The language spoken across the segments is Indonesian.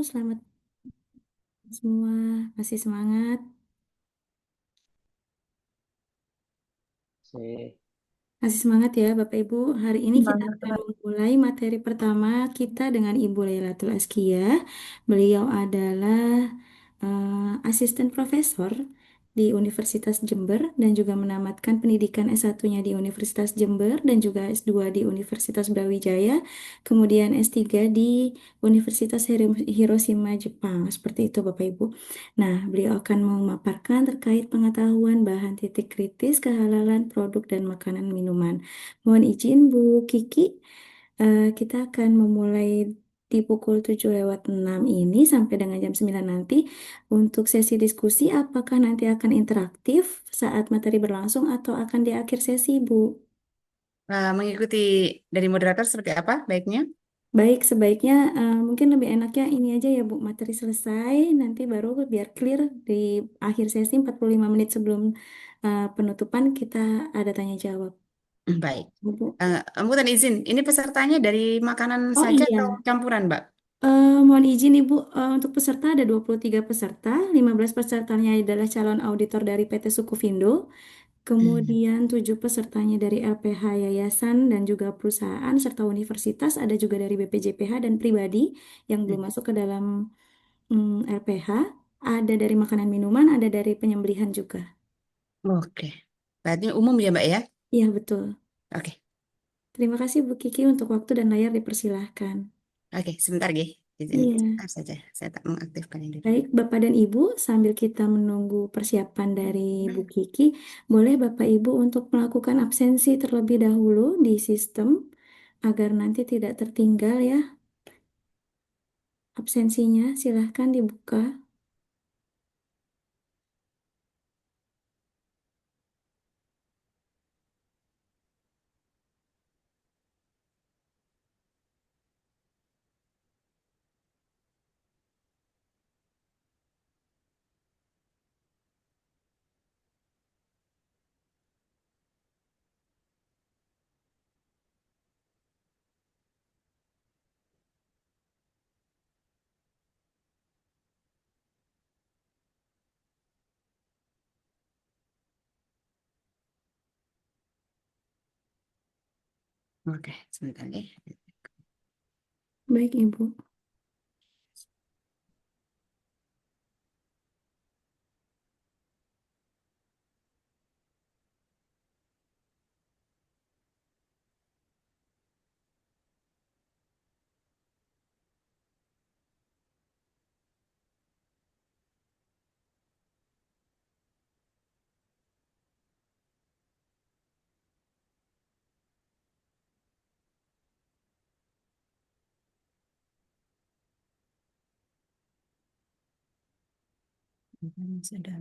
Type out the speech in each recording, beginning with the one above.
selamat semua. Masih semangat? Si Masih semangat ya Bapak Ibu. Hari ini kita Semangat, akan Mbak. memulai materi pertama kita dengan Ibu Lailatul Azkiyah. Beliau adalah asisten profesor di Universitas Jember dan juga menamatkan pendidikan S1-nya di Universitas Jember dan juga S2 di Universitas Brawijaya, kemudian S3 di Universitas Hiroshima, Jepang. Seperti itu Bapak Ibu. Nah, beliau akan memaparkan terkait pengetahuan bahan titik kritis kehalalan produk dan makanan minuman. Mohon izin Bu Kiki, kita akan memulai di pukul 7:06 ini sampai dengan jam 9 nanti. Untuk sesi diskusi, apakah nanti akan interaktif saat materi berlangsung atau akan di akhir sesi, Bu? Mengikuti dari moderator seperti apa baiknya? Baik, sebaiknya mungkin lebih enaknya ini aja ya Bu, materi selesai, nanti baru biar clear di akhir sesi 45 menit sebelum penutupan kita ada tanya jawab. Baik. Bu. Ampun izin, ini pesertanya dari makanan Oh saja atau iya, campuran, Mbak? Mohon izin Ibu, untuk peserta ada 23 peserta, 15 pesertanya adalah calon auditor dari PT Sukuvindo, Mhm. kemudian 7 pesertanya dari LPH Yayasan dan juga perusahaan, serta universitas, ada juga dari BPJPH dan pribadi yang belum masuk ke dalam LPH, ada dari makanan minuman, ada dari penyembelihan juga. Oke. Berarti umum ya, Mbak ya? Iya betul. Oke. Terima kasih Bu Kiki untuk waktu dan layar dipersilahkan. Oke, sebentar, Gih. Izin Iya. sebentar saja. Saya tak mengaktifkan ini dulu. Baik, Bapak dan Ibu, sambil kita menunggu persiapan dari Bu Kiki, boleh Bapak Ibu untuk melakukan absensi terlebih dahulu di sistem agar nanti tidak tertinggal ya. Absensinya silahkan dibuka. Oke, sebentar, Gih. Baik, Ibu. Sudah.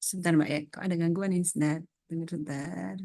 Sebentar, Mbak ya. Kok ada gangguan nih? Sebentar. Tunggu sebentar.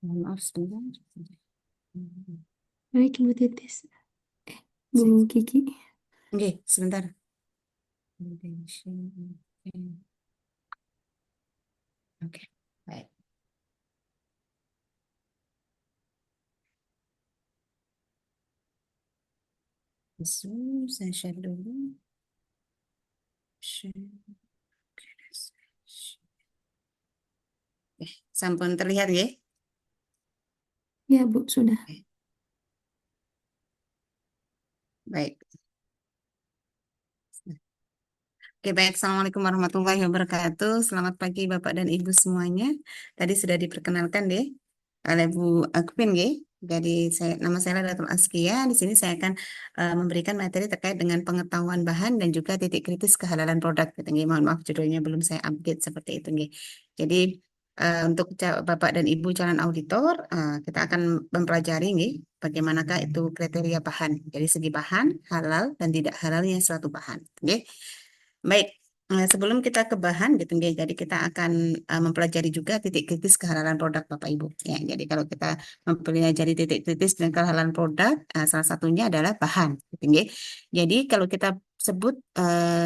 Maaf sebentar. Baik, Bu Titis. Bu Kiki. Oke, sebentar. Oke, baik. Zoom, saya share dulu. Share. Sampun terlihat ya? Ya, Bu, sudah. Oke, baik. Oke, baik. Assalamualaikum warahmatullahi wabarakatuh. Selamat pagi Bapak dan Ibu semuanya. Tadi sudah diperkenalkan deh oleh Bu Akpin ya. Jadi nama saya Datul Askia. Di sini saya akan memberikan materi terkait dengan pengetahuan bahan dan juga titik kritis kehalalan produk. Gitu, nggih. Mohon maaf judulnya belum saya update seperti itu. Nggih. Jadi untuk Bapak dan Ibu calon auditor, kita akan mempelajari nih bagaimanakah itu kriteria bahan. Jadi segi bahan, halal dan tidak halalnya suatu bahan. Oke. Baik, sebelum kita ke bahan gitu, nggih. Jadi kita akan mempelajari juga titik kritis kehalalan produk Bapak Ibu. Ya, jadi kalau kita mempelajari titik kritis dan kehalalan produk, salah satunya adalah bahan, gitu, nggih. Jadi kalau kita sebut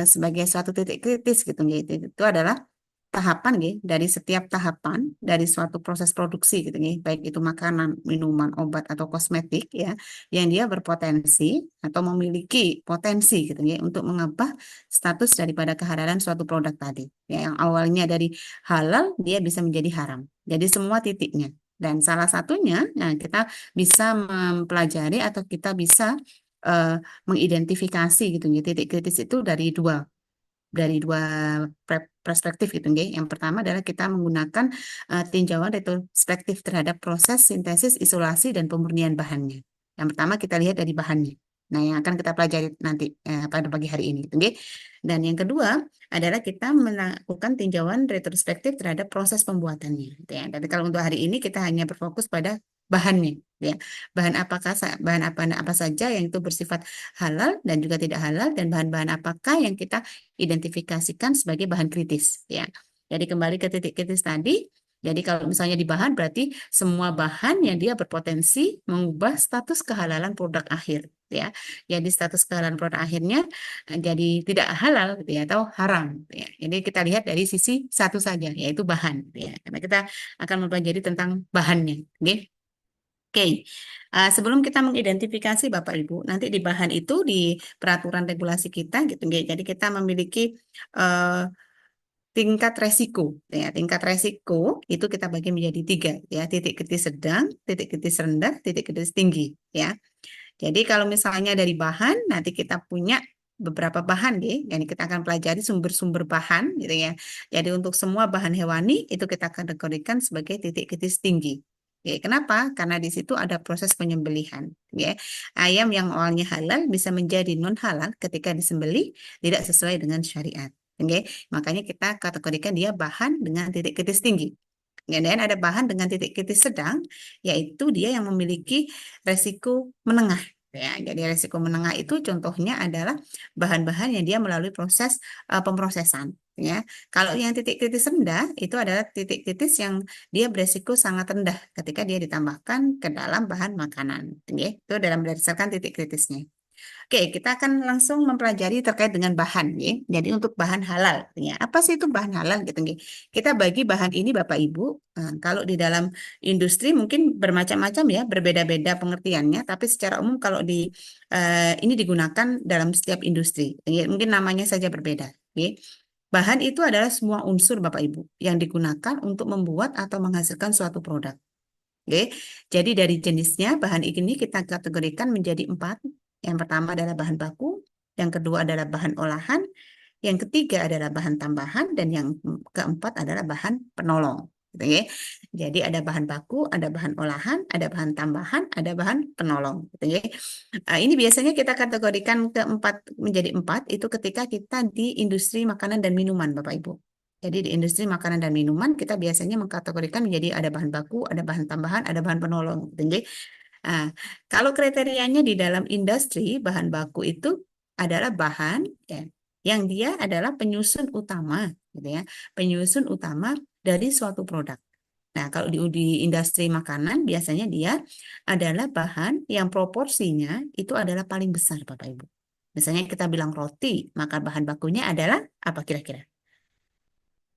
sebagai suatu titik kritis gitu, nggih, itu adalah tahapan nggih, dari setiap tahapan dari suatu proses produksi gitu nggih, baik itu makanan, minuman, obat atau kosmetik ya, yang dia berpotensi atau memiliki potensi gitu nggih untuk mengubah status daripada kehalalan suatu produk tadi. Ya, yang awalnya dari halal dia bisa menjadi haram. Jadi semua titiknya. Dan salah satunya, nah kita bisa mempelajari atau kita bisa eh, mengidentifikasi gitu ya. Titik kritis itu dari dua perspektif gitu nggih. Yang pertama adalah kita menggunakan tinjauan retrospektif terhadap proses sintesis, isolasi dan pemurnian bahannya. Yang pertama kita lihat dari bahannya. Nah, yang akan kita pelajari nanti pada pagi hari ini gitu nggih. Dan yang kedua adalah kita melakukan tinjauan retrospektif terhadap proses pembuatannya gitu ya. Tapi kalau untuk hari ini kita hanya berfokus pada bahannya ya. Bahan apa saja yang itu bersifat halal dan juga tidak halal dan bahan-bahan apakah yang kita identifikasikan sebagai bahan kritis ya. Jadi kembali ke titik kritis tadi. Jadi kalau misalnya di bahan berarti semua bahan yang dia berpotensi mengubah status kehalalan produk akhir ya. Jadi status kehalalan produk akhirnya jadi tidak halal gitu ya atau haram gitu ya. Jadi kita lihat dari sisi satu saja yaitu bahan gitu ya. Karena kita akan mempelajari tentang bahannya. Oke. Oke, sebelum kita mengidentifikasi Bapak Ibu, nanti di bahan itu di peraturan regulasi kita gitu, nggih. Jadi kita memiliki eh, tingkat resiko, ya. Tingkat resiko itu kita bagi menjadi tiga, ya. Titik kritis sedang, titik kritis rendah, titik kritis tinggi, ya. Jadi kalau misalnya dari bahan, nanti kita punya beberapa bahan deh. Jadi kita akan pelajari sumber-sumber bahan gitu ya. Jadi untuk semua bahan hewani itu kita kategorikan sebagai titik kritis tinggi. Oke, kenapa? Karena di situ ada proses penyembelihan. Ya. Ayam yang awalnya halal bisa menjadi non halal ketika disembelih tidak sesuai dengan syariat. Oke, makanya kita kategorikan dia bahan dengan titik kritis tinggi. Kemudian ada bahan dengan titik kritis sedang, yaitu dia yang memiliki resiko menengah. Ya, jadi resiko menengah itu contohnya adalah bahan-bahan yang dia melalui proses pemrosesan. Ya, kalau yang titik kritis rendah itu adalah titik kritis yang dia beresiko sangat rendah ketika dia ditambahkan ke dalam bahan makanan. Ya, itu dalam berdasarkan titik kritisnya. Oke, kita akan langsung mempelajari terkait dengan bahan, ya. Jadi untuk bahan halal, ya. Apa sih itu bahan halal gitu, ya? Kita bagi bahan ini Bapak Ibu, kalau di dalam industri mungkin bermacam-macam ya, berbeda-beda pengertiannya, tapi secara umum kalau ini digunakan dalam setiap industri, ya. Mungkin namanya saja berbeda, ya. Bahan itu adalah semua unsur Bapak Ibu yang digunakan untuk membuat atau menghasilkan suatu produk. Oke, jadi dari jenisnya bahan ini kita kategorikan menjadi empat. Yang pertama adalah bahan baku, yang kedua adalah bahan olahan, yang ketiga adalah bahan tambahan, dan yang keempat adalah bahan penolong. Gitu ya. Jadi ada bahan baku, ada bahan olahan, ada bahan tambahan, ada bahan penolong. Gitu ya. Ini biasanya kita kategorikan keempat menjadi empat itu ketika kita di industri makanan dan minuman, Bapak Ibu. Jadi di industri makanan dan minuman kita biasanya mengkategorikan menjadi ada bahan baku, ada bahan tambahan, ada bahan penolong. Gitu. Jadi, ah, kalau kriterianya di dalam industri bahan baku itu adalah bahan ya, yang dia adalah penyusun utama, gitu ya, penyusun utama dari suatu produk. Nah, kalau di industri makanan biasanya dia adalah bahan yang proporsinya itu adalah paling besar, Bapak Ibu. Misalnya kita bilang roti, maka bahan bakunya adalah apa kira-kira?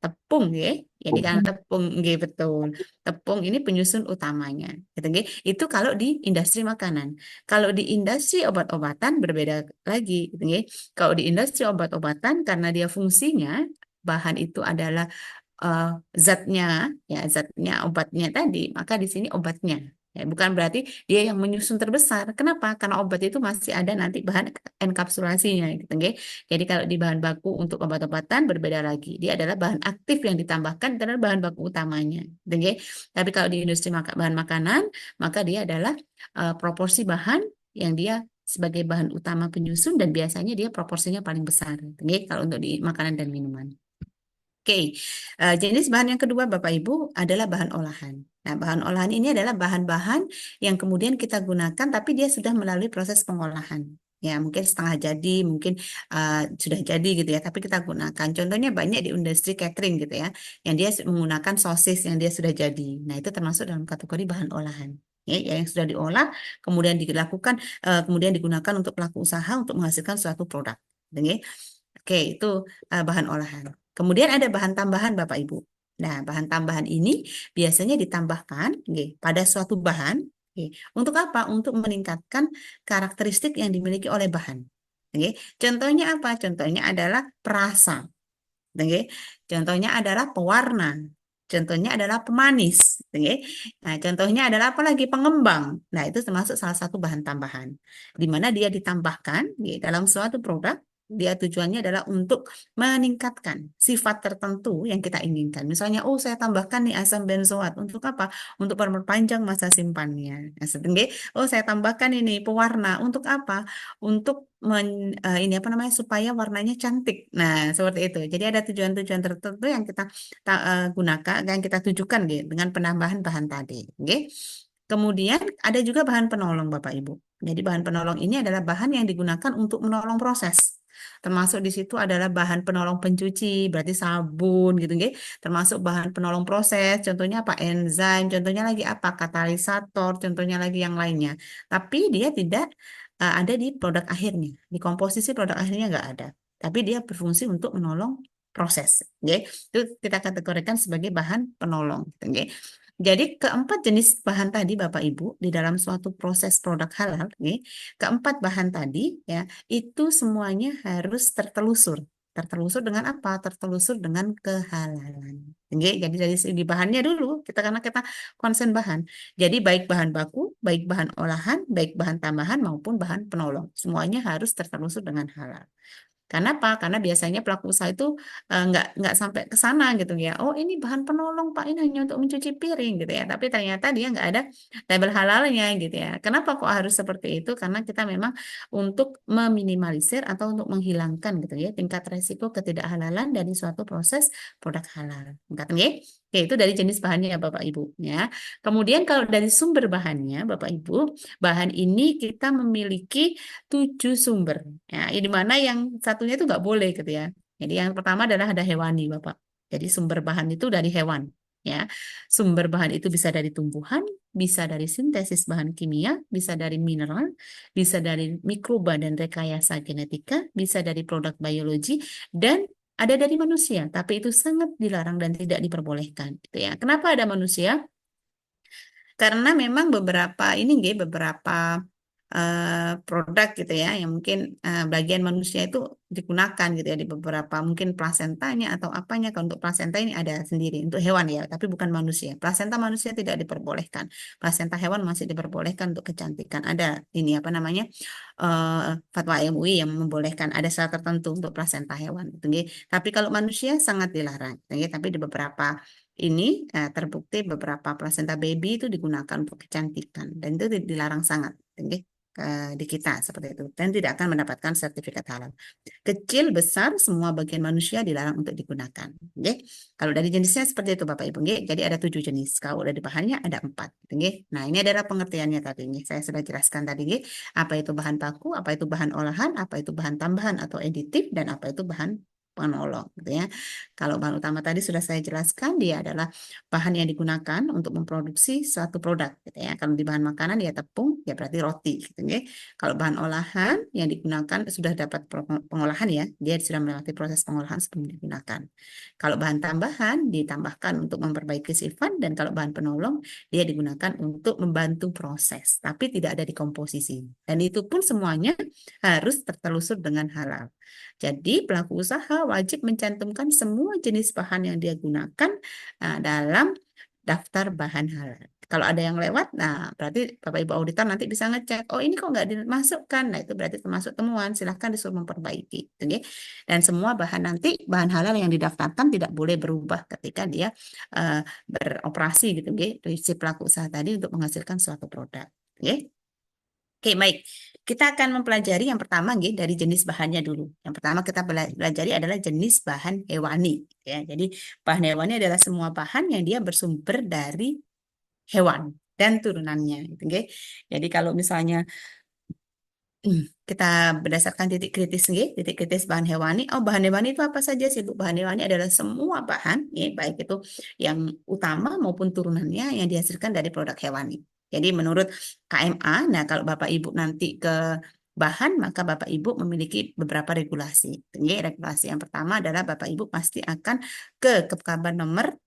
Tepung ya. Jadi kan tepung nggih betul. Tepung ini penyusun utamanya. Gitu nggih. Itu kalau di industri makanan. Kalau di industri obat-obatan berbeda lagi gitu nggih. Kalau di industri obat-obatan karena dia fungsinya bahan itu adalah eh, zatnya zatnya obatnya tadi, maka di sini obatnya. Ya, bukan berarti dia yang menyusun terbesar. Kenapa? Karena obat itu masih ada nanti bahan enkapsulasinya gitu, nggih. Jadi kalau di bahan baku untuk obat-obatan berbeda lagi. Dia adalah bahan aktif yang ditambahkan adalah bahan baku utamanya. Gitu, nggih. Tapi kalau di industri bahan makanan, maka dia adalah proporsi bahan yang dia sebagai bahan utama penyusun dan biasanya dia proporsinya paling besar. Gitu, nggih, kalau untuk di makanan dan minuman. Oke, jenis bahan yang kedua Bapak Ibu adalah bahan olahan. Nah, bahan olahan ini adalah bahan-bahan yang kemudian kita gunakan, tapi dia sudah melalui proses pengolahan. Ya, mungkin setengah jadi, mungkin sudah jadi gitu ya, tapi kita gunakan. Contohnya banyak di industri catering gitu ya, yang dia menggunakan sosis yang dia sudah jadi. Nah, itu termasuk dalam kategori bahan olahan. Ya, yang sudah diolah, kemudian dilakukan, kemudian digunakan untuk pelaku usaha untuk menghasilkan suatu produk. Gitu ya. Oke, itu bahan olahan. Kemudian ada bahan tambahan, Bapak Ibu. Nah, bahan tambahan ini biasanya ditambahkan nggih, pada suatu bahan. Nggih. Untuk apa? Untuk meningkatkan karakteristik yang dimiliki oleh bahan. Nggih. Contohnya apa? Contohnya adalah perasa. Nggih. Contohnya adalah pewarna. Contohnya adalah pemanis. Nggih. Nah, contohnya adalah apa lagi? Pengembang. Nah, itu termasuk salah satu bahan tambahan. Di mana dia ditambahkan nggih, dalam suatu produk dia tujuannya adalah untuk meningkatkan sifat tertentu yang kita inginkan. Misalnya, oh saya tambahkan nih asam benzoat. Untuk apa? Untuk memperpanjang masa simpannya. Nah, oh saya tambahkan ini pewarna. Untuk apa? Untuk ini apa namanya supaya warnanya cantik. Nah, seperti itu. Jadi ada tujuan-tujuan tertentu yang kita gunakan, yang kita tujukan gitu, dengan penambahan bahan tadi. Oke. Kemudian ada juga bahan penolong Bapak Ibu. Jadi bahan penolong ini adalah bahan yang digunakan untuk menolong proses. Termasuk di situ adalah bahan penolong pencuci, berarti sabun gitu nggih. Termasuk bahan penolong proses, contohnya apa? Enzim, contohnya lagi apa? Katalisator, contohnya lagi yang lainnya. Tapi dia tidak ada di produk akhirnya. Di komposisi produk akhirnya nggak ada. Tapi dia berfungsi untuk menolong proses. Nggih. Itu kita kategorikan sebagai bahan penolong. Gitu, nggih. Jadi keempat jenis bahan tadi Bapak Ibu di dalam suatu proses produk halal, nggih, keempat bahan tadi ya itu semuanya harus tertelusur. Tertelusur dengan apa? Tertelusur dengan kehalalan. Nggih, jadi dari segi bahannya dulu, karena kita konsen bahan. Jadi baik bahan baku, baik bahan olahan, baik bahan tambahan maupun bahan penolong, semuanya harus tertelusur dengan halal. Karena apa? Karena biasanya pelaku usaha itu nggak sampai ke sana gitu ya. Oh ini bahan penolong Pak, ini hanya untuk mencuci piring gitu ya. Tapi ternyata dia nggak ada label halalnya gitu ya. Kenapa kok harus seperti itu? Karena kita memang untuk meminimalisir atau untuk menghilangkan gitu ya tingkat resiko ketidakhalalan dari suatu proses produk halal. Enggak ya? Oke, itu dari jenis bahannya ya Bapak Ibu ya. Kemudian kalau dari sumber bahannya Bapak Ibu, bahan ini kita memiliki 7 sumber. Ya, di mana yang satunya itu nggak boleh gitu ya. Jadi yang pertama adalah ada hewani, Bapak. Jadi sumber bahan itu dari hewan. Ya, sumber bahan itu bisa dari tumbuhan, bisa dari sintesis bahan kimia, bisa dari mineral, bisa dari mikroba dan rekayasa genetika, bisa dari produk biologi, dan ada dari manusia. Tapi itu sangat dilarang dan tidak diperbolehkan. Gitu ya. Kenapa ada manusia? Karena memang beberapa ini nggih, beberapa produk gitu ya yang mungkin bagian manusia itu digunakan gitu ya di beberapa mungkin plasentanya atau apanya. Kalau untuk plasenta ini ada sendiri untuk hewan ya, tapi bukan manusia. Plasenta manusia tidak diperbolehkan. Plasenta hewan masih diperbolehkan untuk kecantikan. Ada ini apa namanya fatwa MUI yang membolehkan ada syarat tertentu untuk plasenta hewan gitu, nggih. Tapi kalau manusia sangat dilarang, gitu, nggih. Tapi di beberapa ini terbukti beberapa plasenta baby itu digunakan untuk kecantikan dan itu dilarang sangat. Gitu, nggih. di kita seperti itu dan tidak akan mendapatkan sertifikat halal. Kecil, besar, semua bagian manusia dilarang untuk digunakan. Oke. Kalau dari jenisnya seperti itu Bapak Ibu. Oke. Jadi ada 7 jenis. Kalau dari bahannya ada 4. Oke. Nah ini adalah pengertiannya tadi. Oke. Saya sudah jelaskan tadi. Oke. Apa itu bahan baku, apa itu bahan olahan, apa itu bahan tambahan atau aditif, dan apa itu bahan penolong. Gitu ya. Kalau bahan utama tadi sudah saya jelaskan, dia adalah bahan yang digunakan untuk memproduksi suatu produk. Gitu ya. Kalau di bahan makanan ya tepung, ya berarti roti. Gitu, oke. Kalau bahan olahan yang digunakan sudah dapat pengolahan ya, dia sudah melewati proses pengolahan sebelum digunakan. Kalau bahan tambahan ditambahkan untuk memperbaiki sifat dan kalau bahan penolong dia digunakan untuk membantu proses, tapi tidak ada di komposisi. Dan itu pun semuanya harus tertelusur dengan halal. Jadi pelaku usaha wajib mencantumkan semua jenis bahan yang dia gunakan dalam daftar bahan halal. Kalau ada yang lewat, nah berarti Bapak Ibu auditor nanti bisa ngecek, oh ini kok nggak dimasukkan, nah itu berarti termasuk temuan, silahkan disuruh memperbaiki. Gitu, ya. Dan semua bahan nanti, bahan halal yang didaftarkan tidak boleh berubah ketika dia beroperasi gitu, ya, dari si pelaku usaha tadi untuk menghasilkan suatu produk. Ya. Oke, baik. Kita akan mempelajari yang pertama gitu, dari jenis bahannya dulu. Yang pertama kita pelajari adalah jenis bahan hewani. Ya, jadi bahan hewani adalah semua bahan yang dia bersumber dari hewan dan turunannya. Gitu, oke. Jadi kalau misalnya kita berdasarkan titik kritis, titik kritis bahan hewani. Oh, bahan hewani itu apa saja sih, Bu? Bahan hewani adalah semua bahan, baik itu yang utama maupun turunannya yang dihasilkan dari produk hewani. Jadi menurut KMA, nah kalau Bapak Ibu nanti ke bahan, maka Bapak Ibu memiliki beberapa regulasi. Regulasi yang pertama adalah Bapak Ibu pasti akan ke Kepkaban nomor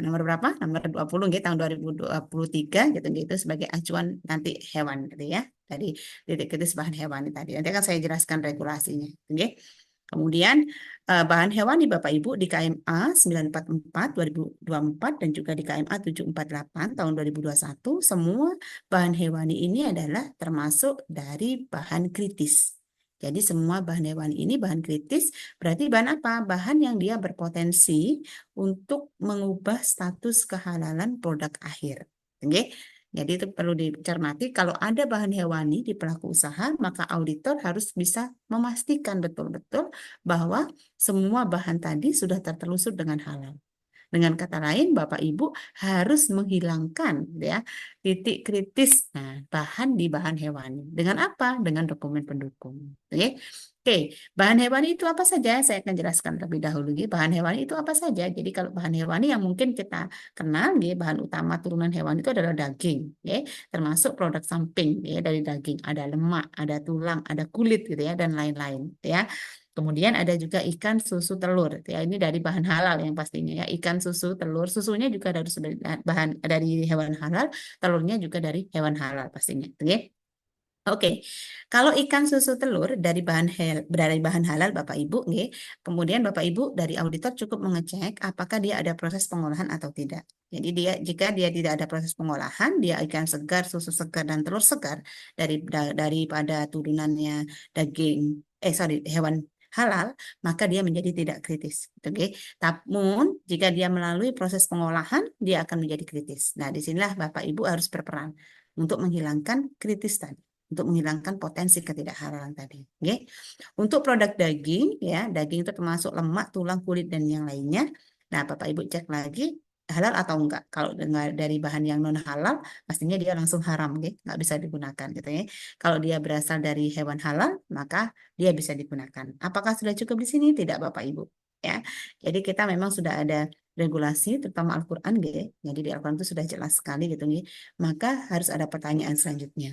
berapa? Nomor 20 gitu, tahun 2023 gitu gitu sebagai acuan nanti hewan gitu ya. Tadi titik kritis bahan hewani tadi. Nanti akan saya jelaskan regulasinya. Oke. Kemudian bahan hewani Bapak Ibu di KMA 944 2024 dan juga di KMA 748 tahun 2021 semua bahan hewani ini adalah termasuk dari bahan kritis. Jadi semua bahan hewani ini bahan kritis berarti bahan apa? Bahan yang dia berpotensi untuk mengubah status kehalalan produk akhir. Oke. Jadi itu perlu dicermati kalau ada bahan hewani di pelaku usaha, maka auditor harus bisa memastikan betul-betul bahwa semua bahan tadi sudah tertelusur dengan halal. Dengan kata lain, Bapak Ibu harus menghilangkan ya titik kritis bahan di bahan hewani. Dengan apa? Dengan dokumen pendukung. Oke. Oke, bahan hewani itu apa saja? Saya akan jelaskan terlebih dahulu. Bahan hewani itu apa saja? Jadi kalau bahan hewani yang mungkin kita kenal, bahan utama turunan hewan itu adalah daging, termasuk produk samping dari daging. Ada lemak, ada tulang, ada kulit gitu ya, dan lain-lain. Ya. Kemudian ada juga ikan susu telur. Ya, ini dari bahan halal yang pastinya ya. Ikan susu telur, susunya juga dari bahan dari hewan halal, telurnya juga dari hewan halal pastinya. Oke. Oke, kalau ikan susu telur dari bahan halal Bapak Ibu, kemudian Bapak Ibu dari auditor cukup mengecek apakah dia ada proses pengolahan atau tidak. Jadi jika dia tidak ada proses pengolahan, dia ikan segar, susu segar dan telur segar daripada turunannya daging, hewan halal, maka dia menjadi tidak kritis. Oke, namun jika dia melalui proses pengolahan, dia akan menjadi kritis. Nah, disinilah Bapak Ibu harus berperan untuk menghilangkan kritis tadi untuk menghilangkan potensi ketidakhalalan tadi. Oke. Untuk produk daging, ya daging itu termasuk lemak, tulang, kulit, dan yang lainnya. Nah, Bapak Ibu cek lagi halal atau enggak. Kalau dari bahan yang non halal, pastinya dia langsung haram, nggak bisa digunakan gitu ya. Kalau dia berasal dari hewan halal, maka dia bisa digunakan. Apakah sudah cukup di sini? Tidak, Bapak Ibu. Ya, jadi kita memang sudah ada regulasi, terutama Al-Quran, Jadi di Al-Quran itu sudah jelas sekali gitu, Maka harus ada pertanyaan selanjutnya.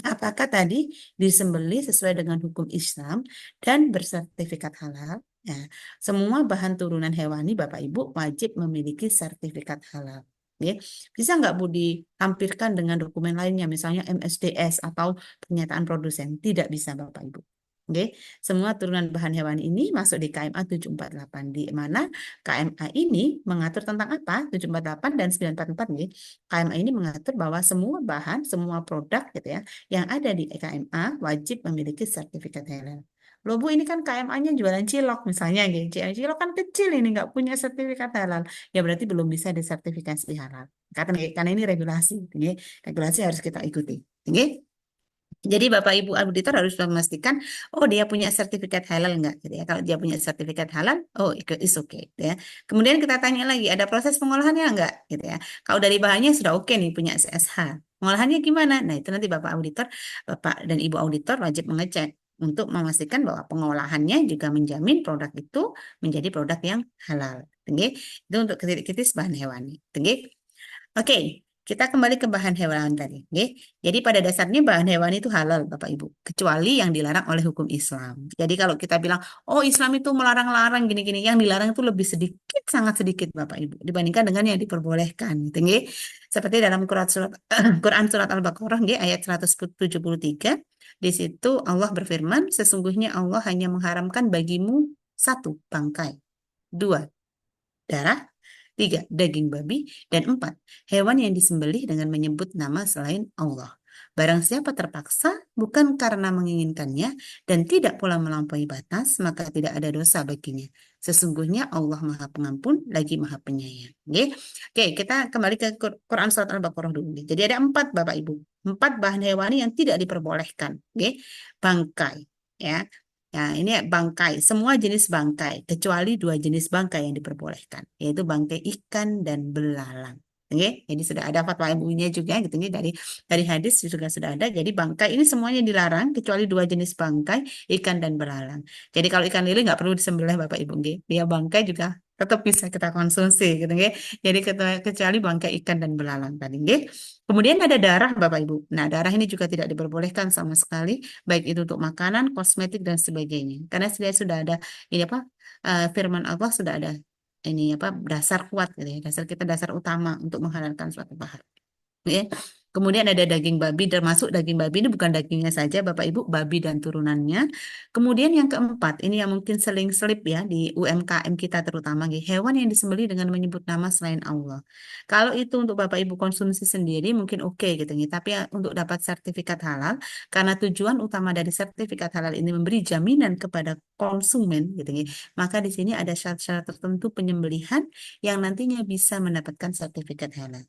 Apakah tadi disembelih sesuai dengan hukum Islam dan bersertifikat halal? Nah, semua bahan turunan hewani Bapak Ibu wajib memiliki sertifikat halal. Ya. Bisa nggak Bu ditampilkan dengan dokumen lainnya, misalnya MSDS atau pernyataan produsen? Tidak bisa Bapak Ibu. Oke, semua turunan bahan hewan ini masuk di KMA 748 di mana KMA ini mengatur tentang apa? 748 dan 944 nih. KMA ini mengatur bahwa semua bahan, semua produk gitu ya yang ada di KMA wajib memiliki sertifikat halal. Loh Bu, ini kan KMA-nya jualan cilok misalnya gitu. Cilok kan kecil ini nggak punya sertifikat halal. Ya berarti belum bisa disertifikasi halal. Karena ini regulasi, gitu, Regulasi harus kita ikuti. Oke? Jadi Bapak Ibu auditor harus memastikan, oh dia punya sertifikat halal enggak, gitu ya. Kalau dia punya sertifikat halal, oh it's okay, gitu ya. Kemudian kita tanya lagi, ada proses pengolahannya enggak, gitu ya. Kalau dari bahannya sudah oke nih punya SSH, pengolahannya gimana? Nah itu nanti Bapak auditor, Bapak dan Ibu auditor wajib mengecek untuk memastikan bahwa pengolahannya juga menjamin produk itu menjadi produk yang halal. Oke, itu untuk kritis bahan hewani. Oke. Oke, kita kembali ke bahan hewan tadi. Oke. Jadi pada dasarnya bahan hewan itu halal, Bapak Ibu, kecuali yang dilarang oleh hukum Islam. Jadi kalau kita bilang, oh Islam itu melarang-larang gini-gini, yang dilarang itu lebih sedikit, sangat sedikit, Bapak Ibu, dibandingkan dengan yang diperbolehkan. Gitu, nggih. Seperti dalam Quran surat Al-Baqarah, nggih, ayat 173, di situ Allah berfirman, sesungguhnya Allah hanya mengharamkan bagimu satu bangkai, dua darah, tiga, daging babi. Dan empat, hewan yang disembelih dengan menyebut nama selain Allah. Barang siapa terpaksa bukan karena menginginkannya dan tidak pula melampaui batas, maka tidak ada dosa baginya. Sesungguhnya Allah Maha Pengampun lagi Maha Penyayang. Oke, oke, kita kembali ke Quran Surat Al-Baqarah dulu. Jadi ada empat Bapak Ibu. Empat bahan hewani yang tidak diperbolehkan. Oke, bangkai. Ya, ya, ini bangkai, semua jenis bangkai, kecuali dua jenis bangkai yang diperbolehkan, yaitu bangkai ikan dan belalang. Oke, jadi sudah ada fatwa MUI-nya juga gitu nih dari hadis juga sudah ada. Jadi bangkai ini semuanya dilarang kecuali dua jenis bangkai, ikan dan belalang. Jadi kalau ikan lele nggak perlu disembelih Bapak Ibu, nggih. Dia bangkai juga tetap bisa kita konsumsi gitu nggih. Jadi kecuali bangkai ikan dan belalang tadi nggih. Kemudian ada darah Bapak Ibu. Nah, darah ini juga tidak diperbolehkan sama sekali baik itu untuk makanan, kosmetik dan sebagainya. Karena sudah ada ini apa firman Allah sudah ada ini apa dasar kuat gitu ya, dasar kita dasar utama untuk menghalalkan suatu bahan. Ya. Kemudian ada daging babi, termasuk daging babi ini bukan dagingnya saja, Bapak Ibu, babi dan turunannya. Kemudian yang keempat, ini yang mungkin seling selip ya di UMKM kita terutama, gitu, hewan yang disembelih dengan menyebut nama selain Allah. Kalau itu untuk Bapak Ibu konsumsi sendiri mungkin oke gitu nih, tapi ya, untuk dapat sertifikat halal, karena tujuan utama dari sertifikat halal ini memberi jaminan kepada konsumen gitu nih, maka di sini ada syarat-syarat tertentu penyembelihan yang nantinya bisa mendapatkan sertifikat halal.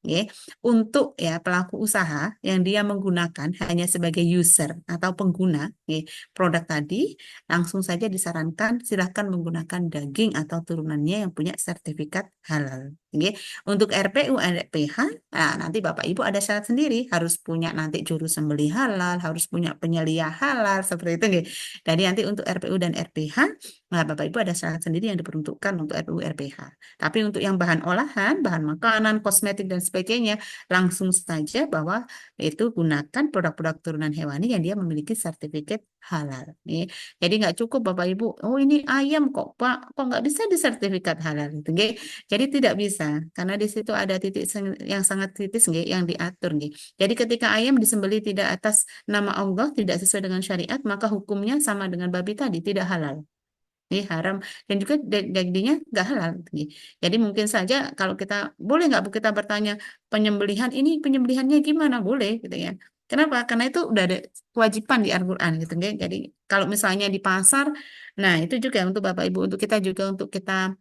Ya, untuk ya pelaku usaha yang dia menggunakan hanya sebagai user atau pengguna ya, produk tadi, langsung saja disarankan silahkan menggunakan daging atau turunannya yang punya sertifikat halal. Ya. Untuk RPU, RPH, nah, nanti Bapak Ibu ada syarat sendiri, harus punya nanti juru sembelih halal, harus punya penyelia halal, seperti itu. Ya. Jadi nanti untuk RPU dan RPH, nah Bapak Ibu ada syarat sendiri yang diperuntukkan untuk RPU, RPH. Tapi untuk yang bahan olahan, bahan makanan, kosmetik dan sebagainya, langsung saja bahwa itu gunakan produk-produk turunan hewani yang dia memiliki sertifikat halal. Nih. Jadi nggak cukup Bapak Ibu, oh ini ayam kok Pak, kok nggak bisa di sertifikat halal gitu. Nggih. Jadi tidak bisa, karena di situ ada titik yang sangat kritis nggih, yang diatur nggih. Jadi ketika ayam disembelih tidak atas nama Allah, tidak sesuai dengan syariat, maka hukumnya sama dengan babi tadi, tidak halal. Ini haram dan juga dagingnya nggak halal. Gitu. Jadi mungkin saja kalau kita boleh nggak Bu kita bertanya penyembelihan ini penyembelihannya gimana boleh gitu ya. Kenapa? Karena itu udah ada kewajiban di Al-Qur'an gitu ya. Jadi kalau misalnya di pasar, nah itu juga untuk Bapak Ibu untuk kita juga untuk kita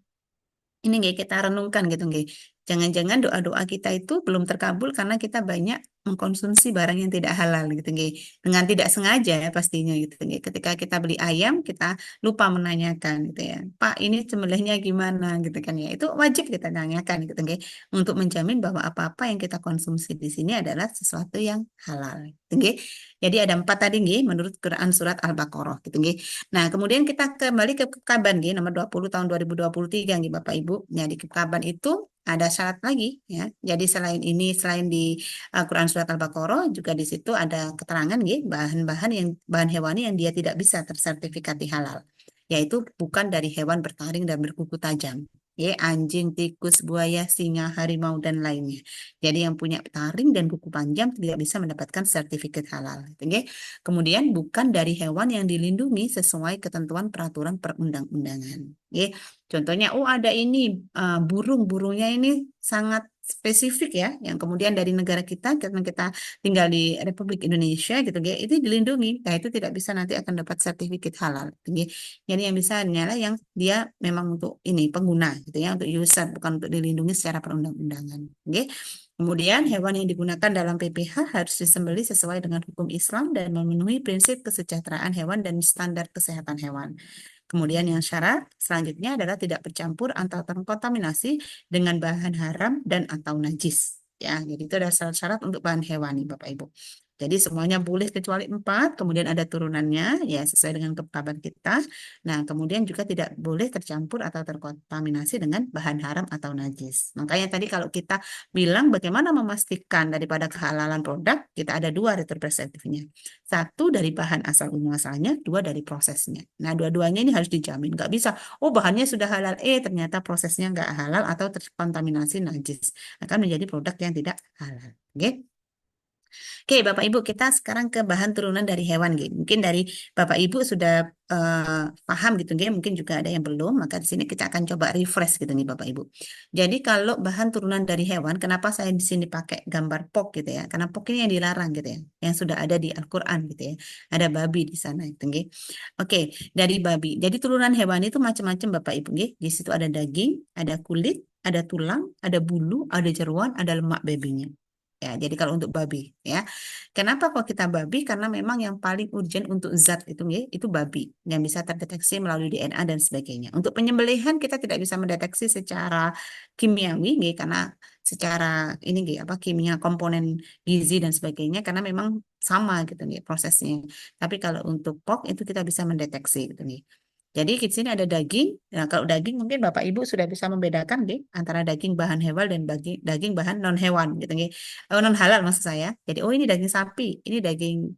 ini nggak kita renungkan gitu nggak. Jangan-jangan doa-doa kita itu belum terkabul karena kita banyak mengkonsumsi barang yang tidak halal gitu nggak. Dengan tidak sengaja ya pastinya gitu nggak. Ketika kita beli ayam kita lupa menanyakan gitu ya. Pak ini sembelihnya gimana gitu kan ya. Itu wajib kita tanyakan gitu nggak. Untuk menjamin bahwa apa-apa yang kita konsumsi di sini adalah sesuatu yang halal gitu nggak. Jadi ada empat tadi nggak menurut Quran surat Al-Baqarah gitu nggih. Nah, kemudian kita kembali ke Kekaban nggih, nomor 20 tahun 2023 nggih Bapak Ibu. Ya, di Kekaban itu ada syarat lagi ya. Jadi selain ini, selain di Quran Surat Al-Baqarah, juga di situ ada keterangan nggih, bahan hewani yang dia tidak bisa tersertifikati halal. Yaitu bukan dari hewan bertaring dan berkuku tajam. Ya, anjing, tikus, buaya, singa, harimau, dan lainnya. Jadi yang punya taring dan kuku panjang tidak bisa mendapatkan sertifikat halal. Gitu, nggih. Kemudian bukan dari hewan yang dilindungi sesuai ketentuan peraturan perundang-undangan. Ya, contohnya, oh ada ini burungnya ini sangat spesifik ya, yang kemudian dari negara kita, karena kita tinggal di Republik Indonesia gitu, ya, itu dilindungi. Nah itu tidak bisa nanti akan dapat sertifikat halal. Gitu, ya. Jadi yang bisa hanyalah yang dia memang untuk ini pengguna gitu ya, untuk user bukan untuk dilindungi secara perundang-undangan. Oke. Kemudian hewan yang digunakan dalam PPH harus disembelih sesuai dengan hukum Islam dan memenuhi prinsip kesejahteraan hewan dan standar kesehatan hewan. Kemudian yang syarat selanjutnya adalah tidak bercampur atau terkontaminasi dengan bahan haram dan atau najis. Ya, jadi itu adalah syarat-syarat untuk bahan hewani, Bapak Ibu. Jadi semuanya boleh kecuali empat, kemudian ada turunannya, ya sesuai dengan ketetapan kita. Nah, kemudian juga tidak boleh tercampur atau terkontaminasi dengan bahan haram atau najis. Makanya tadi kalau kita bilang bagaimana memastikan daripada kehalalan produk, kita ada dua retur perspektifnya. Satu dari bahan asal muasalnya, dua dari prosesnya. Nah, dua-duanya ini harus dijamin. Nggak bisa, oh bahannya sudah halal, ternyata prosesnya nggak halal atau terkontaminasi najis. Akan menjadi produk yang tidak halal. Oke? Oke, Bapak Ibu, kita sekarang ke bahan turunan dari hewan, gitu. Mungkin dari Bapak Ibu sudah paham gitu, gitu. Mungkin juga ada yang belum, maka di sini kita akan coba refresh gitu nih, Bapak Ibu. Jadi kalau bahan turunan dari hewan, kenapa saya di sini pakai gambar pok gitu ya? Karena pok ini yang dilarang gitu ya, yang sudah ada di Al-Quran gitu ya. Ada babi di sana, gitu, gitu. Oke, dari babi. Jadi turunan hewan itu macam-macam, Bapak Ibu, gitu. Di situ ada daging, ada kulit, ada tulang, ada bulu, ada jeroan, ada lemak babinya. Ya, jadi kalau untuk babi, ya. Kenapa kok kita babi? Karena memang yang paling urgent untuk zat itu, ya, itu babi yang bisa terdeteksi melalui DNA dan sebagainya. Untuk penyembelihan kita tidak bisa mendeteksi secara kimiawi, ya, karena secara ini, ya, apa kimia komponen gizi dan sebagainya, karena memang sama gitu, ya, prosesnya. Tapi kalau untuk POK itu kita bisa mendeteksi gitu, nih. Jadi di sini ada daging. Nah, kalau daging mungkin Bapak Ibu sudah bisa membedakan deh antara daging bahan hewan dan daging bahan non hewan gitu, nih. Oh, non halal maksud saya. Jadi oh ini daging sapi, ini daging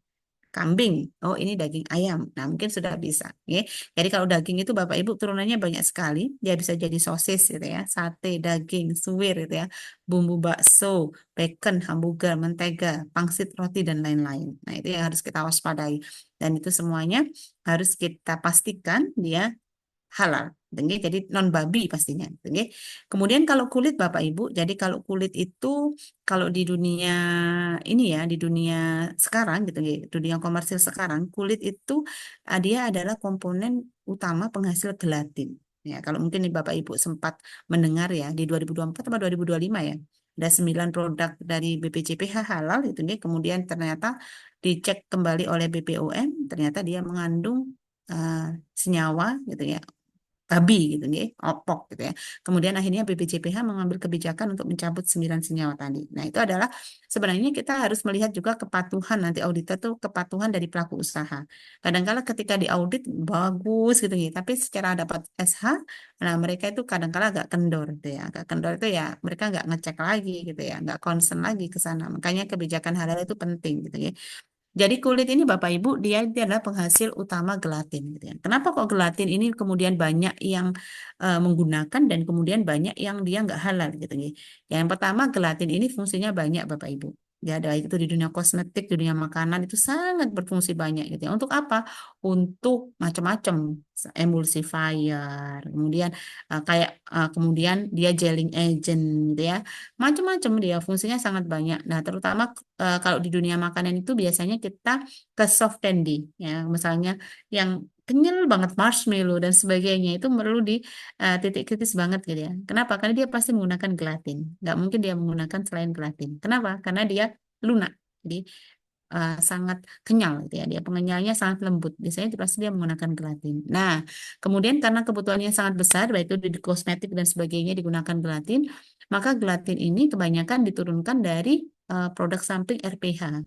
kambing, oh ini daging ayam. Nah mungkin sudah bisa. Ya. Jadi kalau daging itu Bapak Ibu turunannya banyak sekali. Dia bisa jadi sosis gitu ya, sate, daging, suwir gitu ya, bumbu bakso, bacon, hamburger, mentega, pangsit roti dan lain-lain. Nah itu yang harus kita waspadai. Dan itu semuanya harus kita pastikan dia halal. Jadi non babi pastinya. Kemudian kalau kulit Bapak Ibu, jadi kalau kulit itu kalau di dunia ini ya, di dunia sekarang gitu ya, dunia komersil sekarang, kulit itu dia adalah komponen utama penghasil gelatin. Ya, kalau mungkin nih Bapak Ibu sempat mendengar ya di 2024 atau 2025 ya, ada 9 produk dari BPJPH halal itu nih, kemudian ternyata dicek kembali oleh BPOM, ternyata dia mengandung eh, senyawa gitu ya, babi gitu nih, opok gitu ya. Kemudian akhirnya BPJPH mengambil kebijakan untuk mencabut 9 senyawa tadi. Nah, itu adalah sebenarnya kita harus melihat juga kepatuhan nanti auditor tuh kepatuhan dari pelaku usaha. Kadang-kala ketika diaudit bagus gitu ya, tapi secara dapat SH, nah mereka itu kadang-kala agak kendor gitu ya. Agak kendor itu ya mereka nggak ngecek lagi gitu ya, nggak concern lagi ke sana. Makanya kebijakan halal itu penting gitu ya. Jadi kulit ini Bapak Ibu dia adalah penghasil utama gelatin gitu ya. Kenapa kok gelatin ini kemudian banyak yang menggunakan dan kemudian banyak yang dia nggak halal gitu ya. Yang pertama gelatin ini fungsinya banyak Bapak Ibu. Ya ada itu di dunia kosmetik, di dunia makanan itu sangat berfungsi banyak gitu ya. Untuk apa? Untuk macam-macam emulsifier, kemudian kayak kemudian dia gelling agent gitu ya. Macam-macam dia fungsinya sangat banyak. Nah, terutama kalau di dunia makanan itu biasanya kita ke soft candy ya, misalnya yang kenyal banget marshmallow dan sebagainya itu perlu di titik kritis banget gitu ya. Kenapa? Karena dia pasti menggunakan gelatin. Nggak mungkin dia menggunakan selain gelatin. Kenapa? Karena dia lunak. Jadi sangat kenyal gitu ya. Dia pengenyalnya sangat lembut. Biasanya itu pasti dia menggunakan gelatin. Nah, kemudian karena kebutuhannya sangat besar, baik itu di kosmetik dan sebagainya digunakan gelatin, maka gelatin ini kebanyakan diturunkan dari produk samping RPH,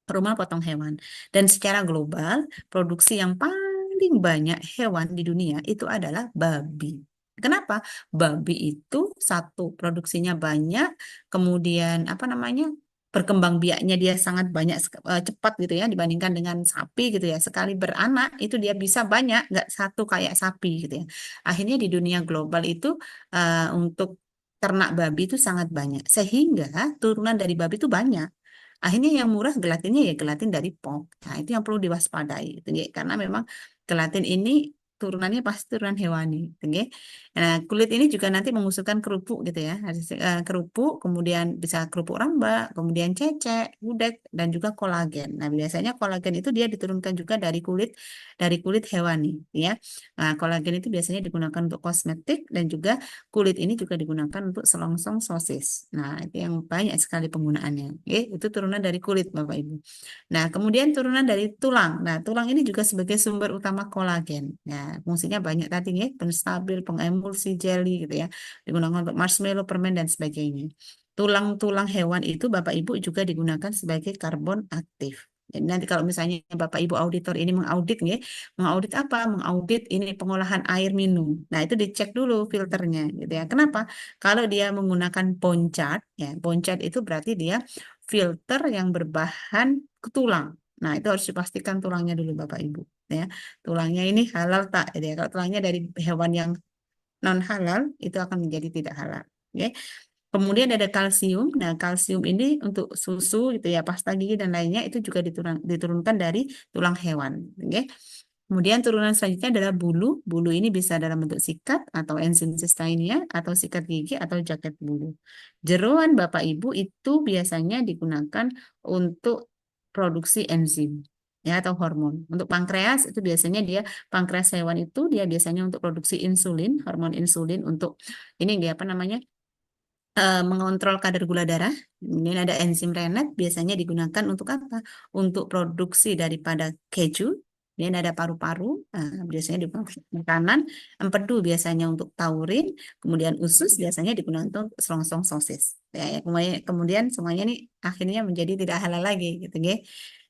rumah potong hewan. Dan secara global, produksi yang paling banyak hewan di dunia itu adalah babi. Kenapa? Babi itu satu produksinya banyak, kemudian apa namanya? Berkembang biaknya dia sangat banyak cepat gitu ya dibandingkan dengan sapi gitu ya. Sekali beranak itu dia bisa banyak, nggak satu kayak sapi gitu ya. Akhirnya di dunia global itu untuk ternak babi itu sangat banyak sehingga turunan dari babi itu banyak. Akhirnya yang murah gelatinnya ya gelatin dari POK. Nah, itu yang perlu diwaspadai gitu ya. Karena memang gelatin ini turunannya pasti turunan hewani. Oke. Nah, kulit ini juga nanti mengusulkan kerupuk gitu ya. Kerupuk, kemudian bisa kerupuk ramba, kemudian cecek, gudeg, dan juga kolagen. Nah, biasanya kolagen itu dia diturunkan juga dari kulit hewani ya. Nah, kolagen itu biasanya digunakan untuk kosmetik dan juga kulit ini juga digunakan untuk selongsong sosis. Nah, itu yang banyak sekali penggunaannya. Oke, itu turunan dari kulit Bapak Ibu. Nah, kemudian turunan dari tulang. Nah, tulang ini juga sebagai sumber utama kolagen. Ya, fungsinya banyak tadi ya, penstabil, pengemulsi, jelly gitu ya. Digunakan untuk marshmallow, permen dan sebagainya. Tulang-tulang hewan itu Bapak Ibu juga digunakan sebagai karbon aktif. Jadi nanti kalau misalnya Bapak Ibu auditor ini mengaudit nih, mengaudit apa? Mengaudit ini pengolahan air minum. Nah, itu dicek dulu filternya gitu ya. Kenapa? Kalau dia menggunakan Ponchat, ya, Ponchat itu berarti dia filter yang berbahan tulang. Nah, itu harus dipastikan tulangnya dulu Bapak Ibu ya. Tulangnya ini halal tak gitu ya. Kalau tulangnya dari hewan yang non halal itu akan menjadi tidak halal. Oke. Kemudian ada kalsium. Nah, kalsium ini untuk susu gitu ya, pasta gigi dan lainnya itu juga diturunkan dari tulang hewan. Oke. Kemudian turunan selanjutnya adalah bulu. Bulu ini bisa dalam bentuk sikat atau enzim cysteinia atau sikat gigi atau jaket bulu. Jeroan Bapak Ibu itu biasanya digunakan untuk produksi enzim ya atau hormon. Untuk pankreas itu biasanya dia pankreas hewan itu dia biasanya untuk produksi insulin, hormon insulin untuk ini dia apa namanya? Mengontrol kadar gula darah. Kemudian ada enzim rennet biasanya digunakan untuk apa? Untuk produksi daripada keju. Kemudian ada paru-paru, biasanya digunakan untuk makanan. Empedu biasanya untuk taurin. Kemudian usus biasanya digunakan untuk selongsong sosis. Ya, ya, kemudian semuanya ini akhirnya menjadi tidak halal lagi gitu ya.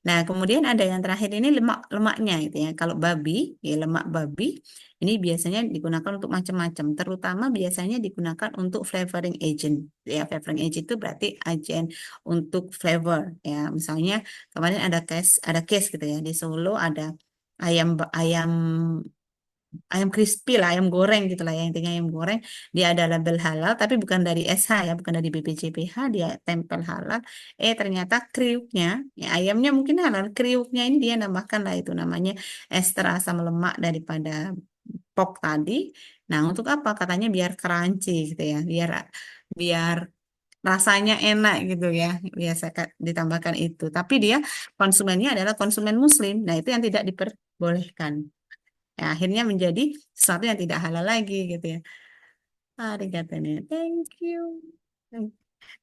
Nah, kemudian ada yang terakhir ini lemaknya gitu ya. Kalau babi, ya lemak babi ini biasanya digunakan untuk macam-macam, terutama biasanya digunakan untuk flavoring agent. Ya, flavoring agent itu berarti agen untuk flavor. Ya, misalnya kemarin ada case gitu ya di Solo ada ayam ayam crispy lah, ayam goreng gitu lah ya intinya ayam goreng. Dia ada label halal tapi bukan dari SH ya, bukan dari BPJPH, dia tempel halal. Ternyata kriuknya, ya, ayamnya mungkin halal, kriuknya ini dia nambahkan lah itu namanya ester asam lemak daripada pork tadi. Nah, untuk apa? Katanya biar crunchy gitu ya, biar biar rasanya enak gitu ya. Biasa ditambahkan itu. Tapi dia konsumennya adalah konsumen muslim. Nah, itu yang tidak diperbolehkan. Ya, akhirnya menjadi sesuatu yang tidak halal lagi gitu ya. Arigato nih. Thank you.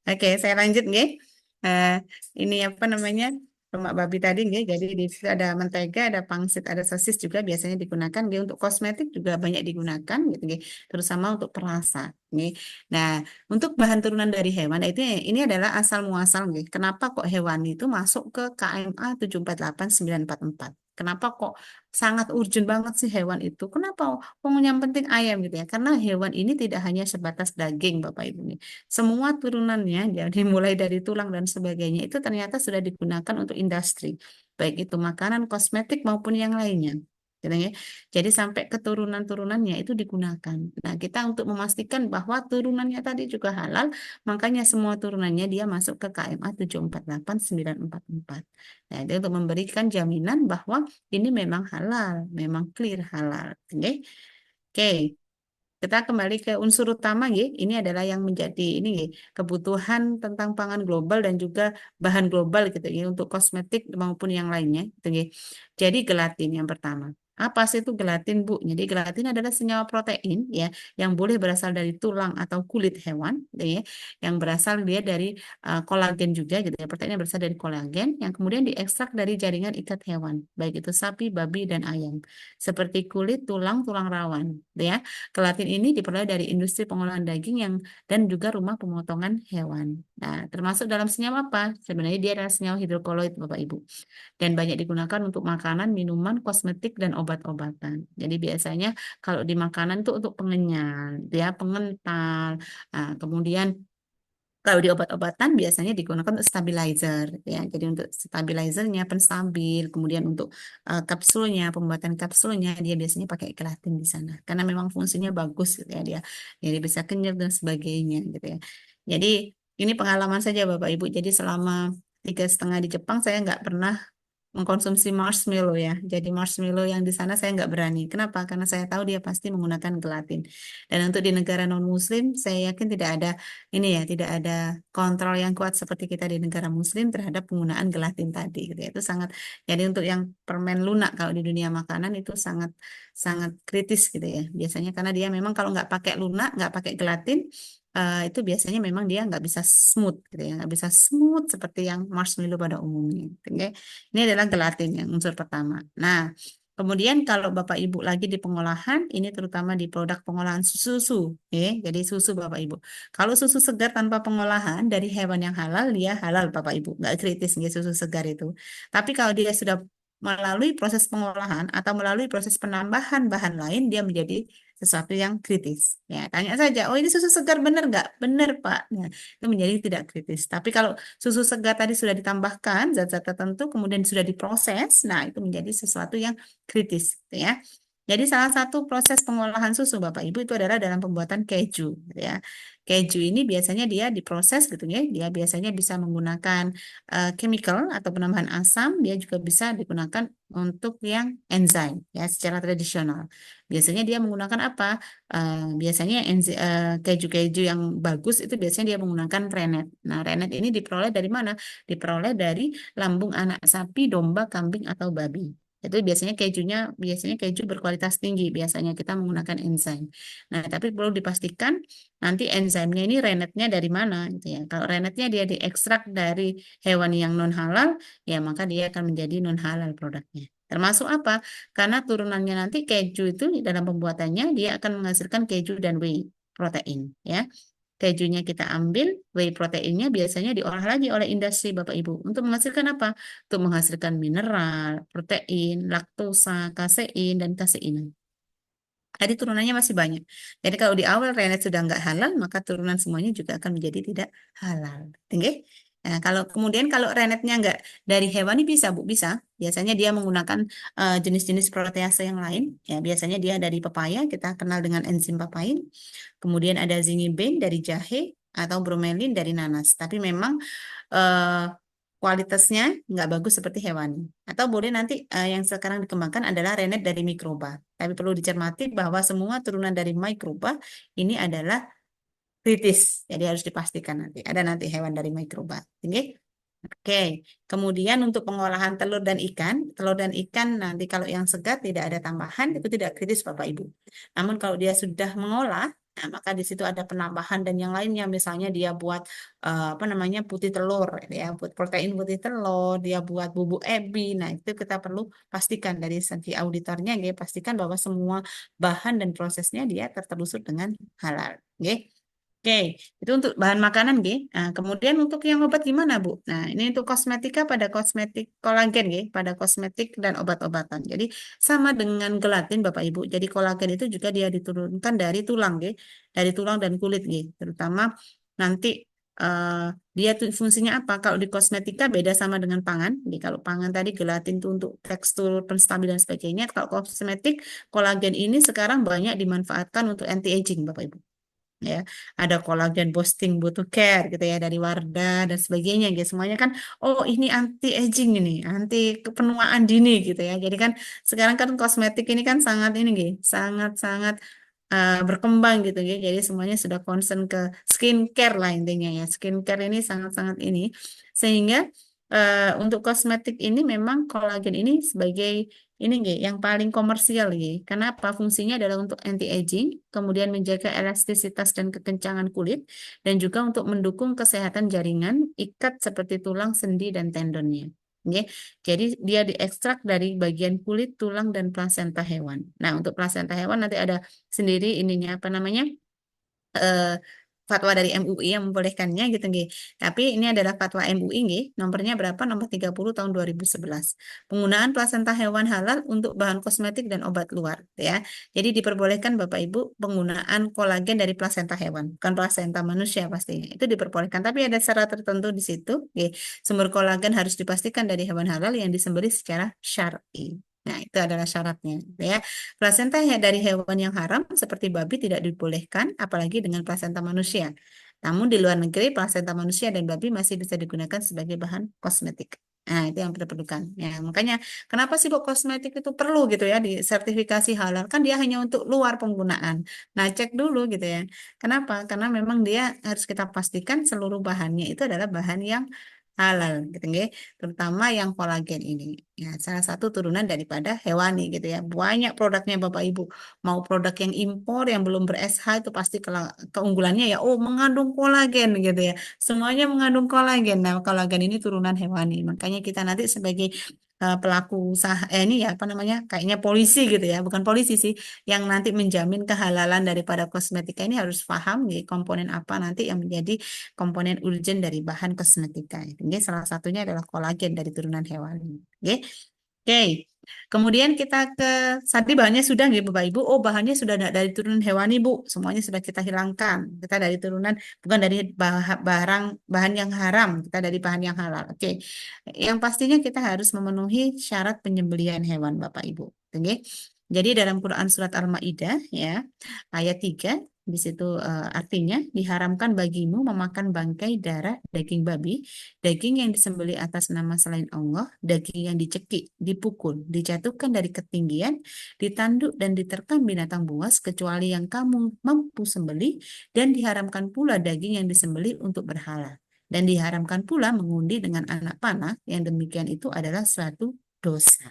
Oke, saya lanjut nih. Eh, ini apa namanya? Lemak babi tadi nih. Jadi di situ ada mentega, ada pangsit, ada sosis juga biasanya digunakan nggih. Untuk kosmetik juga banyak digunakan gitu nggih. Terutama untuk perasa nggih. Nah, untuk bahan turunan dari hewan nah itu ini adalah asal muasal nggih. Kenapa kok hewan itu masuk ke KMA 748944? Kenapa kok sangat urgent banget sih hewan itu? Kenapa? Oh, yang penting ayam gitu ya. Karena hewan ini tidak hanya sebatas daging, Bapak Ibu nih. Semua turunannya, jadi mulai dari tulang dan sebagainya, itu ternyata sudah digunakan untuk industri, baik itu makanan, kosmetik maupun yang lainnya. Gitu ya. Jadi sampai keturunan-turunannya itu digunakan. Nah, kita untuk memastikan bahwa turunannya tadi juga halal, makanya semua turunannya dia masuk ke KMA 748944. Nah, itu untuk memberikan jaminan bahwa ini memang halal, memang clear halal. Oke. Oke, kita kembali ke unsur utama, ya. Ini adalah yang menjadi ini ya, kebutuhan tentang pangan global dan juga bahan global gitu ya untuk kosmetik maupun yang lainnya gitu ya. Jadi gelatin yang pertama. Apa sih itu gelatin, Bu? Jadi gelatin adalah senyawa protein ya yang boleh berasal dari tulang atau kulit hewan gitu ya, yang berasal dia dari kolagen juga gitu ya. Proteinnya berasal dari kolagen yang kemudian diekstrak dari jaringan ikat hewan, baik itu sapi, babi dan ayam. Seperti kulit, tulang, tulang rawan, gitu ya. Kelatin ini diperoleh dari industri pengolahan daging yang dan juga rumah pemotongan hewan. Nah, termasuk dalam senyawa apa? Sebenarnya dia adalah senyawa hidrokoloid, Bapak Ibu, dan banyak digunakan untuk makanan, minuman, kosmetik, dan obat-obatan. Jadi biasanya kalau di makanan itu untuk pengenyal, ya pengental. Nah, kemudian kalau di obat-obatan biasanya digunakan untuk stabilizer, ya. Jadi untuk stabilizernya penstabil, kemudian untuk kapsulnya, pembuatan kapsulnya dia biasanya pakai gelatin di sana, karena memang fungsinya bagus gitu ya dia, jadi bisa kenyal dan sebagainya gitu ya. Jadi ini pengalaman saja Bapak Ibu. Jadi selama 3,5 di Jepang saya nggak pernah mengkonsumsi marshmallow ya. Jadi marshmallow yang di sana saya nggak berani. Kenapa? Karena saya tahu dia pasti menggunakan gelatin. Dan untuk di negara non-Muslim, saya yakin tidak ada ini ya, tidak ada kontrol yang kuat seperti kita di negara Muslim terhadap penggunaan gelatin tadi. Gitu ya. Itu sangat. Jadi untuk yang permen lunak kalau di dunia makanan itu sangat sangat kritis gitu ya. Biasanya karena dia memang kalau nggak pakai lunak, nggak pakai gelatin, itu biasanya memang dia nggak bisa smooth gitu ya, nggak bisa smooth seperti yang marshmallow pada umumnya. Oke. Ini adalah gelatin yang unsur pertama. Nah, kemudian kalau Bapak Ibu lagi di pengolahan, ini terutama di produk pengolahan susu, ya. Jadi susu Bapak Ibu. Kalau susu segar tanpa pengolahan dari hewan yang halal, dia halal Bapak Ibu, nggak kritis nih susu segar itu. Tapi kalau dia sudah melalui proses pengolahan atau melalui proses penambahan bahan lain, dia menjadi sesuatu yang kritis. Ya, tanya saja, oh ini susu segar benar nggak? Benar, Pak. Nah, itu menjadi tidak kritis. Tapi kalau susu segar tadi sudah ditambahkan zat-zat tertentu, kemudian sudah diproses, nah itu menjadi sesuatu yang kritis, gitu ya. Jadi salah satu proses pengolahan susu Bapak Ibu itu adalah dalam pembuatan keju, gitu ya. Keju ini biasanya dia diproses gitu ya. Dia biasanya bisa menggunakan chemical atau penambahan asam, dia juga bisa digunakan untuk yang enzim ya secara tradisional. Biasanya dia menggunakan apa? Biasanya keju-keju yang bagus itu biasanya dia menggunakan rennet. Nah, rennet ini diperoleh dari mana? Diperoleh dari lambung anak sapi, domba, kambing atau babi. Itu biasanya keju berkualitas tinggi. Biasanya kita menggunakan enzim. Nah, tapi perlu dipastikan nanti enzimnya ini rennetnya dari mana gitu ya. Kalau rennetnya dia diekstrak dari hewan yang non halal, ya maka dia akan menjadi non halal produknya. Termasuk apa? Karena turunannya nanti keju itu dalam pembuatannya dia akan menghasilkan keju dan whey protein ya. Kejunya kita ambil, whey proteinnya biasanya diolah lagi oleh industri Bapak Ibu untuk menghasilkan apa? Untuk menghasilkan mineral, protein, laktosa, kasein dan kasein. Tadi turunannya masih banyak. Jadi kalau di awal Renet sudah nggak halal, maka turunan semuanya juga akan menjadi tidak halal. Oke? Nah, kalau renetnya nggak dari hewani bisa Bu, bisa. Biasanya dia menggunakan jenis-jenis protease yang lain. Ya, biasanya dia dari pepaya, kita kenal dengan enzim papain. Kemudian ada zingiber dari jahe atau bromelin dari nanas. Tapi memang eh, kualitasnya nggak bagus seperti hewani. Atau boleh nanti yang sekarang dikembangkan adalah rennet dari mikroba. Tapi perlu dicermati bahwa semua turunan dari mikroba ini adalah kritis. Jadi harus dipastikan nanti. Ada nanti hewan dari mikroba. Oke? Oke, kemudian untuk pengolahan telur dan ikan nanti kalau yang segar tidak ada tambahan itu tidak kritis Bapak Ibu. Namun kalau dia sudah mengolah, nah, maka di situ ada penambahan dan yang lainnya, misalnya dia buat apa namanya putih telur, ya buat protein putih telur, dia buat bubuk ebi. Nah itu kita perlu pastikan dari segi auditornya, ya, pastikan bahwa semua bahan dan prosesnya dia tertelusur dengan halal. Oke. Oke, itu untuk bahan makanan, G. Nah, kemudian untuk yang obat gimana, Bu? Nah, ini untuk kosmetika pada kosmetik kolagen, G, pada kosmetik dan obat-obatan. Jadi sama dengan gelatin, Bapak Ibu. Jadi kolagen itu juga dia diturunkan dari tulang, G, dari tulang dan kulit, G. Terutama nanti eh, dia tuh fungsinya apa? Kalau di kosmetika beda sama dengan pangan. Jadi kalau pangan tadi gelatin itu untuk tekstur, penstabilan dan sebagainya. Kalau kosmetik, kolagen ini sekarang banyak dimanfaatkan untuk anti-aging, Bapak Ibu ya ada kolagen boosting butuh care gitu ya dari Wardah dan sebagainya gitu semuanya kan oh ini anti aging ini anti kepenuaan dini gitu ya jadi kan sekarang kan kosmetik ini kan sangat ini gitu sangat sangat berkembang gitu ya jadi semuanya sudah concern ke skincare lah intinya ya skincare ini sangat sangat ini sehingga untuk kosmetik ini memang kolagen ini sebagai ini Gi, yang paling komersial Gi. Kenapa? Fungsinya adalah untuk anti-aging, kemudian menjaga elastisitas dan kekencangan kulit, dan juga untuk mendukung kesehatan jaringan, ikat seperti tulang, sendi, dan tendonnya. Oke. Jadi dia diekstrak dari bagian kulit, tulang, dan plasenta hewan. Nah, untuk plasenta hewan nanti ada sendiri ininya apa namanya? eh, Fatwa dari MUI yang membolehkannya gitu nggih. Tapi ini adalah fatwa MUI nggih, nomornya berapa? Nomor 30 tahun 2011. Penggunaan plasenta hewan halal untuk bahan kosmetik dan obat luar ya. Jadi diperbolehkan Bapak Ibu penggunaan kolagen dari plasenta hewan, bukan plasenta manusia pastinya. Itu diperbolehkan, tapi ada syarat tertentu di situ nggih. Sumber kolagen harus dipastikan dari hewan halal yang disembelih secara syar'i. Nah, itu adalah syaratnya, ya. Plasenta dari hewan yang haram seperti babi tidak dibolehkan, apalagi dengan plasenta manusia. Namun di luar negeri, plasenta manusia dan babi masih bisa digunakan sebagai bahan kosmetik. Nah, itu yang kita perlukan. Ya, makanya kenapa sih kok kosmetik itu perlu gitu ya di sertifikasi halal? Kan dia hanya untuk luar penggunaan. Nah, cek dulu gitu ya. Kenapa? Karena memang dia harus kita pastikan seluruh bahannya itu adalah bahan yang halal gitu ya. Terutama yang kolagen ini. Ya, salah satu turunan daripada hewani gitu ya. Banyak produknya Bapak Ibu. Mau produk yang impor yang belum ber-SH itu pasti keunggulannya ya oh mengandung kolagen gitu ya. Semuanya mengandung kolagen. Nah, kolagen ini turunan hewani. Makanya kita nanti sebagai pelaku usaha ini ya apa namanya kayaknya polisi gitu ya bukan polisi sih yang nanti menjamin kehalalan daripada kosmetika ini harus paham nih komponen apa nanti yang menjadi komponen urgen dari bahan kosmetika. Ini salah satunya adalah kolagen dari turunan hewani. Oke. Oke, kemudian kita ke tadi bahannya sudah nih Bapak Ibu. Oh bahannya sudah dari turunan hewani Bu, semuanya sudah kita hilangkan. Kita dari turunan bukan dari barang bahan yang haram, kita dari bahan yang halal. Oke, yang pastinya kita harus memenuhi syarat penyembelihan hewan Bapak Ibu. Oke, jadi dalam Quran surat Al-Maidah ya ayat 3 di situ artinya diharamkan bagimu memakan bangkai darah daging babi daging yang disembelih atas nama selain Allah, daging yang dicekik, dipukul, dijatuhkan dari ketinggian, ditanduk dan diterkam binatang buas kecuali yang kamu mampu sembelih dan diharamkan pula daging yang disembelih untuk berhala. Dan diharamkan pula mengundi dengan anak panah yang demikian itu adalah suatu dosa.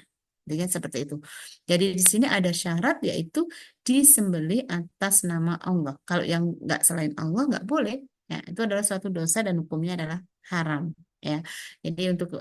Jadi seperti itu. Jadi di sini ada syarat yaitu disembelih atas nama Allah. Kalau yang nggak selain Allah nggak boleh. Ya, itu adalah suatu dosa dan hukumnya adalah haram ya. Jadi untuk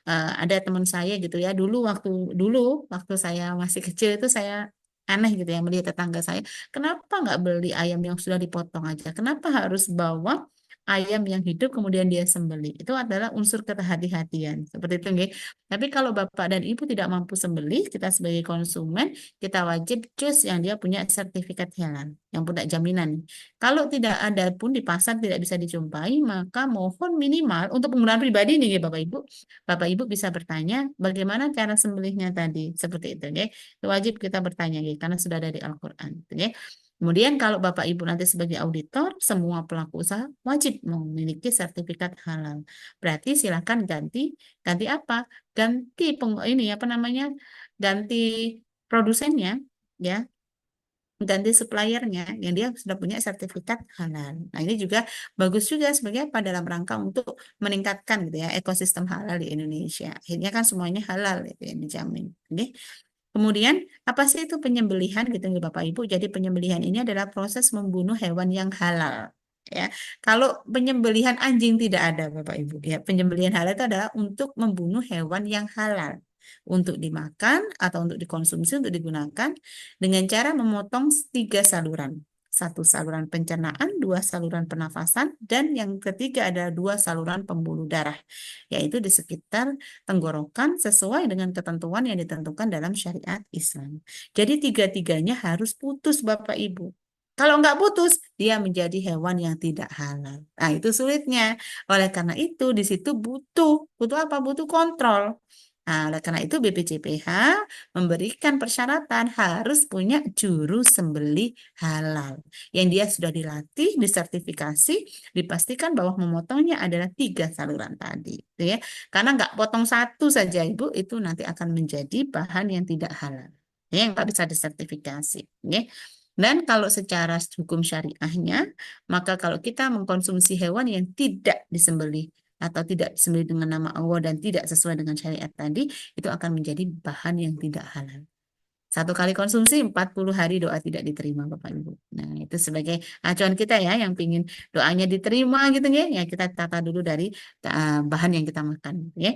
ada teman saya gitu ya dulu waktu saya masih kecil itu saya aneh gitu ya melihat tetangga saya kenapa nggak beli ayam yang sudah dipotong aja kenapa harus bawa ayam yang hidup kemudian dia sembelih itu adalah unsur kehati-hatian seperti itu nggih. Tapi kalau bapak dan ibu tidak mampu sembelih kita sebagai konsumen kita wajib cus yang dia punya sertifikat halal yang punya jaminan. Kalau tidak ada pun di pasar tidak bisa dijumpai, maka mohon minimal untuk penggunaan pribadi nih ya Bapak Ibu. Bapak Ibu bisa bertanya bagaimana cara sembelihnya tadi. Seperti itu ya. Wajib kita bertanya ya, karena sudah ada di Al-Qur'an ya. Kemudian kalau Bapak Ibu nanti sebagai auditor, semua pelaku usaha wajib memiliki sertifikat halal. Berarti silakan ganti ganti apa? Ganti ini apa namanya? Ganti produsennya ya ganti suppliernya yang dia sudah punya sertifikat halal. Nah, ini juga bagus juga sebagai apa dalam rangka untuk meningkatkan gitu ya ekosistem halal di Indonesia. Akhirnya kan semuanya halal gitu yang dijamin. Oke. Kemudian apa sih itu penyembelihan gitu ya Bapak Ibu? Jadi penyembelihan ini adalah proses membunuh hewan yang halal. Ya, kalau penyembelihan anjing tidak ada Bapak Ibu. Ya, penyembelihan halal itu adalah untuk membunuh hewan yang halal untuk dimakan atau untuk dikonsumsi untuk digunakan dengan cara memotong tiga saluran. Satu saluran pencernaan, dua saluran pernafasan, dan yang ketiga ada dua saluran pembuluh darah, yaitu di sekitar tenggorokan sesuai dengan ketentuan yang ditentukan dalam syariat Islam. Jadi tiga-tiganya harus putus Bapak Ibu. Kalau nggak putus, dia menjadi hewan yang tidak halal. Nah, itu sulitnya. Oleh karena itu, di situ butuh apa? Butuh kontrol. Nah, oleh karena itu BPJPH memberikan persyaratan harus punya juru sembelih halal yang dia sudah dilatih, disertifikasi, dipastikan bahwa memotongnya adalah tiga saluran tadi, gitu ya. Karena nggak potong satu saja Ibu itu nanti akan menjadi bahan yang tidak halal, ya, yang nggak bisa disertifikasi, ya. Dan kalau secara hukum syariahnya, maka kalau kita mengkonsumsi hewan yang tidak disembelih atau tidak disembelih dengan nama Allah dan tidak sesuai dengan syariat tadi, itu akan menjadi bahan yang tidak halal. Satu kali konsumsi 40 hari doa tidak diterima Bapak Ibu. Nah, itu sebagai acuan kita ya yang pingin doanya diterima gitu ya. Ya kita tata dulu dari bahan yang kita makan ya.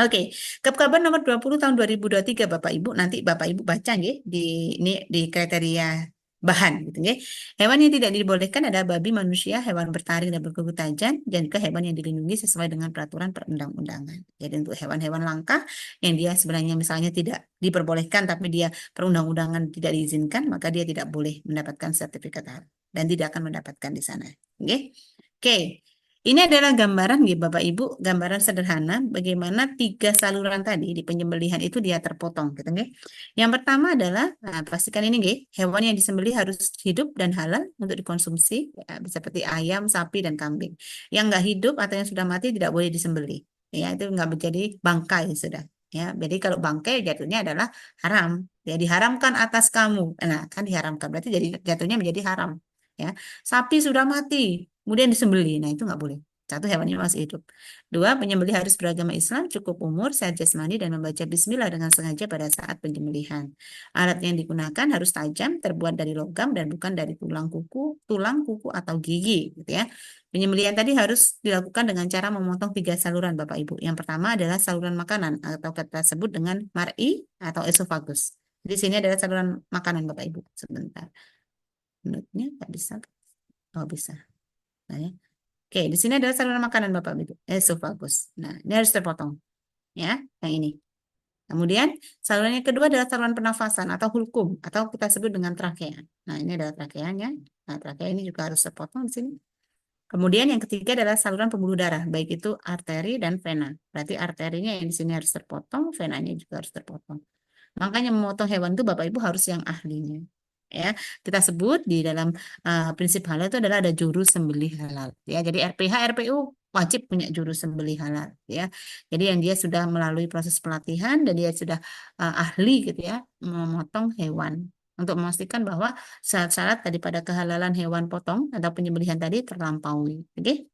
Oke, kabar nomor 20 tahun 2023 Bapak Ibu. Nanti Bapak Ibu baca ya di ini di kriteria bahan gitu ya. Hewan yang tidak dibolehkan ada babi, manusia, hewan bertaring dan berkuku tajam, dan juga hewan yang dilindungi sesuai dengan peraturan perundang-undangan. Jadi untuk hewan-hewan langka yang dia sebenarnya misalnya tidak diperbolehkan tapi dia perundang-undangan tidak diizinkan, maka dia tidak boleh mendapatkan sertifikat halal dan tidak akan mendapatkan di sana. Oke. Oke. Ini adalah gambaran ya Bapak Ibu, gambaran sederhana bagaimana tiga saluran tadi di penyembelihan itu dia terpotong gitu nggih. Yang pertama adalah nah, pastikan ini nggih, hewan yang disembelih harus hidup dan halal untuk dikonsumsi, ya, seperti ayam, sapi dan kambing. Yang nggak hidup atau yang sudah mati tidak boleh disembelih. ya itu nggak menjadi bangkai sudah. Ya, jadi kalau bangkai jatuhnya adalah haram. Ya diharamkan atas kamu. Nah, kan diharamkan berarti jadi jatuhnya menjadi haram. Ya, sapi sudah mati, kemudian disembelih. Nah, itu nggak boleh. Satu, hewannya masih hidup. Dua, penyembelih harus beragama Islam, cukup umur, sehat jasmani, dan membaca bismillah dengan sengaja pada saat penyembelihan. Alat yang digunakan harus tajam, terbuat dari logam, dan bukan dari tulang kuku atau gigi, gitu ya. Penyembelihan tadi harus dilakukan dengan cara memotong tiga saluran, Bapak Ibu. Yang pertama adalah saluran makanan, atau kita sebut dengan mar'i atau esofagus. Di sini adalah saluran makanan, Bapak Ibu. Sebentar. Menurutnya nggak bisa. Oh, bisa. Nah, ya. Oke, di sini adalah saluran makanan Bapak Ibu, esofagus. Nah, ini harus terpotong ya, yang ini. Kemudian saluran yang kedua adalah saluran pernafasan atau hulkum atau kita sebut dengan trakea. Nah, ini adalah trakeanya. Nah, trakea ini juga harus terpotong di sini. Kemudian yang ketiga adalah saluran pembuluh darah, baik itu arteri dan vena. Berarti arterinya yang di sini harus terpotong, venanya juga harus terpotong. Makanya memotong hewan itu Bapak Ibu harus yang ahlinya. Ya, kita sebut di dalam prinsip halal itu adalah ada juru sembelih halal. Ya, jadi RPH, RPU wajib punya juru sembelih halal. Ya, jadi yang dia sudah melalui proses pelatihan dan dia sudah ahli gitu ya memotong hewan untuk memastikan bahwa syarat-syarat daripada kehalalan hewan potong atau penyembelihan tadi terlampaui. Oke?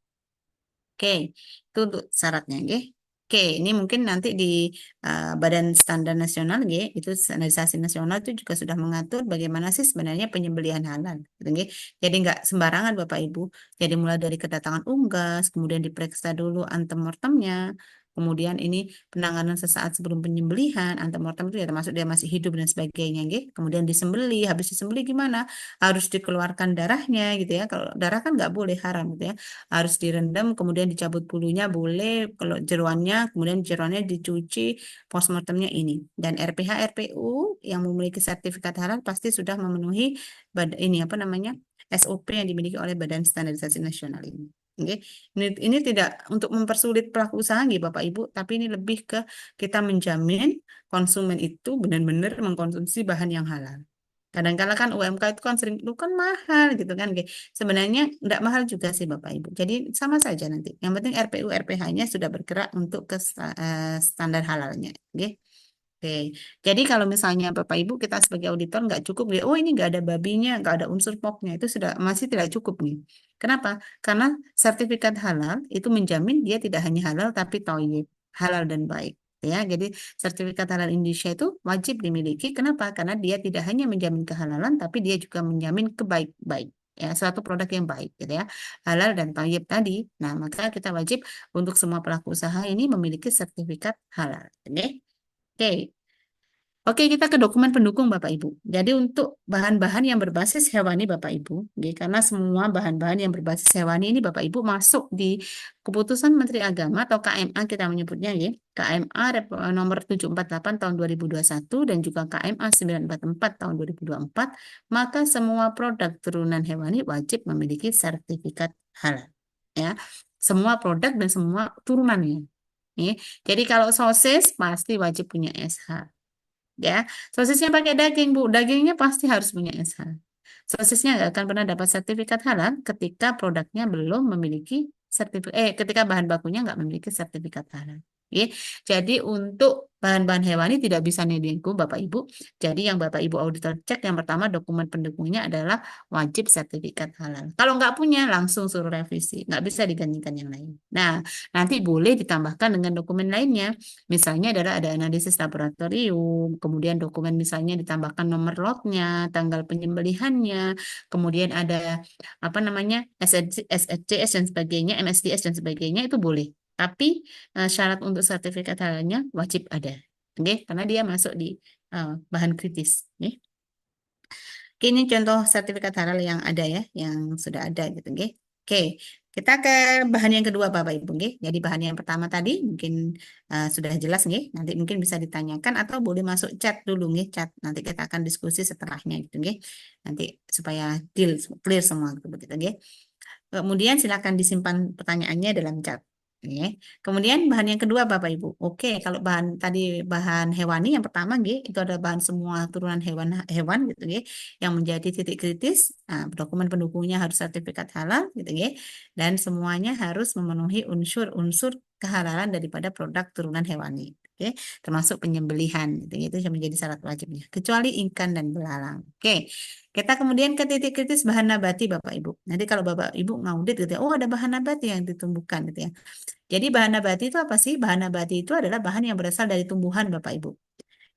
Oke, itu untuk syaratnya, oke. Oke, ini mungkin nanti di Badan Standar Nasional, ya, itu standarisasi nasional itu juga sudah mengatur bagaimana sih sebenarnya penyembelihan halal, gitu, nggih. Jadi nggak sembarangan Bapak Ibu. Jadi mulai dari kedatangan unggas, kemudian diperiksa dulu antemortemnya, kemudian ini penanganan sesaat sebelum penyembelihan, antemortem itu ya termasuk dia masih hidup dan sebagainya, nggih. Kemudian disembelih, habis disembelih gimana? Harus dikeluarkan darahnya, gitu ya. Kalau darah kan nggak boleh haram, gitu ya harus direndam, kemudian dicabut bulunya boleh, kalau jeroannya, kemudian jeroannya dicuci, postmortemnya ini. Dan RPH RPU yang memiliki sertifikat halal pasti sudah memenuhi ini apa namanya SOP yang dimiliki oleh Badan Standarisasi Nasional ini. Oke, ini tidak untuk mempersulit pelaku usaha, nggih, Bapak Ibu, tapi ini lebih ke kita menjamin konsumen itu benar-benar mengkonsumsi bahan yang halal. Kadang-kala kan UMK itu kan sering, lu kan mahal gitu kan. Oke. Sebenarnya enggak mahal juga sih Bapak Ibu. Jadi sama saja nanti. Yang penting RPU RPH-nya sudah bergerak untuk ke standar halalnya. Oke. Oke. Jadi kalau misalnya Bapak Ibu kita sebagai auditor nggak cukup, oh ini nggak ada babinya, nggak ada unsur poknya, itu sudah masih tidak cukup nih. Kenapa? Karena sertifikat halal itu menjamin dia tidak hanya halal tapi thayyib, halal dan baik. Ya, jadi sertifikat halal Indonesia itu wajib dimiliki. Kenapa? Karena dia tidak hanya menjamin kehalalan, tapi dia juga menjamin kebaik-baik. Ya, suatu produk yang baik, gitu ya, halal dan thayyib tadi. Nah, maka kita wajib untuk semua pelaku usaha ini memiliki sertifikat halal. Oke? Oke, oke, kita ke dokumen pendukung Bapak Ibu. Jadi untuk bahan-bahan yang berbasis hewani Bapak Ibu, oke, karena semua bahan-bahan yang berbasis hewani ini Bapak Ibu masuk di Keputusan Menteri Agama atau KMA kita menyebutnya, ya. KMA nomor 748 tahun 2021 dan juga KMA 944 tahun 2024, maka semua produk turunan hewani wajib memiliki sertifikat halal. Ya. Semua produk dan semua turunannya. Ya. Jadi kalau sosis pasti wajib punya SH. Ya, sosisnya pakai daging, Bu. Dagingnya pasti harus punya SH. Sosisnya nggak akan pernah dapat sertifikat halal ketika produknya belum memiliki sertifikat, ketika bahan bakunya nggak memiliki sertifikat halal. Oke. Jadi untuk bahan-bahan hewani tidak bisa nego, Bapak Ibu. Jadi yang Bapak Ibu auditor cek yang pertama dokumen pendukungnya adalah wajib sertifikat halal. Kalau nggak punya langsung suruh revisi, nggak bisa digantikan yang lain. Nah, nanti boleh ditambahkan dengan dokumen lainnya. Misalnya adalah ada analisis laboratorium, kemudian dokumen misalnya ditambahkan nomor lotnya, tanggal penyembelihannya, kemudian ada apa namanya SSCS dan sebagainya, MSDS dan sebagainya itu boleh. Tapi syarat untuk sertifikat halalnya wajib ada. Oke, karena dia masuk di bahan kritis. Oke. Ini contoh sertifikat halal yang ada ya, yang sudah ada gitu, nggih. Oke, kita ke bahan yang kedua Bapak Ibu, nggih. Jadi bahan yang pertama tadi mungkin sudah jelas nggih. Nanti mungkin bisa ditanyakan atau boleh masuk chat dulu nggih, chat. Nanti kita akan diskusi setelahnya gitu nggih. Nanti supaya deal clear semua gitu begitu nggih. Kemudian silakan disimpan pertanyaannya dalam chat. Oke. Kemudian bahan yang kedua Bapak Ibu. Oke, kalau bahan tadi bahan hewani yang pertama nggih, itu ada bahan semua turunan hewan hewan gitu nggih yang menjadi titik kritis. Nah, dokumen pendukungnya harus sertifikat halal gitu nggih. Dan semuanya harus memenuhi unsur-unsur kehalalan daripada produk turunan hewani. Oke, termasuk penyembelihan. Itu menjadi syarat wajibnya. Kecuali ikan dan belalang. Oke, kita kemudian ke titik kritis bahan nabati, Bapak Ibu. Nanti kalau Bapak Ibu ngaudit gitu ya, oh ada bahan nabati yang ditumbuhkan gitu ya. Jadi bahan nabati itu apa sih? Bahan nabati itu adalah bahan yang berasal dari tumbuhan, Bapak Ibu.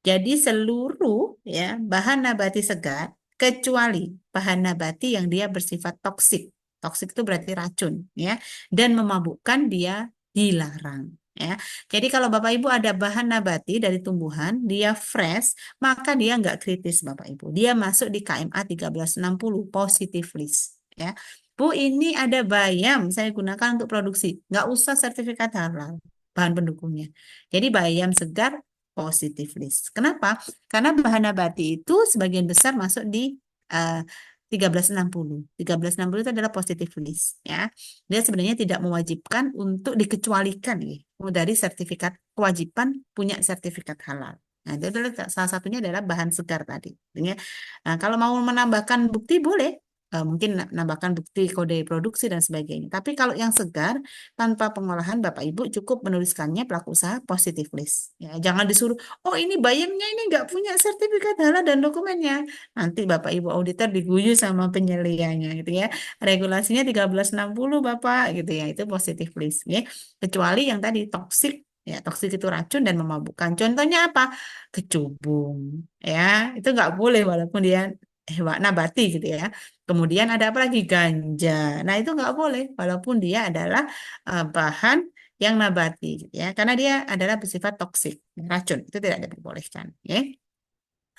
Jadi seluruh ya bahan nabati segar kecuali bahan nabati yang dia bersifat toksik. Toksik itu berarti racun ya dan memabukkan dia dilarang ya. Jadi kalau Bapak Ibu ada bahan nabati dari tumbuhan, dia fresh, maka dia nggak kritis Bapak Ibu. Dia masuk di KMA 1360 positive list ya. Bu, ini ada bayam saya gunakan untuk produksi. Nggak usah sertifikat halal bahan pendukungnya. Jadi bayam segar positive list. Kenapa? Karena bahan nabati itu sebagian besar masuk di eh, 1360. 1360 itu adalah positive list ya. Dia sebenarnya tidak mewajibkan untuk dikecualikan ya, dari sertifikat kewajiban punya sertifikat halal. Nah, itu adalah salah satunya adalah bahan segar tadi. Ya. Nah, kalau mau menambahkan bukti boleh. Mungkin nambahkan bukti kode produksi dan sebagainya. Tapi kalau yang segar tanpa pengolahan Bapak Ibu cukup menuliskannya pelaku usaha positive list. Ya, jangan disuruh, oh ini bayamnya ini nggak punya sertifikat halal dan dokumennya. Nanti Bapak Ibu auditor diguyu sama penyelianya gitu ya. Regulasinya 1360 Bapak gitu ya. Itu positive list ya. Kecuali yang tadi toksik ya, toksik itu racun dan memabukkan. Contohnya apa? Kecubung ya. Itu nggak boleh walaupun dia hewan nabati gitu ya. Kemudian ada apa lagi? Ganja. Nah, itu nggak boleh walaupun dia adalah bahan yang nabati gitu ya. Karena dia adalah bersifat toksik, racun. Itu tidak diperbolehkan, ya.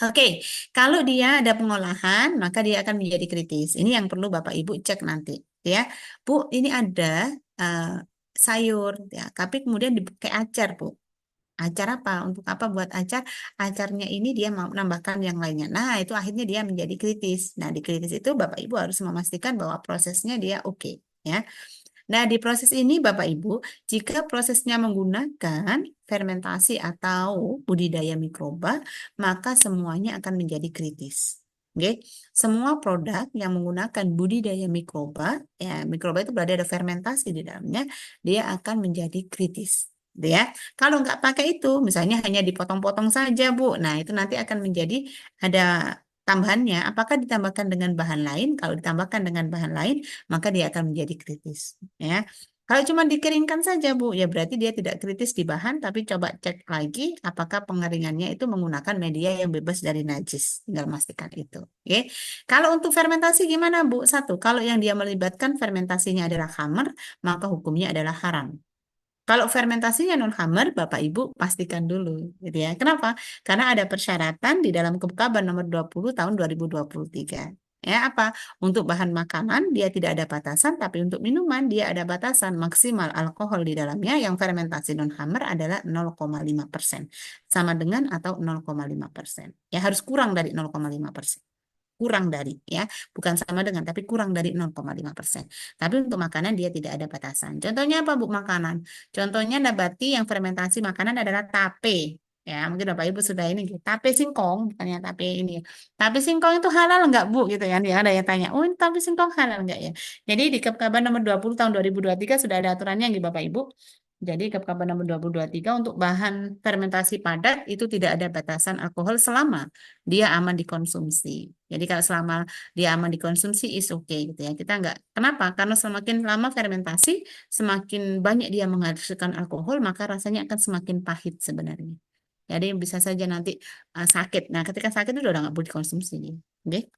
Oke, kalau dia ada pengolahan, maka dia akan menjadi kritis. Ini yang perlu Bapak Ibu cek nanti, ya. Bu, ini ada eh, sayur, ya. Tapi kemudian dipakai acar, Bu. Acar apa? Untuk apa buat acar? Acarnya ini dia mau menambahkan yang lainnya. Nah, itu akhirnya dia menjadi kritis. Nah, di kritis itu Bapak Ibu harus memastikan bahwa prosesnya dia oke, ya. Nah, di proses ini Bapak Ibu, jika prosesnya menggunakan fermentasi atau budidaya mikroba, maka semuanya akan menjadi kritis. Oke, semua produk yang menggunakan budidaya mikroba, ya mikroba itu berarti ada fermentasi di dalamnya, dia akan menjadi kritis. Gitu ya, kalau nggak pakai itu, misalnya hanya dipotong-potong saja, Bu. Nah, itu nanti akan menjadi ada tambahannya. Apakah ditambahkan dengan bahan lain? Kalau ditambahkan dengan bahan lain, maka dia akan menjadi kritis ya. Kalau cuma dikeringkan saja Bu, ya berarti dia tidak kritis di bahan, tapi coba cek lagi apakah pengeringannya itu menggunakan media yang bebas dari najis. Tinggal pastikan itu. Oke. Kalau untuk fermentasi gimana Bu? Satu, kalau yang dia melibatkan fermentasinya adalah khamar, maka hukumnya adalah haram. Kalau fermentasinya non-hammer, Bapak Ibu pastikan dulu, gitu ya. Kenapa? Karena ada persyaratan di dalam Kepkaban nomor 20 tahun 2023. Ya, apa? Untuk bahan makanan dia tidak ada batasan, tapi untuk minuman dia ada batasan maksimal alkohol di dalamnya yang fermentasi non-hammer adalah 0,5%. Sama dengan atau 0,5%. Ya, harus kurang dari 0,5%, kurang dari ya, bukan sama dengan tapi kurang dari 0,5%. Tapi untuk makanan dia tidak ada batasan. Contohnya apa Bu makanan? Contohnya nabati yang fermentasi makanan adalah tape. Ya, mungkin Bapak Ibu sudah ini gitu. Tape singkong, bukannya tape ini. Tape singkong itu halal enggak Bu gitu ya. Ada yang tanya, "Oh, ini tape singkong halal enggak ya?" Jadi di Kepkaban nomor 20 tahun 2023 sudah ada aturannya gitu Bapak Ibu. Jadi Kepkaban nomor 2023 untuk bahan fermentasi padat itu tidak ada batasan alkohol selama dia aman dikonsumsi. Jadi kalau selama dia aman dikonsumsi is okay gitu ya. Kita nggak, kenapa? Karena semakin lama fermentasi, semakin banyak dia menghasilkan alkohol, maka rasanya akan semakin pahit sebenarnya. Jadi bisa saja nanti sakit. Nah, ketika sakit itu udah nggak boleh dikonsumsi. Oke?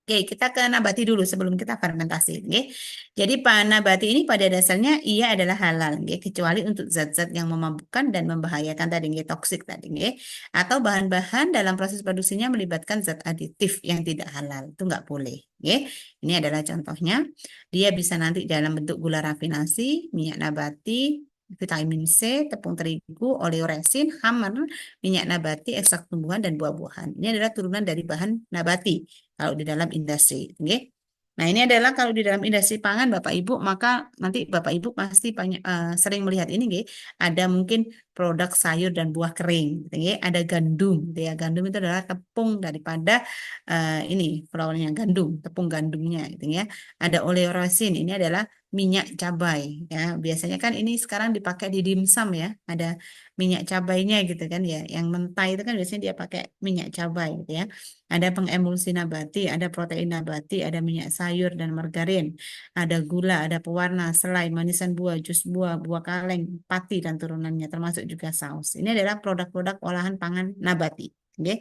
Oke, kita ke nabati dulu sebelum kita fermentasi. Oke. Jadi nabati ini pada dasarnya ia adalah halal, oke, kecuali untuk zat-zat yang memabukkan dan membahayakan tadi, oke, toksik tadi, oke. Atau bahan-bahan dalam proses produksinya melibatkan zat aditif yang tidak halal, itu nggak boleh. Oke. Ini adalah contohnya. Dia bisa nanti dalam bentuk gula rafinasi, minyak nabati, vitamin C, tepung terigu, oleoresin, hammer, minyak nabati, ekstrak tumbuhan, dan buah-buahan. Ini adalah turunan dari bahan nabati kalau di dalam industri. Oke. Nah, ini adalah kalau di dalam industri pangan Bapak Ibu, maka nanti Bapak Ibu pasti banyak, sering melihat ini, nggih. Ada mungkin produk sayur dan buah kering, gitu ya. Ada gandum, gitu ya. Gandum itu adalah tepung daripada ini flournya gandum, tepung gandumnya, gitu ya. Ada oleoresin, ini adalah minyak cabai, ya. Biasanya kan ini sekarang dipakai di dimsum ya. Ada minyak cabainya gitu kan ya. Yang mentah itu kan biasanya dia pakai minyak cabai, gitu ya. Ada pengemulsi nabati, ada protein nabati, ada minyak sayur dan margarin, ada gula, ada pewarna, selai, manisan buah, jus buah, buah kaleng, pati dan turunannya, termasuk juga saus. Ini adalah produk-produk olahan pangan nabati. Oke.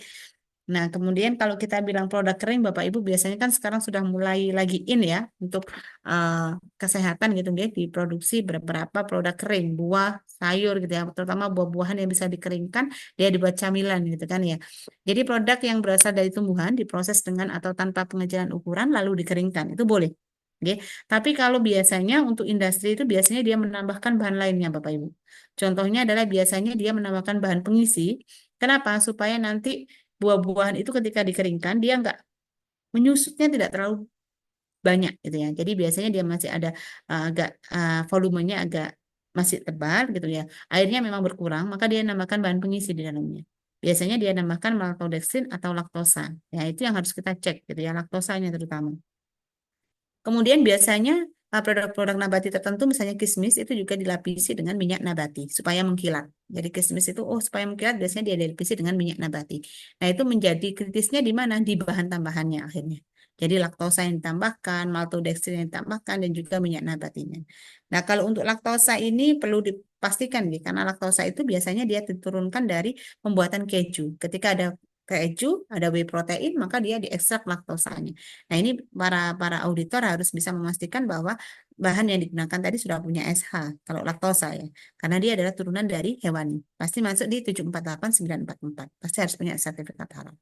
Nah, kemudian kalau kita bilang produk kering, Bapak Ibu biasanya kan sekarang sudah mulai lagi in ya untuk eh, kesehatan gitu ya, diproduksi beberapa produk kering, buah, sayur gitu ya, terutama buah-buahan yang bisa dikeringkan, dia dibuat camilan gitu kan ya. Jadi produk yang berasal dari tumbuhan diproses dengan atau tanpa pengejaran ukuran lalu dikeringkan, itu boleh. Oke. Tapi kalau biasanya untuk industri itu biasanya dia menambahkan bahan lainnya, Bapak Ibu. Contohnya adalah biasanya dia menambahkan bahan pengisi. Kenapa? Supaya nanti buah-buahan itu ketika dikeringkan dia nggak menyusutnya tidak terlalu banyak gitu ya. Jadi biasanya dia masih ada agak volumenya agak masih tebal gitu ya. Airnya memang berkurang, maka dia nambahkan bahan pengisi di dalamnya. Biasanya dia nambahkan maltodextrin atau laktosa. Ya, itu yang harus kita cek gitu ya, laktosanya terutama. Kemudian biasanya produk-produk nabati tertentu, misalnya kismis, itu juga dilapisi dengan minyak nabati supaya mengkilat. Jadi kismis itu, oh supaya mengkilat, biasanya dia dilapisi dengan minyak nabati. Nah itu menjadi kritisnya di mana? Di bahan tambahannya akhirnya. Jadi laktosa yang ditambahkan, maltodextrin yang ditambahkan, dan juga minyak nabatinya. Nah kalau untuk laktosa ini perlu dipastikan nih, karena laktosa itu biasanya dia diturunkan dari pembuatan keju. Ketika ada keju, ada whey protein, maka dia diekstrak laktosanya. Nah, ini para para auditor harus bisa memastikan bahwa bahan yang digunakan tadi sudah punya SH kalau laktosa ya. Karena dia adalah turunan dari hewani. Pasti masuk di 748-944. Pasti harus punya sertifikat halal.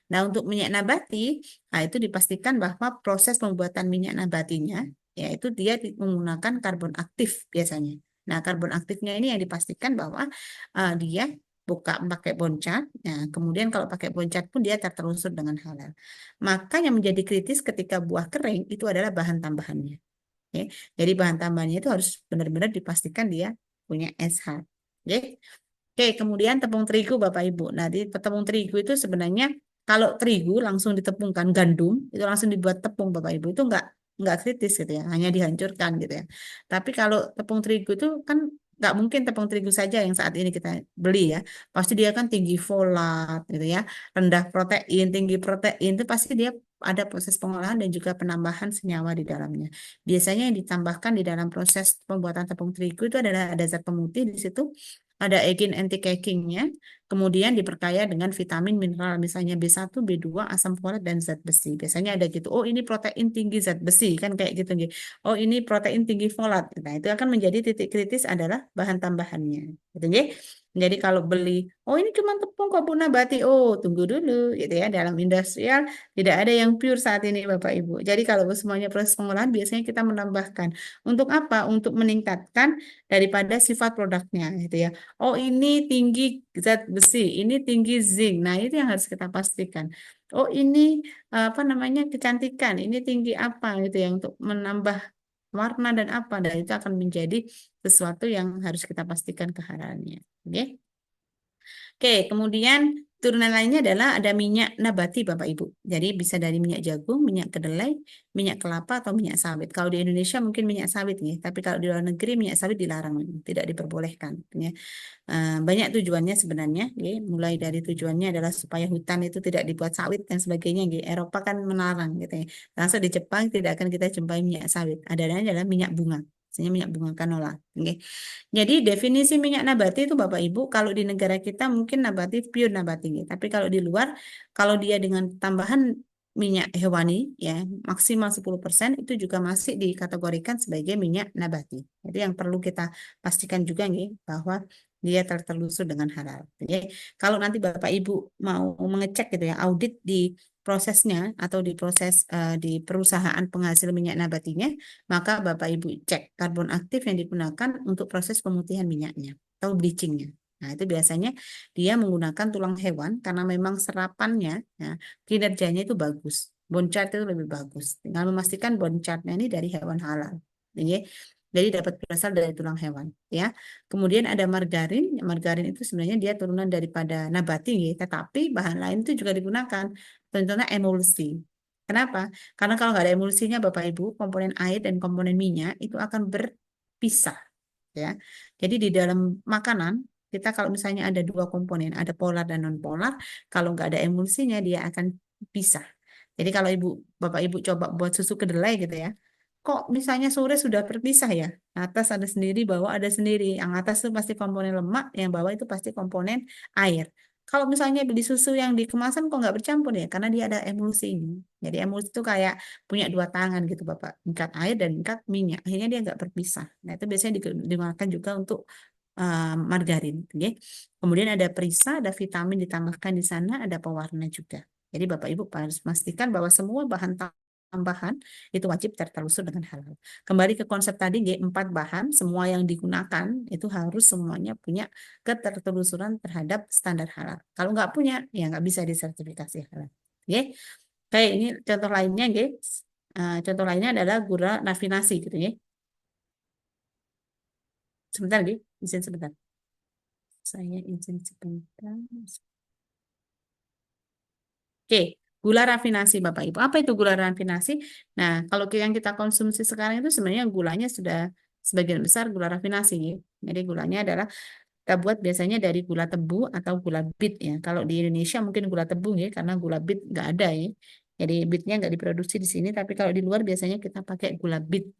Nah, untuk minyak nabati, nah itu dipastikan bahwa proses pembuatan minyak nabatinya yaitu dia menggunakan karbon aktif biasanya. Nah, karbon aktifnya ini yang dipastikan bahwa dia buka pakai boncat. Nah, kemudian kalau pakai boncat pun dia tertelusur dengan halal. Maka yang menjadi kritis ketika buah kering itu adalah bahan tambahannya. Oke. Jadi bahan tambahannya itu harus benar-benar dipastikan dia punya SH. Oke. Oke, kemudian tepung terigu Bapak Ibu. Nah, di tepung terigu itu sebenarnya kalau terigu langsung ditepungkan gandum itu langsung dibuat tepung Bapak Ibu itu enggak kritis gitu ya, hanya dihancurkan gitu ya. Tapi kalau tepung terigu itu kan nggak mungkin tepung terigu saja yang saat ini kita beli ya. Pasti dia kan tinggi folat gitu ya, rendah protein, tinggi protein itu pasti dia ada proses pengolahan dan juga penambahan senyawa di dalamnya. Biasanya yang ditambahkan di dalam proses pembuatan tepung terigu itu adalah ada zat pemutih di situ, ada agent anti-caking-nya, kemudian diperkaya dengan vitamin mineral, misalnya B1, B2, asam folat, dan zat besi. Biasanya ada gitu, oh ini protein tinggi zat besi, kan kayak gitu. Gitu. Oh ini protein tinggi folat. Nah itu akan menjadi titik kritis adalah bahan tambahannya. Gitu, ya. Jadi kalau beli, oh ini cuma tepung kok Bu Nabati, oh tunggu dulu gitu ya. Dalam industrial tidak ada yang pure saat ini Bapak Ibu. Jadi kalau semuanya proses pengolahan biasanya kita menambahkan. Untuk apa? Untuk meningkatkan daripada sifat produknya gitu ya. Oh, ini tinggi zat besi, ini tinggi zinc. Nah, itu yang harus kita pastikan. Oh, ini apa namanya kecantikan, ini tinggi apa gitu ya untuk menambah warna dan apa. Dan itu akan menjadi sesuatu yang harus kita pastikan kehalalannya. Oke. Oke, kemudian turunan lainnya adalah ada minyak nabati Bapak Ibu. Jadi bisa dari minyak jagung, minyak kedelai, minyak kelapa atau minyak sawit. Kalau di Indonesia mungkin minyak sawit nih, tapi kalau di luar negeri minyak sawit dilarang, tidak diperbolehkan. Ya. Banyak tujuannya sebenarnya, ya. Mulai dari tujuannya adalah supaya hutan itu tidak dibuat sawit dan sebagainya. Ya. Eropa kan melarang gitu ya. Langsung di Jepang tidak akan kita jumpai minyak sawit. Adanya adalah minyak bunga. Misalnya minyak bunga canola. Oke. Jadi definisi minyak nabati itu Bapak Ibu, kalau di negara kita mungkin nabati pure nabati. Ya. Tapi kalau di luar, kalau dia dengan tambahan minyak hewani ya maksimal 10% itu juga masih dikategorikan sebagai minyak nabati. Jadi yang perlu kita pastikan juga nih bahwa dia tertelusur dengan halal. Jadi kalau nanti Bapak Ibu mau mengecek gitu ya audit di prosesnya atau di proses di perusahaan penghasil minyak nabatinya, maka Bapak Ibu cek karbon aktif yang digunakan untuk proses pemutihan minyaknya atau bleachingnya. Nah, itu biasanya dia menggunakan tulang hewan karena memang serapannya ya, kinerjanya itu bagus. Bone chart itu lebih bagus. Tinggal memastikan bone chartnya ini dari hewan halal. Oke. Jadi dapat berasal dari tulang hewan, ya. Kemudian ada margarin. Margarin itu sebenarnya dia turunan daripada nabati, ya, tetapi bahan lain itu juga digunakan. Contohnya emulsi. Kenapa? Karena kalau nggak ada emulsinya, Bapak Ibu, komponen air dan komponen minyak itu akan berpisah, ya. Jadi di dalam makanan kita kalau misalnya ada dua komponen, ada polar dan non polar, kalau nggak ada emulsinya dia akan pisah. Jadi kalau Bapak Ibu coba buat susu kedelai gitu ya, kok misalnya sore sudah terpisah ya? Atas ada sendiri, bawah ada sendiri. Yang atas itu pasti komponen lemak, yang bawah itu pasti komponen air. Kalau misalnya beli susu yang di kemasan kok nggak bercampur ya? Karena dia ada emulsinya. Jadi emulsi itu kayak punya dua tangan gitu Bapak. Tingkat air dan tingkat minyak. Akhirnya dia nggak berpisah. Nah itu biasanya digunakan juga untuk margarin. Oke. Kemudian ada perisa, ada vitamin ditambahkan di sana, ada pewarna juga. Jadi Bapak Ibu harus memastikan bahwa semua bahan tambahan itu wajib tertelusur dengan halal. Kembali ke konsep tadi, G4 bahan, semua yang digunakan itu harus semuanya punya ketertelusuran terhadap standar halal. Kalau nggak punya, ya nggak bisa disertifikasi halal. Oke. Kayak ini contoh lainnya, guys. Contoh lainnya adalah gula rafinasi gitu ya. Sebentar, guys. Izin sebentar. Saya izin sebentar. Oke, gula rafinasi Bapak Ibu. Apa itu gula rafinasi? Nah, kalau yang kita konsumsi sekarang itu sebenarnya gulanya sudah sebagian besar gula rafinasi, ya. Jadi gulanya adalah kita buat biasanya dari gula tebu atau gula bit ya. Kalau di Indonesia mungkin gula tebu ya, karena gula bit nggak ada ya. Jadi bitnya nggak diproduksi di sini, tapi kalau di luar biasanya kita pakai gula bit.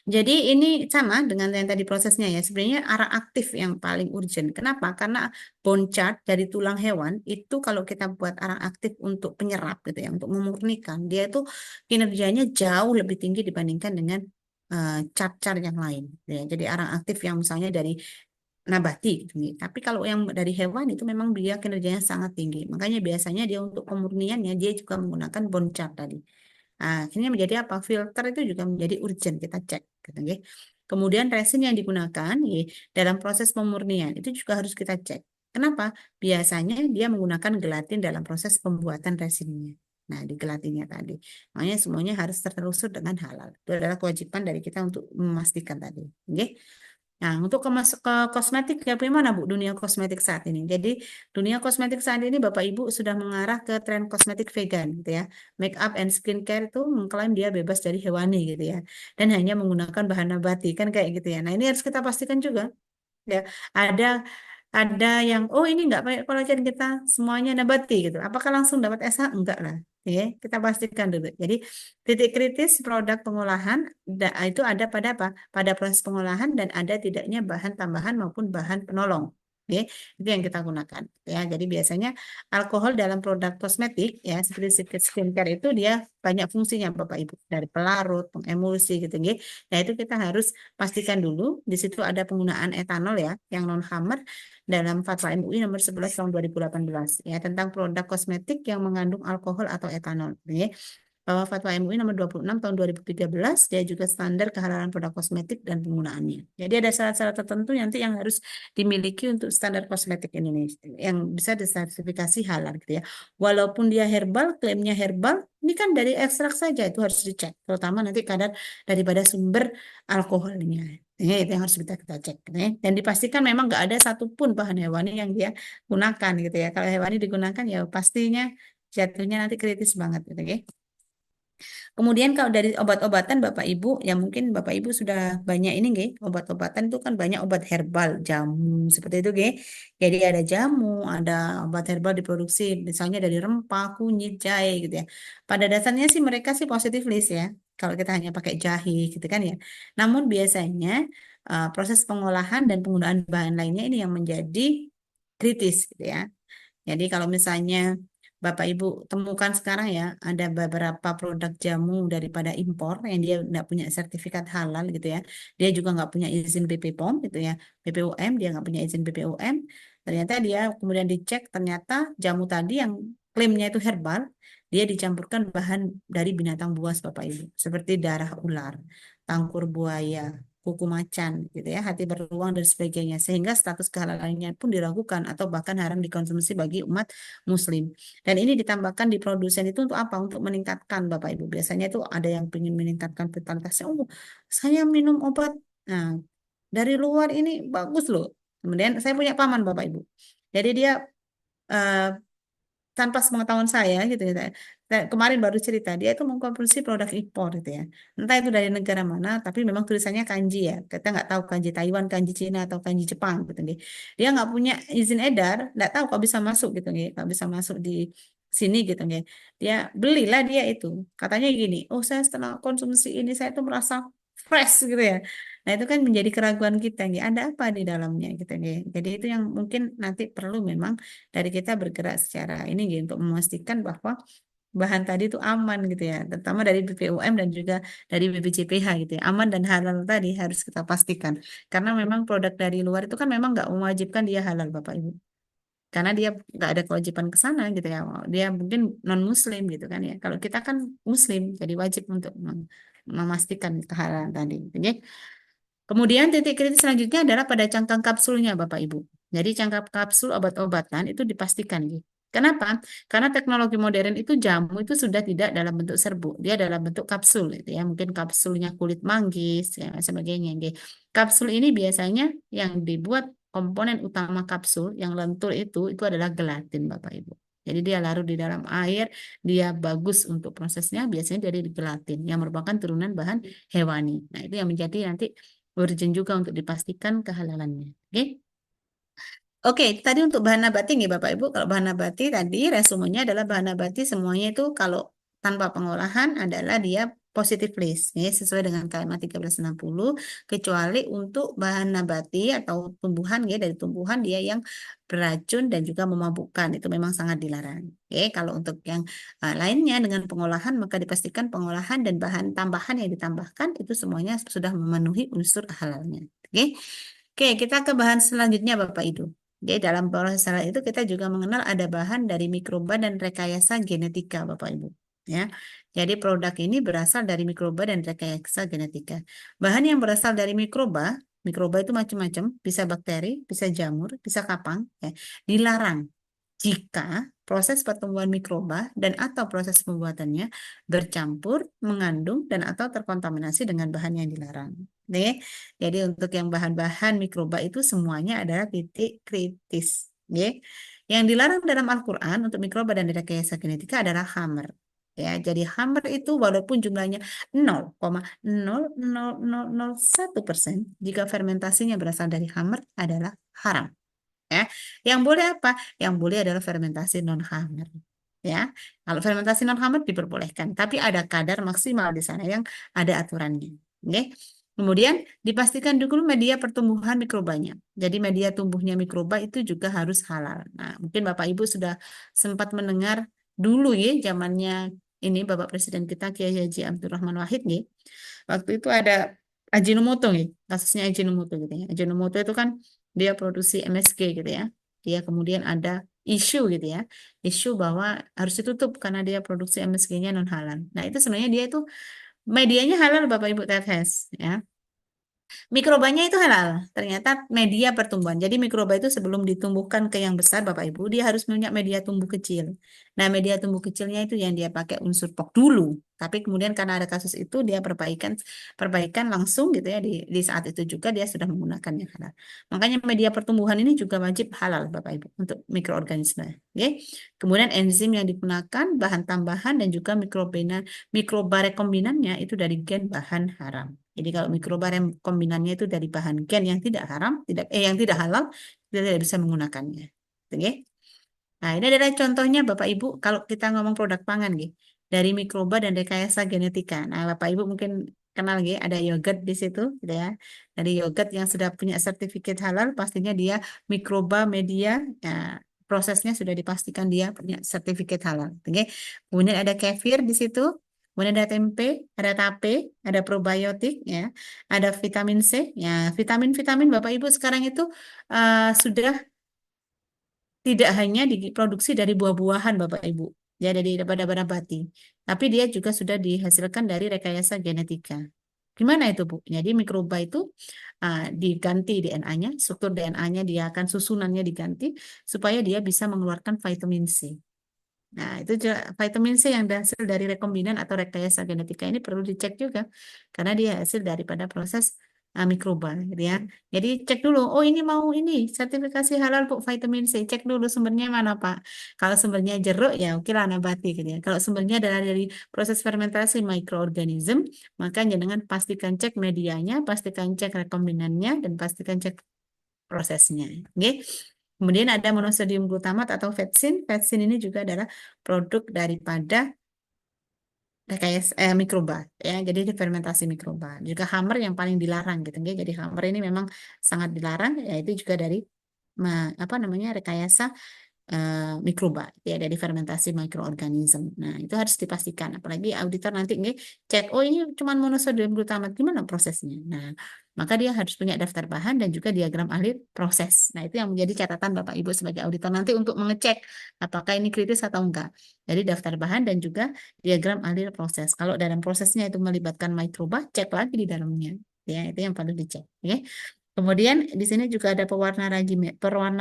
Jadi ini sama dengan yang tadi prosesnya ya. Sebenarnya arah aktif yang paling urgent. Kenapa? Karena bone char dari tulang hewan itu kalau kita buat arah aktif untuk penyerap gitu ya, untuk memurnikan, dia itu kinerjanya jauh lebih tinggi dibandingkan dengan car-car yang lain. Ya. Jadi arah aktif yang misalnya dari nabati gitu. Tapi kalau yang dari hewan itu memang dia kinerjanya sangat tinggi. Makanya biasanya dia untuk pemurniannya dia juga menggunakan bone char tadi. Nah, akhirnya menjadi apa? Filter itu juga menjadi urgent kita cek, gitu, ya. Kemudian resin yang digunakan ya, dalam proses pemurnian itu juga harus kita cek. Kenapa? Biasanya dia menggunakan gelatin dalam proses pembuatan resinnya. Nah, di gelatinnya tadi. Makanya semuanya harus tertelusur dengan halal. Itu adalah kewajiban dari kita untuk memastikan tadi. Oke? Nah, untuk ke kosmetik ya bagaimana Bu dunia kosmetik saat ini? Jadi dunia kosmetik saat ini Bapak Ibu sudah mengarah ke tren kosmetik vegan gitu ya. Make up and skincare itu mengklaim dia bebas dari hewani gitu ya. Dan hanya menggunakan bahan nabati kan kayak gitu ya. Nah, ini harus kita pastikan juga ya. Ada ada yang oh ini nggak pakai kolagen kita semuanya nabati gitu. Apakah langsung dapat SH? Enggak lah. Ya, kita pastikan dulu. Jadi titik kritis produk pengolahan itu ada pada apa? Pada proses pengolahan dan ada tidaknya bahan tambahan maupun bahan penolong. Oke, itu yang kita gunakan. Ya, jadi biasanya alkohol dalam produk kosmetik ya seperti skincare itu dia banyak fungsinya Bapak Ibu dari pelarut, pengemulsi gitu. Ya. Nah, itu kita harus pastikan dulu di situ ada penggunaan etanol ya yang non hammer dalam Fatwa MUI nomor 11 tahun 2018 ya tentang produk kosmetik yang mengandung alkohol atau etanol. Ya. Bahwa Fatwa MUI nomor 26 tahun 2013 dia juga standar kehalalan produk kosmetik dan penggunaannya. Jadi ada syarat-syarat tertentu nanti yang harus dimiliki untuk standar kosmetik Indonesia yang bisa disertifikasi halal gitu ya. Walaupun dia herbal, klaimnya herbal, ini kan dari ekstrak saja itu harus dicek, terutama nanti kadar daripada sumber alkoholnya. Ya, itu yang harus kita cek, gitu ya. Dan dipastikan memang nggak ada satupun bahan hewani yang dia gunakan gitu ya. Kalau hewani digunakan ya pastinya jatuhnya nanti kritis banget gitu ya. Kemudian kalau dari obat-obatan Bapak Ibu, ya mungkin Bapak Ibu sudah banyak ini nggih, obat-obatan itu kan banyak obat herbal, jamu seperti itu nggih. Jadi ada jamu, ada obat herbal diproduksi misalnya dari rempah, kunyit, jahe gitu ya. Pada dasarnya sih mereka sih positif list ya. Kalau kita hanya pakai jahe gitu kan ya. Namun biasanya proses pengolahan dan penggunaan bahan lainnya ini yang menjadi kritis gitu ya. Jadi kalau misalnya Bapak Ibu temukan sekarang ya, ada beberapa produk jamu daripada impor yang dia nggak punya sertifikat halal gitu ya. Dia juga nggak punya izin BPOM gitu ya. BPOM dia nggak punya izin BPOM. Ternyata dia kemudian dicek ternyata jamu tadi yang klaimnya itu herbal, dia dicampurkan bahan dari binatang buas Bapak Ibu, seperti darah ular, tangkur buaya, kuku macan gitu ya, hati beruang dan sebagainya. Sehingga status kehalalannya pun diragukan atau bahkan haram dikonsumsi bagi umat muslim. Dan ini ditambahkan di produsen itu untuk apa? Untuk meningkatkan Bapak Ibu. Biasanya itu ada yang ingin meningkatkan vitalitasnya. Oh, saya minum obat. Nah, dari luar ini bagus loh. Kemudian saya punya paman Bapak Ibu. Jadi dia eh, tanpa sepengetahuan saya gitu ya. Kemarin baru cerita dia itu mengkonsumsi produk impor gitu ya. Entah itu dari negara mana, tapi memang tulisannya kanji ya. Kita nggak tahu kanji Taiwan, kanji Cina atau kanji Jepang gitu nih. Dia nggak punya izin edar, nggak tahu kok bisa masuk gitu nih, nggak bisa masuk di sini gitu nih. Dia belilah dia itu. Katanya gini, oh saya setelah konsumsi ini saya tuh merasa fresh gitu ya. Nah itu kan menjadi keraguan kita nih. Ada apa di dalamnya gitu nih. Jadi itu yang mungkin nanti perlu memang dari kita bergerak secara ini gitu untuk memastikan bahwa bahan tadi itu aman gitu ya, terutama dari BPOM dan juga dari BPJPH gitu ya, aman dan halal tadi harus kita pastikan. Karena memang produk dari luar itu kan memang nggak mewajibkan dia halal Bapak Ibu, karena dia nggak ada kewajiban ke sana gitu ya, dia mungkin non Muslim gitu kan ya. Kalau kita kan Muslim, jadi wajib untuk memastikan kehalalan tadi. Oke. Kemudian titik kritis selanjutnya adalah pada cangkang kapsulnya, Bapak Ibu. Jadi cangkang kapsul obat-obatan itu dipastikan gitu. Kenapa? Karena teknologi modern itu jamu itu sudah tidak dalam bentuk serbuk, dia dalam bentuk kapsul gitu ya. Mungkin kapsulnya kulit manggis ya sebagainya. Gitu. Kapsul ini biasanya yang dibuat komponen utama kapsul yang lentur itu adalah gelatin, Bapak Ibu. Jadi dia larut di dalam air, dia bagus untuk prosesnya biasanya dari gelatin yang merupakan turunan bahan hewani. Nah, itu yang menjadi nanti urgent juga untuk dipastikan kehalalannya. Oke. Oke, tadi untuk bahan nabati nih Bapak Ibu. Kalau bahan nabati tadi resumenya adalah bahan nabati semuanya itu kalau tanpa pengolahan adalah dia positive list ya, sesuai dengan KMA 1360 kecuali untuk bahan nabati atau tumbuhan ya dari tumbuhan dia yang beracun dan juga memabukkan itu memang sangat dilarang. Oke, kalau untuk yang lainnya dengan pengolahan maka dipastikan pengolahan dan bahan tambahan yang ditambahkan itu semuanya sudah memenuhi unsur halalnya. Oke. Oke, kita ke bahan selanjutnya Bapak Ibu. Jadi dalam proses halal itu kita juga mengenal ada bahan dari mikroba dan rekayasa genetika Bapak Ibu. Ya, jadi produk ini berasal dari mikroba dan rekayasa genetika. Bahan yang berasal dari mikroba, mikroba itu macam-macam, bisa bakteri, bisa jamur, bisa kapang, ya, dilarang jika proses pertumbuhan mikroba dan atau proses pembuatannya bercampur, mengandung, dan atau terkontaminasi dengan bahan yang dilarang. Oke, jadi untuk yang bahan-bahan mikroba itu semuanya adalah titik kritis. Oke. Yang dilarang dalam Al-Quran untuk mikroba dan rekayasa genetika adalah hammer. Ya, jadi hammer itu walaupun jumlahnya 0,00001%, jika fermentasinya berasal dari hammer adalah haram. Ya, yang boleh apa? Yang boleh adalah fermentasi non-hammer. Ya, kalau fermentasi non-hammer diperbolehkan, tapi ada kadar maksimal di sana yang ada aturannya. Oke. Kemudian dipastikan dulu media pertumbuhan mikrobanya. Jadi media tumbuhnya mikroba itu juga harus halal. Nah, mungkin Bapak Ibu sudah sempat mendengar dulu ya zamannya ini Bapak Presiden kita Kiai Haji Abdurrahman Wahid nih. Waktu itu ada Ajinomoto nih, kasusnya Ajinomoto gitu ya. Ajinomoto itu kan dia produksi MSG gitu ya. Dia kemudian ada isu gitu ya. Isu bahwa harus ditutup karena dia produksi MSG-nya non halal. Nah, itu sebenarnya dia itu medianya halal Bapak Ibu Tetes ya. Mikrobanya itu halal, ternyata media pertumbuhan. Jadi mikroba itu sebelum ditumbuhkan ke yang besar, Bapak Ibu, dia harus punya media tumbuh kecil. Nah, media tumbuh kecilnya itu yang dia pakai unsur pok dulu. Tapi kemudian karena ada kasus itu, dia perbaikan perbaikan langsung gitu ya di saat itu juga dia sudah menggunakan yang halal. Makanya media pertumbuhan ini juga wajib halal, Bapak Ibu, untuk mikroorganisme. Oke. Kemudian enzim yang digunakan, bahan tambahan dan juga mikroba rekombinannya itu dari gen bahan haram. Jadi kalau mikroba rekombinannya itu dari bahan gen yang tidak haram, yang tidak halal, kita tidak bisa menggunakannya. Oke. Nah, ini adalah contohnya Bapak Ibu kalau kita ngomong produk pangan gitu. Dari mikroba dan rekayasa genetika. Nah, Bapak Ibu mungkin kenal gitu, ada yogurt di situ gitu ya. Dari yogurt yang sudah punya sertifikat halal, pastinya dia mikroba media ya, prosesnya sudah dipastikan dia punya sertifikat halal. Oke. Kemudian ada kefir di situ. Kemudian ada tempe, ada tape, ada probiotik, ya, ada vitamin C, ya, vitamin-vitamin Bapak Ibu sekarang itu sudah tidak hanya diproduksi dari buah-buahan Bapak Ibu, ya dari pada nabati, tapi dia juga sudah dihasilkan dari rekayasa genetika. Gimana itu, Bu? Jadi mikroba itu diganti DNA-nya, struktur DNA-nya dia akan susunannya diganti supaya dia bisa mengeluarkan vitamin C. Nah, itu juga vitamin C yang hasil dari rekombinan atau rekayasa genetika ini perlu dicek juga karena dia hasil daripada proses mikroba, gitu ya. Jadi cek dulu, oh ini mau ini sertifikasi halal Bu vitamin C, cek dulu sumbernya mana Pak. Kalau sumbernya jeruk ya oke lah nabati gitu ya. Kalau sumbernya adalah dari proses fermentasi mikroorganisme, maka jangan pastikan cek medianya, pastikan cek rekombinannya, dan pastikan cek prosesnya. Oke. Kemudian ada monosodium glutamat atau vetsin. Vetsin ini juga adalah produk daripada rekayasa mikroba ya. Jadi di fermentasi mikroba. Juga hammer yang paling dilarang gitu ya. Jadi hammer ini memang sangat dilarang yaitu juga dari apa namanya rekayasa mikroba ya dari fermentasi mikroorganisme. Nah, itu harus dipastikan apalagi auditor nanti nggak cek oh ini cuma monosodium glutamat gimana prosesnya. Nah, maka dia harus punya daftar bahan dan juga diagram ahli proses. Nah, itu yang menjadi catatan Bapak Ibu sebagai auditor nanti untuk mengecek apakah ini kritis atau enggak. Jadi daftar bahan dan juga diagram ahli proses. Kalau dalam prosesnya itu melibatkan mikroba, cek lagi di dalamnya. Ya, itu yang perlu dicek. Oke. Kemudian di sini juga ada pewarna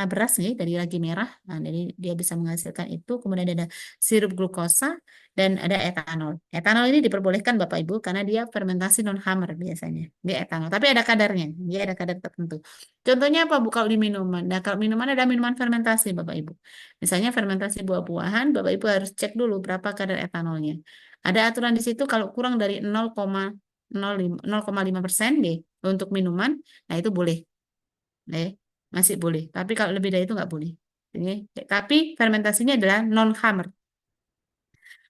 beras nih dari ragi merah. Nah, jadi dia bisa menghasilkan itu. Kemudian ada sirup glukosa dan ada etanol. Etanol ini diperbolehkan Bapak Ibu karena dia fermentasi non hammer biasanya. Dia etanol, tapi ada kadarnya. Dia ada kadar tertentu. Contohnya apa Bu kalau di minuman? Nah, kalau minuman ada minuman fermentasi Bapak Ibu. Misalnya fermentasi buah-buahan, Bapak Ibu harus cek dulu berapa kadar etanolnya. Ada aturan di situ kalau kurang dari 0,05% deh untuk minuman. Nah, itu boleh. Eh, masih boleh. Tapi kalau lebih dari itu nggak boleh. Ini, tapi fermentasinya adalah non-hammer.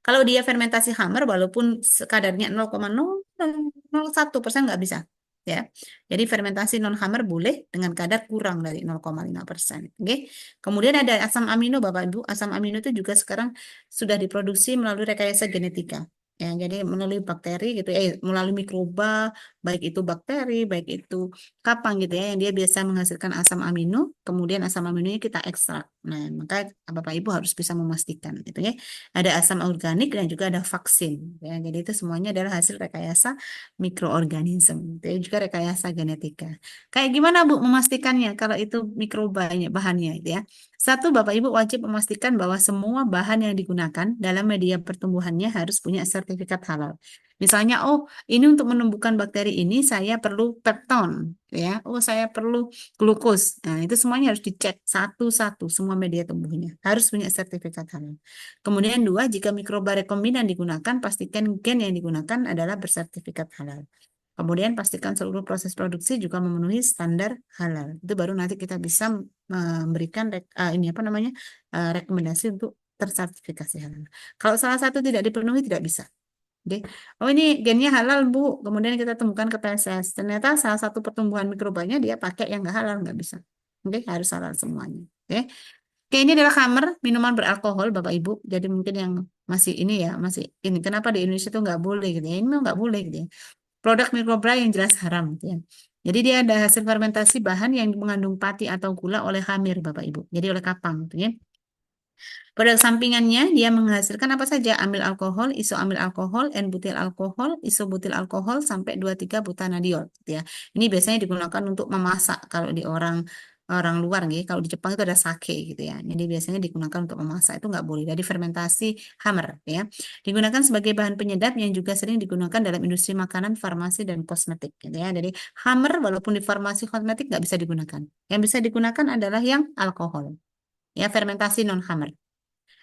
Kalau dia fermentasi hammer, walaupun kadarnya 0,001% nggak bisa. Ya, jadi fermentasi non-hammer boleh dengan kadar kurang dari 0,5%. Oke. Kemudian ada asam amino, Bapak Ibu. Asam amino itu juga sekarang sudah diproduksi melalui rekayasa genetika. Ya, jadi melalui bakteri gitu, melalui mikroba, baik itu bakteri, baik itu kapang gitu ya, yang dia biasa menghasilkan asam amino. Kemudian asam amino ini kita ekstrak. Nah, maka Bapak Ibu harus bisa memastikan gitu ya. Ada asam organik dan juga ada vaksin. Ya, jadi itu semuanya adalah hasil rekayasa mikroorganisme. Itu juga rekayasa genetika. Kayak gimana Bu memastikannya kalau itu mikrobanya bahannya itu ya? Satu, Bapak Ibu wajib memastikan bahwa semua bahan yang digunakan dalam media pertumbuhannya harus punya sertifikat halal. Misalnya, oh ini untuk menumbuhkan bakteri ini saya perlu pepton, ya. Oh saya perlu glukos. Nah itu semuanya harus dicek satu-satu semua media tumbuhnya harus punya sertifikat halal. Kemudian dua, jika mikroba rekombinan digunakan, pastikan gen yang digunakan adalah bersertifikat halal. Kemudian pastikan seluruh proses produksi juga memenuhi standar halal. Itu baru nanti kita bisa memberikan ini apa namanya rekomendasi untuk tersertifikasi halal. Kalau salah satu tidak dipenuhi tidak bisa. Oke. Oh ini gennya halal Bu. Kemudian kita temukan ke TSS. Ternyata salah satu pertumbuhan mikrobanya dia pakai yang nggak halal nggak bisa. Oke, harus halal semuanya. Oke. Oke, ini adalah Khamr, minuman beralkohol, Bapak Ibu. Jadi mungkin yang masih ini ya, masih ini. Kenapa di Indonesia itu nggak boleh gitu ya? Ini memang nggak boleh gitu ya. Produk mikrobra yang jelas haram gitu ya. Jadi dia ada hasil fermentasi bahan yang mengandung pati atau gula oleh khamir, Bapak Ibu. Jadi oleh kapang gitu ya. Pada sampingannya, dia menghasilkan apa saja? Amil alkohol, isoamil alkohol, N-butil alkohol, isobutil alkohol, sampai 23 butanadiol. Gitu ya. Ini biasanya digunakan untuk memasak kalau di orang orang luar nih. Kalau di Jepang itu ada sake gitu ya. Jadi biasanya digunakan untuk memasak itu nggak boleh. Dari fermentasi hammer ya. Digunakan sebagai bahan penyedap yang juga sering digunakan dalam industri makanan, farmasi, dan kosmetik gitu ya. Jadi hammer walaupun di farmasi kosmetik nggak bisa digunakan. Yang bisa digunakan adalah yang alkohol. Ya, fermentasi non hammer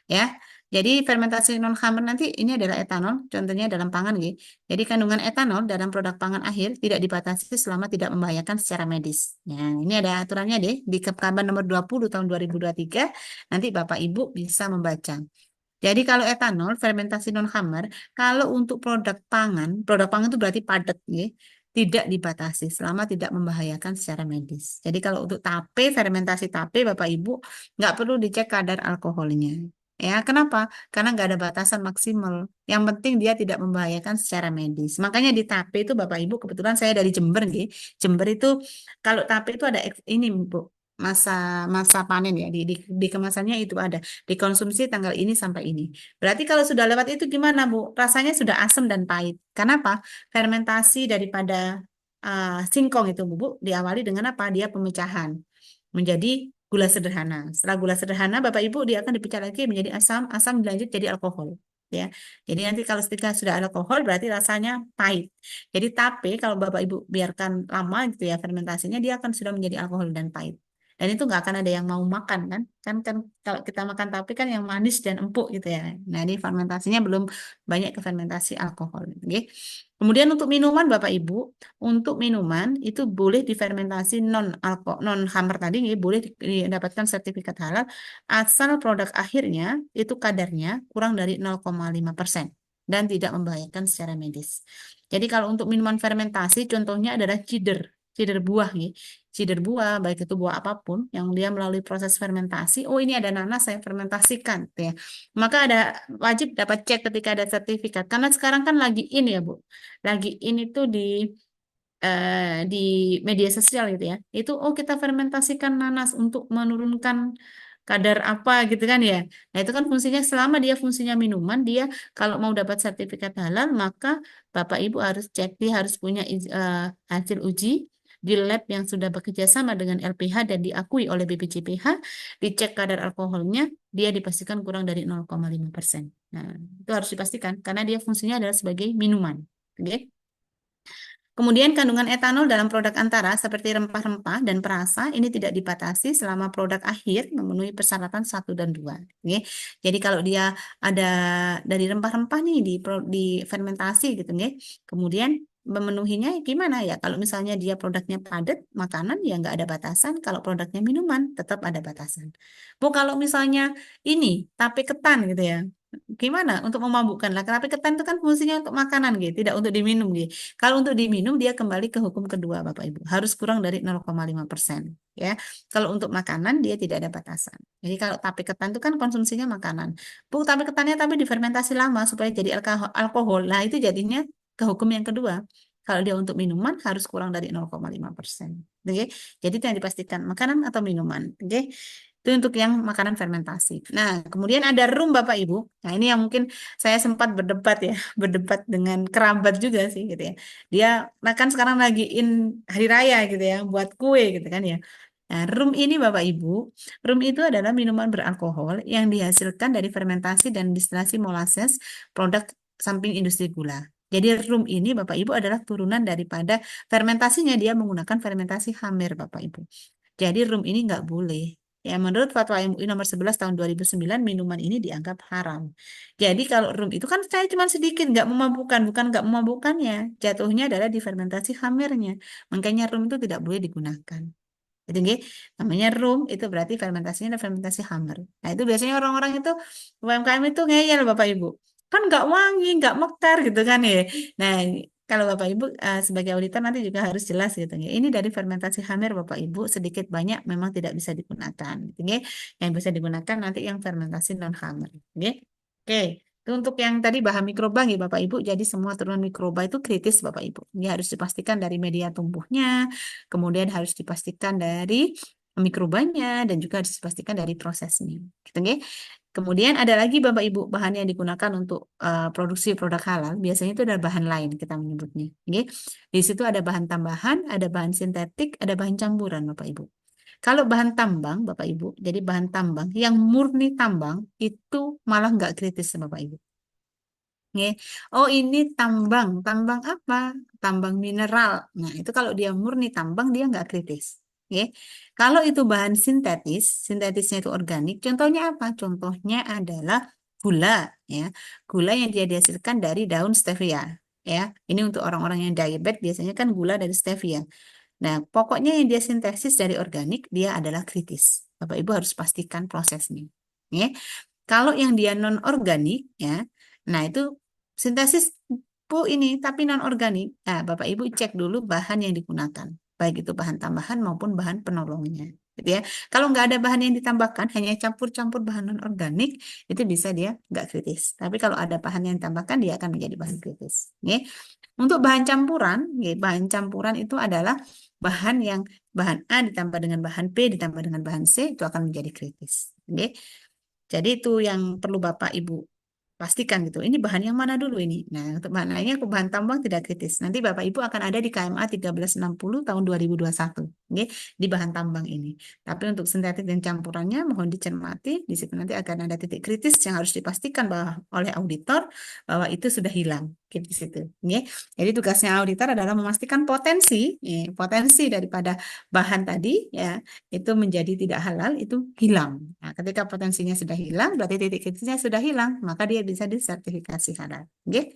ya. Jadi fermentasi non khamar nanti ini adalah etanol, contohnya dalam pangan gitu. Jadi kandungan etanol dalam produk pangan akhir tidak dibatasi selama tidak membahayakan secara medis. Nah, ini ada aturannya deh di Kepkaban nomor 20 tahun 2023. Nanti Bapak Ibu bisa membaca. Jadi kalau etanol fermentasi non khamar, kalau untuk produk pangan itu berarti padat ya. Tidak dibatasi selama tidak membahayakan secara medis. Jadi kalau untuk tape, fermentasi tape, Bapak Ibu nggak perlu dicek kadar alkoholnya. Ya, kenapa? Karena nggak ada batasan maksimal. Yang penting dia tidak membahayakan secara medis. Makanya di tape itu Bapak Ibu, kebetulan saya dari Jember, nggih. Jember itu kalau tape itu ada ini, Bu. masa masa panen ya di kemasannya itu ada dikonsumsi tanggal ini sampai ini. Berarti kalau sudah lewat itu gimana Bu? Rasanya sudah asam dan pahit. Kenapa? Fermentasi daripada singkong itu Bu diawali dengan apa? Dia pemecahan menjadi gula sederhana. Setelah gula sederhana Bapak Ibu dia akan dipecah lagi menjadi asam, asam dilanjut jadi alkohol. Ya, jadi nanti kalau ketika sudah ada alkohol berarti rasanya pahit. Jadi tape kalau Bapak Ibu biarkan lama gitu ya fermentasinya dia akan sudah menjadi alkohol dan pahit. Dan itu nggak akan ada yang mau makan kan? Kan kalau kita makan tape kan yang manis dan empuk gitu ya. Nah, ini fermentasinya belum banyak ke fermentasi alkohol. Oke. Kemudian untuk minuman Bapak Ibu, untuk minuman itu boleh difermentasi non khamr tadi ya, boleh didapatkan sertifikat halal asal produk akhirnya itu kadarnya kurang dari 0,5% dan tidak membahayakan secara medis. Jadi kalau untuk minuman fermentasi contohnya adalah cider buah ya. Cider buah baik itu buah apapun yang dia melalui proses fermentasi. Oh ini ada nanas saya fermentasikan gitu ya. Maka ada wajib dapat cek ketika ada sertifikat karena sekarang kan lagi in ya Bu. Lagi in itu di media sosial gitu ya. Itu oh kita fermentasikan nanas untuk menurunkan kadar apa gitu kan ya. Nah, itu kan fungsinya selama dia fungsinya minuman, dia kalau mau dapat sertifikat halal maka Bapak Ibu harus cek dia harus punya hasil uji di lab yang sudah bekerja sama dengan LPH dan diakui oleh BPJPH, dicek kadar alkoholnya, dia dipastikan kurang dari 0,5%. Nah, itu harus dipastikan karena dia fungsinya adalah sebagai minuman. Oke. Kemudian kandungan etanol dalam produk antara seperti rempah-rempah dan perasa ini tidak dibatasi selama produk akhir memenuhi persyaratan 1 dan 2. Oke. Jadi kalau dia ada dari rempah-rempah nih di fermentasi gitu nih. Kemudian memenuhinya gimana ya? Kalau misalnya dia produknya padat, makanan ya nggak ada batasan. Kalau produknya minuman tetap ada batasan. Bu, kalau misalnya ini tape ketan gitu ya. Gimana untuk memabukkan lah? Tapi ketan itu kan fungsinya untuk makanan gitu, tidak untuk diminum gitu. Kalau untuk diminum dia kembali ke hukum kedua Bapak Ibu. Harus kurang dari 0,5% ya. Kalau untuk makanan dia tidak ada batasan. Jadi kalau tape ketan itu kan konsumsinya makanan. Bu, tape ketannya tapi difermentasi lama supaya jadi alkohol. Nah, itu jadinya ke hukum yang kedua. Kalau dia untuk minuman harus kurang dari 0,5%. Oke. Jadi itu yang dipastikan makanan atau minuman. Oke. Itu untuk yang makanan fermentasi. Nah, kemudian ada rum Bapak Ibu. Nah, ini yang mungkin saya sempat berdebat ya, berdebat dengan kerabat juga sih gitu ya. Dia nah kan sekarang lagi in hari raya gitu ya, buat kue gitu kan ya. Nah, rum ini Bapak Ibu, rum itu adalah minuman beralkohol yang dihasilkan dari fermentasi dan distilasi molasses produk samping industri gula. Jadi rum ini Bapak Ibu adalah turunan daripada fermentasinya dia menggunakan fermentasi hamir Bapak Ibu. Jadi rum ini nggak boleh. Ya, menurut Fatwa MUI nomor 11 tahun 2009, minuman ini dianggap haram. Jadi kalau rum itu kan saya cuma sedikit, nggak memabukkan, bukan nggak memabukkannya. Jatuhnya adalah di fermentasi hamirnya. Makanya rum itu tidak boleh digunakan. Jadi nggih, namanya rum itu berarti fermentasinya adalah fermentasi hammer. Nah itu biasanya orang-orang itu UMKM itu ngeyel Bapak Ibu. Kan nggak wangi, nggak mekar gitu kan ya. Nah kalau Bapak Ibu sebagai auditor nanti juga harus jelas gitu ya. Ini dari fermentasi hammer Bapak Ibu sedikit banyak memang tidak bisa digunakan. Gitu, nggih. Yang bisa digunakan nanti yang fermentasi non hammer. Oke. Itu untuk yang tadi bahan mikroba nih Bapak Ibu. Jadi semua turunan mikroba itu kritis Bapak Ibu. Ini harus dipastikan dari media tumbuhnya, kemudian harus dipastikan dari mikrobanya dan juga harus dipastikan dari prosesnya. Gitu, nggih. Kemudian ada lagi Bapak Ibu bahan yang digunakan untuk produksi produk halal. Biasanya itu ada bahan lain kita menyebutnya. Nggih. Di situ ada bahan tambahan, ada bahan sintetik, ada bahan campuran Bapak Ibu. Kalau bahan tambang Bapak Ibu, jadi bahan tambang yang murni tambang itu malah nggak kritis Bapak Ibu. Nggih. Oh ini tambang, tambang apa? Tambang mineral. Nah itu kalau dia murni tambang dia nggak kritis. Nggih. Kalau itu bahan sintetis, sintetisnya itu organik. Contohnya apa? Contohnya adalah gula, ya. Gula yang dia dihasilkan dari daun stevia, ya. Ini untuk orang-orang yang diabetes biasanya kan gula dari stevia. Nah pokoknya yang dia sintesis dari organik dia adalah kritis. Bapak Ibu harus pastikan prosesnya. Ya. Kalau yang dia non organik, ya. Nah, itu sintesis ini tapi non organik. Nah, Bapak Ibu cek dulu bahan yang digunakan, baik itu bahan tambahan maupun bahan penolongnya. Gitu ya. Kalau nggak ada bahan yang ditambahkan, hanya campur-campur bahan non organik, itu bisa dia nggak kritis. Tapi kalau ada bahan yang ditambahkan, dia akan menjadi bahan kritis. Oke. Untuk bahan campuran, bahan campuran itu adalah bahan yang bahan A ditambah dengan bahan B ditambah dengan bahan C itu akan menjadi kritis. Oke. Jadi itu yang perlu Bapak Ibu pastikan gitu. Ini bahan yang mana dulu ini? Nah, untuk bahan lainnya ke bahan tambang tidak kritis. Nanti Bapak Ibu akan ada di KMA 1360 tahun 2021. Oke, di bahan tambang ini. Tapi untuk sintetik dan campurannya mohon dicermati. Di situ nanti akan ada titik kritis yang harus dipastikan bahwa oleh auditor bahwa itu sudah hilang. Oke, di situ. Oke. Jadi tugasnya auditor adalah memastikan potensi daripada bahan tadi ya itu menjadi tidak halal itu hilang. Nah, ketika potensinya sudah hilang, berarti titik kritisnya sudah hilang, maka dia bisa disertifikasi halal. Oke?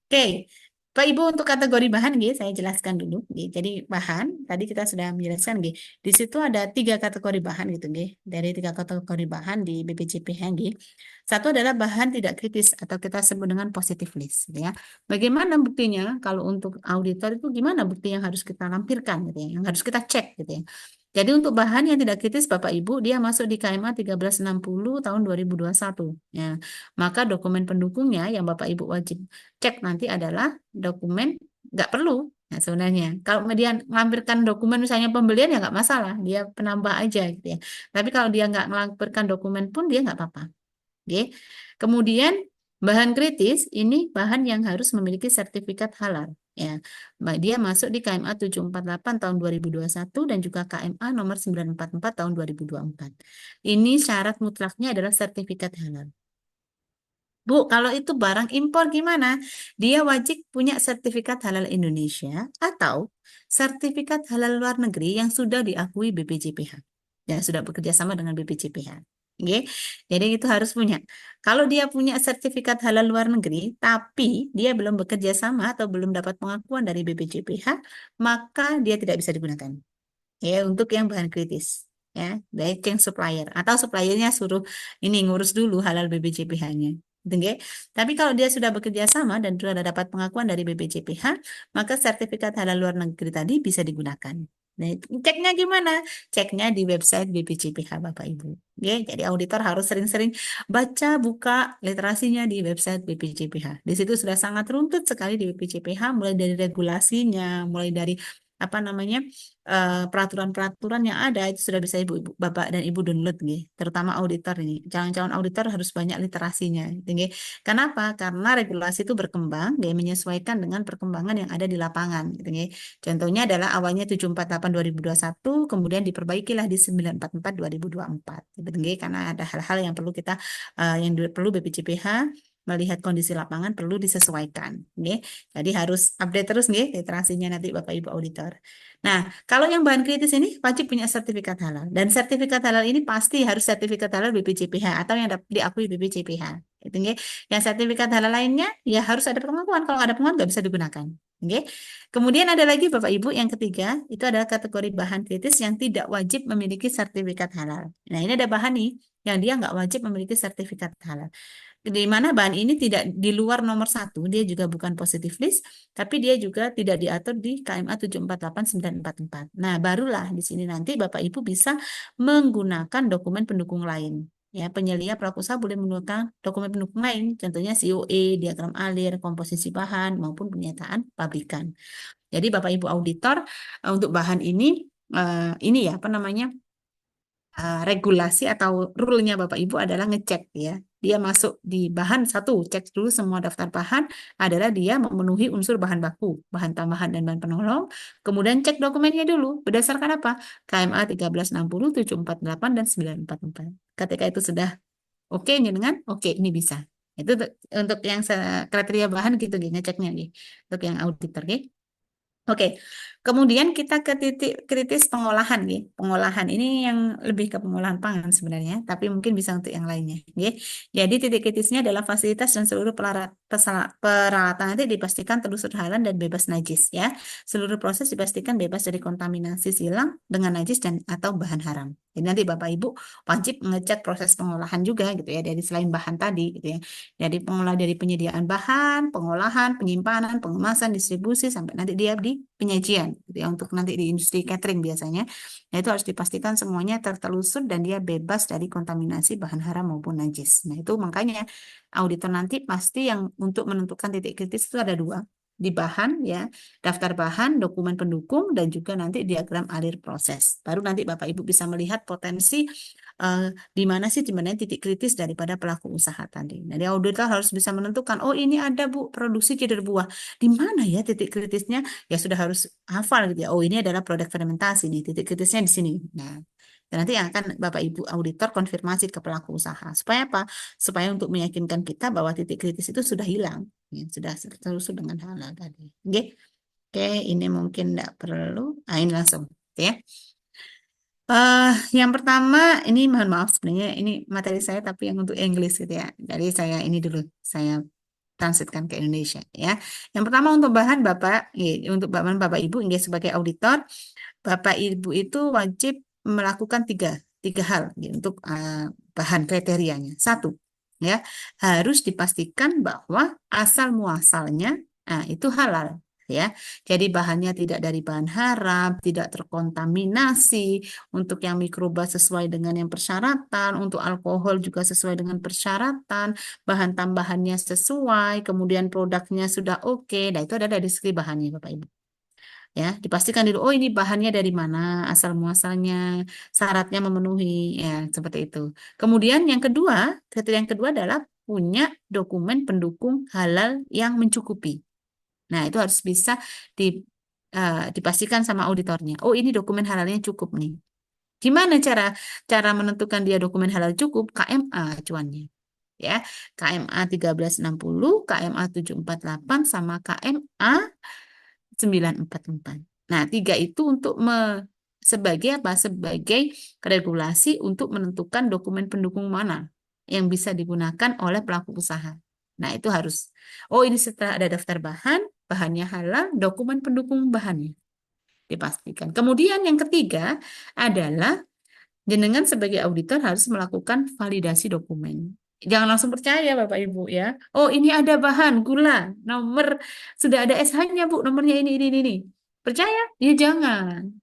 Oke. Pak Ibu untuk kategori bahan, nggih, saya jelaskan dulu. Nggih. Jadi bahan, tadi kita sudah menjelaskan, nggih. Di situ ada 3 kategori bahan gitu, nggih. Dari 3 kategori bahan di BPJPH, nggih. Satu adalah bahan tidak kritis atau kita sebut dengan positive list, gitu ya. Bagaimana buktinya? Kalau untuk auditor itu gimana bukti yang harus kita lampirkan, gitu ya, yang harus kita cek, gitu ya. Jadi untuk bahan yang tidak kritis, Bapak Ibu, dia masuk di KMA 1360 tahun 2021. Ya, maka dokumen pendukungnya yang Bapak Ibu wajib cek nanti adalah dokumen nggak perlu. Nah, sebenarnya kalau dia melampirkan dokumen misalnya pembelian ya nggak masalah, dia penambah aja gitu ya. Tapi kalau dia nggak melampirkan dokumen pun dia nggak apa-apa. Oke. Kemudian bahan kritis ini bahan yang harus memiliki sertifikat halal. Ya, dia masuk di KMA 748 tahun 2021 dan juga KMA nomor 944 tahun 2024. Ini syarat mutlaknya adalah sertifikat halal. Bu, kalau itu barang impor gimana? Dia wajib punya sertifikat halal Indonesia atau sertifikat halal luar negeri yang sudah diakui BPJPH. Ya, sudah bekerja sama dengan BPJPH. Oke. Jadi itu harus punya. Kalau dia punya sertifikat halal luar negeri, tapi dia belum bekerja sama atau belum dapat pengakuan dari BPJPH, maka dia tidak bisa digunakan. Ya, untuk yang bahan kritis. Ya, baik yang supplier atau suppliernya suruh ini ngurus dulu halal BPJPH-nya. Gitu, nggih. Tapi kalau dia sudah bekerja sama dan sudah dapat pengakuan dari BPJPH, maka sertifikat halal luar negeri tadi bisa digunakan. Nah, ceknya gimana? Ceknya di website BPJPH Bapak Ibu. Oke, jadi auditor harus sering-sering baca, buka literasinya di website BPJPH. Di situ sudah sangat runtut sekali di BPJPH, mulai dari regulasinya, mulai dari apa namanya peraturan-peraturan yang ada itu sudah bisa ibu, bapak dan ibu download nih, terutama auditor ini. Calon-calon auditor harus banyak literasinya, tinggi. Kenapa? Karena regulasi itu berkembang, dia menyesuaikan dengan perkembangan yang ada di lapangan, tinggi. Contohnya adalah awalnya 748 2021, kemudian diperbaikilah di 944 2024, tinggi. Karena ada hal-hal yang perlu kita yang perlu BPJPH melihat kondisi lapangan perlu disesuaikan, nggih. Jadi harus update terus nggih literasinya nanti Bapak Ibu auditor. Nah, kalau yang bahan kritis ini wajib punya sertifikat halal dan sertifikat halal ini pasti harus sertifikat halal BPJPH atau yang diakui BPJPH. Itu nggih. Yang sertifikat halal lainnya ya harus ada pengakuan. Kalau nggak ada pengakuan nggak bisa digunakan. Oke. Kemudian ada lagi Bapak Ibu yang ketiga itu adalah kategori bahan kritis yang tidak wajib memiliki sertifikat halal. Nah, ini ada bahan nih yang dia nggak wajib memiliki sertifikat halal di mana bahan ini tidak di luar nomor 1, dia juga bukan positive list, tapi dia juga tidak diatur di KMA 748944. Nah, barulah di sini nanti Bapak Ibu bisa menggunakan dokumen pendukung lain. Ya, penyelia prakusa boleh menggunakan dokumen pendukung lain, contohnya COE, diagram alir, komposisi bahan, maupun pernyataan pabrikan. Jadi Bapak Ibu auditor, untuk bahan ini ya, apa namanya, regulasi atau rule-nya Bapak Ibu adalah ngecek ya. Dia masuk di bahan satu, cek dulu semua daftar bahan adalah dia memenuhi unsur bahan baku, bahan tambahan dan bahan penolong. Kemudian cek dokumennya dulu berdasarkan apa? KMA 1360, 748 dan 944. Ketika itu sudah oke dengan oke ini bisa. Itu untuk yang kriteria bahan gitu ngeceknya nih. Untuk yang auditor ya. Oke, kemudian kita ke titik kritis pengolahan, nih. Pengolahan ini yang lebih ke pengolahan pangan sebenarnya, tapi mungkin bisa untuk yang lainnya, ya. Jadi titik kritisnya adalah fasilitas dan seluruh peralatan nanti dipastikan telusur halal dan bebas najis, ya. Seluruh proses dipastikan bebas dari kontaminasi silang dengan najis dan atau bahan haram. Jadi nanti Bapak Ibu wajib mengecek proses pengolahan juga, gitu ya, dari selain bahan tadi, gitu ya. Jadi pengolah dari penyediaan bahan, pengolahan, penyimpanan, pengemasan, distribusi sampai nanti dia di penyajian gitu ya untuk nanti di industri catering biasanya. Nah, itu harus dipastikan semuanya tertelusur dan dia bebas dari kontaminasi bahan haram maupun najis. Nah, itu makanya auditor nanti pasti yang untuk menentukan titik kritis itu ada dua. di bahan ya, daftar bahan, dokumen pendukung, dan juga nanti diagram alir proses. Baru nanti Bapak Ibu bisa melihat potensi di mana sih sebenarnya titik kritis daripada pelaku usaha tadi. Jadi auditor harus bisa menentukan, oh ini ada Bu produksi cider buah. Di mana ya titik kritisnya? Ya sudah harus hafal gitu ya. Oh ini adalah produk fermentasi nih, titik kritisnya di sini. Nah, dan nanti yang akan Bapak Ibu auditor konfirmasi ke pelaku usaha. Supaya apa? Supaya untuk meyakinkan kita bahwa titik kritis itu sudah hilang. Ya, sudah terusur dengan halal tadi. Oke, oke, ini mungkin tidak perlu. Nah, ini langsung. Oke, ya. Yang pertama, ini mohon maaf sebenarnya ini materi saya tapi yang untuk English gitu ya. Jadi saya ini dulu, saya translatekan ke Indonesia ya. Yang pertama untuk bahan Bapak, untuk Bapak Ibu ini sebagai auditor, Bapak Ibu itu wajib melakukan tiga hal ya, untuk bahan kriterianya. Satu, ya harus dipastikan bahwa asal muasalnya itu halal. Ya, jadi bahannya tidak dari bahan haram, tidak terkontaminasi, untuk yang mikroba sesuai dengan yang persyaratan, untuk alkohol juga sesuai dengan persyaratan, bahan tambahannya sesuai, kemudian produknya sudah oke. Nah, itu ada dari segi bahannya, Bapak Ibu. Ya, dipastikan dulu, oh ini bahannya dari mana, asal muasalnya, syaratnya memenuhi, ya seperti itu. Kemudian yang kedua, kriteria yang kedua adalah punya dokumen pendukung halal yang mencukupi. Nah, itu harus bisa dipastikan sama auditornya. Oh, ini dokumen halalnya cukup nih. Gimana cara cara menentukan dia dokumen halal cukup? KMA acuannya. Ya, KMA 1360, KMA 748 sama KMA 944. Nah, tiga itu untuk sebagai apa? Sebagai regulasi untuk menentukan dokumen pendukung mana yang bisa digunakan oleh pelaku usaha. Nah, itu harus. Oh, ini setelah ada daftar bahan, bahannya halal, dokumen pendukung bahannya dipastikan. Kemudian yang ketiga adalah jenengan sebagai auditor harus melakukan validasi dokumen. Jangan langsung percaya Bapak Ibu ya. Oh ini ada bahan gula, nomor sudah ada SH-nya Bu, nomornya ini. Percaya? Ya jangan.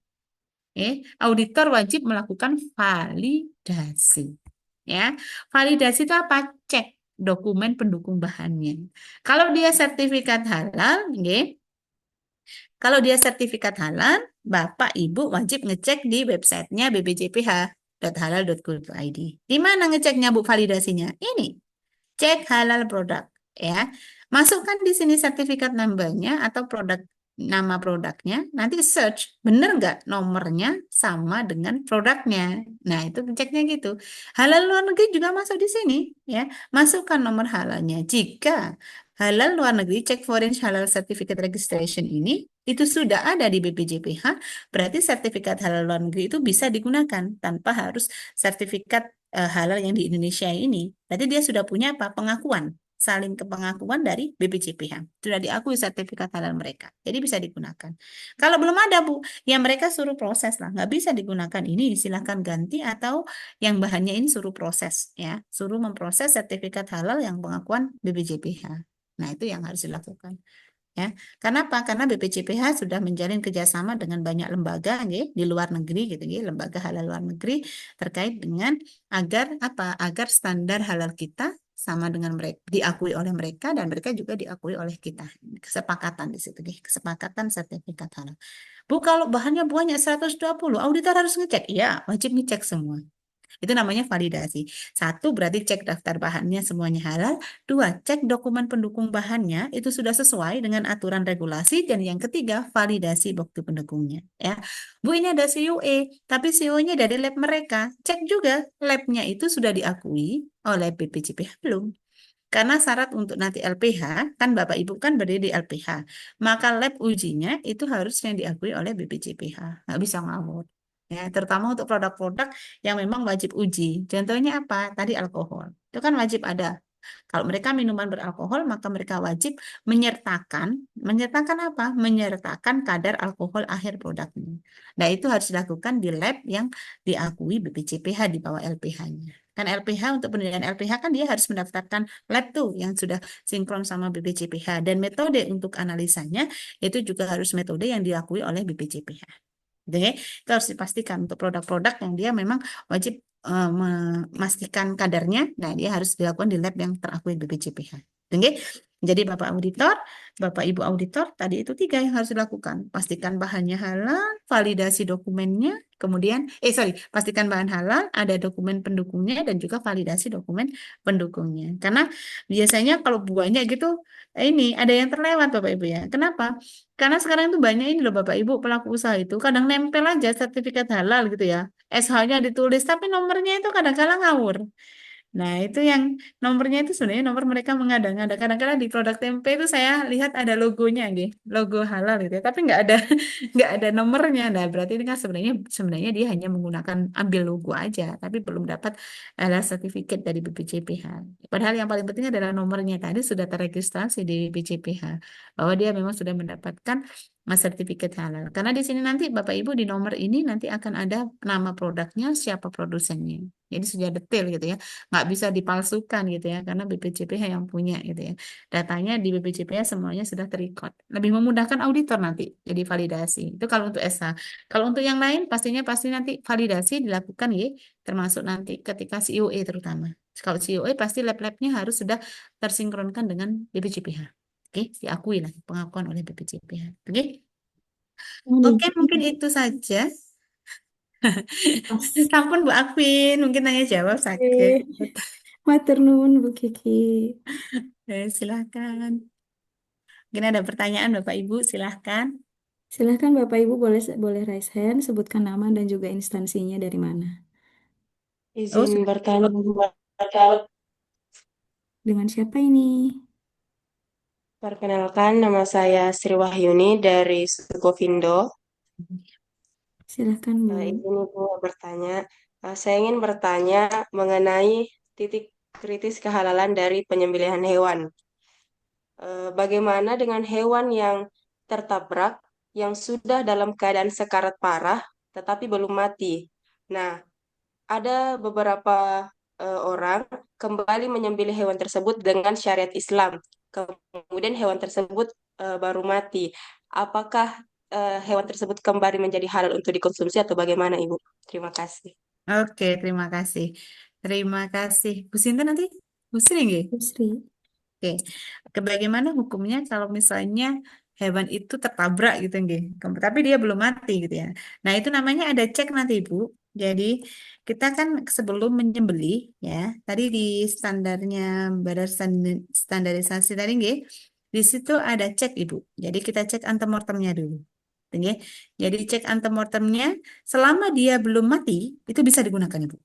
Auditor wajib melakukan validasi. Ya, validasi itu apa? Cek dokumen pendukung bahannya. Kalau dia sertifikat halal, kalau dia sertifikat halal, Bapak Ibu wajib ngecek di websitenya bbjph.halal.go.id. Di mana ngeceknya Bu validasinya? Ini, cek halal produk ya. Masukkan di sini sertifikat number-nya atau nama produknya. Nanti search, bener nggak nomornya sama dengan produknya. Nah itu ngeceknya gitu. Halal luar negeri juga masuk di sini ya. Masukkan nomor halalnya. Jika halal luar negeri, check foreign halal certificate registration ini itu sudah ada di BPJPH, berarti sertifikat halal luar negeri itu bisa digunakan tanpa harus sertifikat halal yang di Indonesia ini. Berarti dia sudah punya apa? Pengakuan, saling kepengakuan dari BPJPH. Sudah diakui sertifikat halal mereka. Jadi bisa digunakan. Kalau belum ada, Bu, ya mereka suruh proses lah. Nggak bisa digunakan ini, silahkan ganti atau yang bahannya ini suruh proses ya. Suruh memproses sertifikat halal yang pengakuan BPJPH. Nah, itu yang harus dilakukan. Ya, kenapa? Karena BPJPH sudah menjalin kerjasama dengan banyak lembaga di luar negeri gitu lembaga halal luar negeri terkait dengan agar apa? Agar standar halal kita sama dengan mereka diakui oleh mereka dan mereka juga diakui oleh kita. Kesepakatan di situ kesepakatan sertifikat halal. Bu, kalau bahannya banyak 120, auditor harus ngecek. Ya, wajib ngecek semua. Itu namanya validasi. Satu, berarti cek daftar bahannya semuanya halal. Dua, cek dokumen pendukung bahannya itu sudah sesuai dengan aturan regulasi. Dan yang ketiga, validasi bukti pendukungnya. Ya, Bu, ini ada COE, tapi COE-nya dari lab mereka. Cek juga labnya itu sudah diakui oleh BPJPH belum. Karena syarat untuk nanti LPH, kan Bapak Ibu kan berdiri di LPH. Maka lab ujinya itu harusnya diakui oleh BPJPH. Nggak bisa ngawur. Ya, terutama untuk produk-produk yang memang wajib uji. Contohnya apa? Tadi alkohol. Itu kan wajib ada. Kalau mereka minuman beralkohol, maka mereka wajib menyertakan apa? Menyertakan kadar alkohol akhir produknya. Nah, itu harus dilakukan di lab yang diakui BPJPH di bawah LPH-nya. Kan LPH untuk penilaian LPH kan dia harus mendaftarkan lab tuh yang sudah sinkron sama BPJPH. Dan metode untuk analisanya itu juga harus metode yang diakui oleh BPJPH. Oke, itu harus dipastikan untuk produk-produk yang dia memang wajib memastikan kadarnya. Nah, dia harus dilakukan di lab yang terakui BPJPH. Oke, Jadi Bapak Ibu auditor, tadi itu 3 yang harus dilakukan. Pastikan bahannya halal, validasi dokumennya, kemudian, pastikan bahan halal, ada dokumen pendukungnya, dan juga validasi dokumen pendukungnya. Karena biasanya kalau banyak gitu, ini ada yang terlewat Bapak Ibu ya. Kenapa? Karena sekarang itu banyak ini loh Bapak Ibu pelaku usaha itu kadang nempel aja sertifikat halal gitu ya. SH-nya ditulis, tapi nomornya itu kadang-kadang ngawur. Nah, itu yang nomornya itu sebenarnya nomor mereka mengada-ngada. Kadang-kadang di produk tempe itu saya lihat ada logonya, gitu, logo halal gitu ya. Tapi nggak ada nggak ada nomornya. Nah, berarti ini kan sebenarnya sebenarnya dia hanya menggunakan ambil logo aja, tapi belum dapat ada sertifikat dari BPJPH. Padahal yang paling penting adalah nomornya tadi sudah terregistrasi di BPJPH bahwa dia memang sudah mendapatkan sertifikat halal. Karena di sini nanti Bapak Ibu di nomor ini nanti akan ada nama produknya, siapa produsennya. Jadi sudah detail gitu ya, nggak bisa dipalsukan gitu ya, karena BPJPH yang punya gitu ya. Datanya di BPJPH semuanya sudah terrecord. Lebih memudahkan auditor nanti jadi validasi. Itu kalau untuk SH. Kalau untuk yang lain pasti nanti validasi dilakukan ya, termasuk nanti ketika COE terutama. Kalau COE pasti lab-labnya harus sudah tersinkronkan dengan BPJPH. Oke, diakui lah pengakuan oleh BPJPH. Oke. Oh, Oke, diikuti. mungkin itu saja. Pas. Sampun Bu Akwin, mungkin tanya jawab sakit. Eh, Matur nuwun Bu Kiki. Silakan. Mungkin ada pertanyaan Bapak Ibu, silahkan. Silahkan Bapak Ibu boleh boleh raise hand, sebutkan nama dan juga instansinya dari mana. Oh, Izin sudah. bertanya, Dengan siapa ini? perkenalkan nama saya Sri Wahyuni dari Sukovindo. Silahkan Bu. Izin Ibu bertanya, saya ingin bertanya mengenai titik kritis kehalalan dari penyembelihan hewan. Bagaimana dengan hewan yang tertabrak, yang sudah dalam keadaan sekarat parah, tetapi belum mati? Nah, ada beberapa orang kembali menyembelih hewan tersebut dengan syariat Islam. Kemudian hewan tersebut baru mati. Apakah hewan tersebut kembali menjadi halal untuk dikonsumsi atau bagaimana, Ibu? Terima kasih. Oke, terima kasih. Terima kasih. Bu Sinta nanti? Bu Sri nggih? Bu Sri. Oke. Bagaimana hukumnya kalau misalnya hewan itu tertabrak gitu nggih. Tapi dia belum mati gitu ya. Nah, itu namanya ada cek nanti, Bu. Jadi, kita kan sebelum menyembelih ya, tadi di standarnya Badan Standarisasi tadi nggih, di situ ada cek, Ibu. Jadi kita cek antemortemnya dulu. Nggih. Jadi cek antemortemnya selama dia belum mati itu bisa digunakan, Ibu.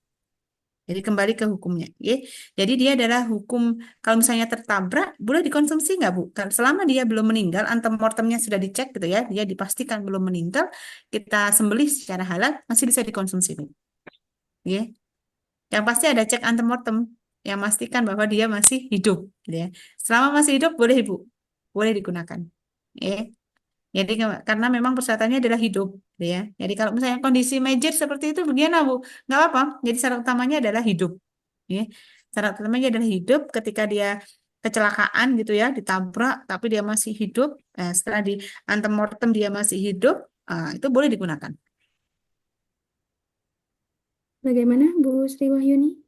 Jadi kembali ke hukumnya, ya. Jadi dia adalah hukum kalau misalnya tertabrak boleh dikonsumsi nggak Bu? Kan selama dia belum meninggal, antemortemnya sudah dicek gitu ya, dia dipastikan belum meninggal, kita sembelih secara halal masih bisa dikonsumsi Bu. Ya. Yang pasti ada cek antemortem yang pastikan bahwa dia masih hidup, gitu ya. Selama masih hidup boleh Ibu, boleh digunakan. Ya. Jadi karena memang persyaratannya adalah hidup, gitu ya. Jadi kalau misalnya kondisi major seperti itu, bagaimana Bu? Nggak apa-apa. Jadi syarat utamanya adalah hidup. Ya. Syarat utamanya adalah hidup ketika dia kecelakaan gitu ya, ditabrak, tapi dia masih hidup. Setelah di antemortem dia masih hidup, itu boleh digunakan. Bagaimana Bu Sri Wahyuni?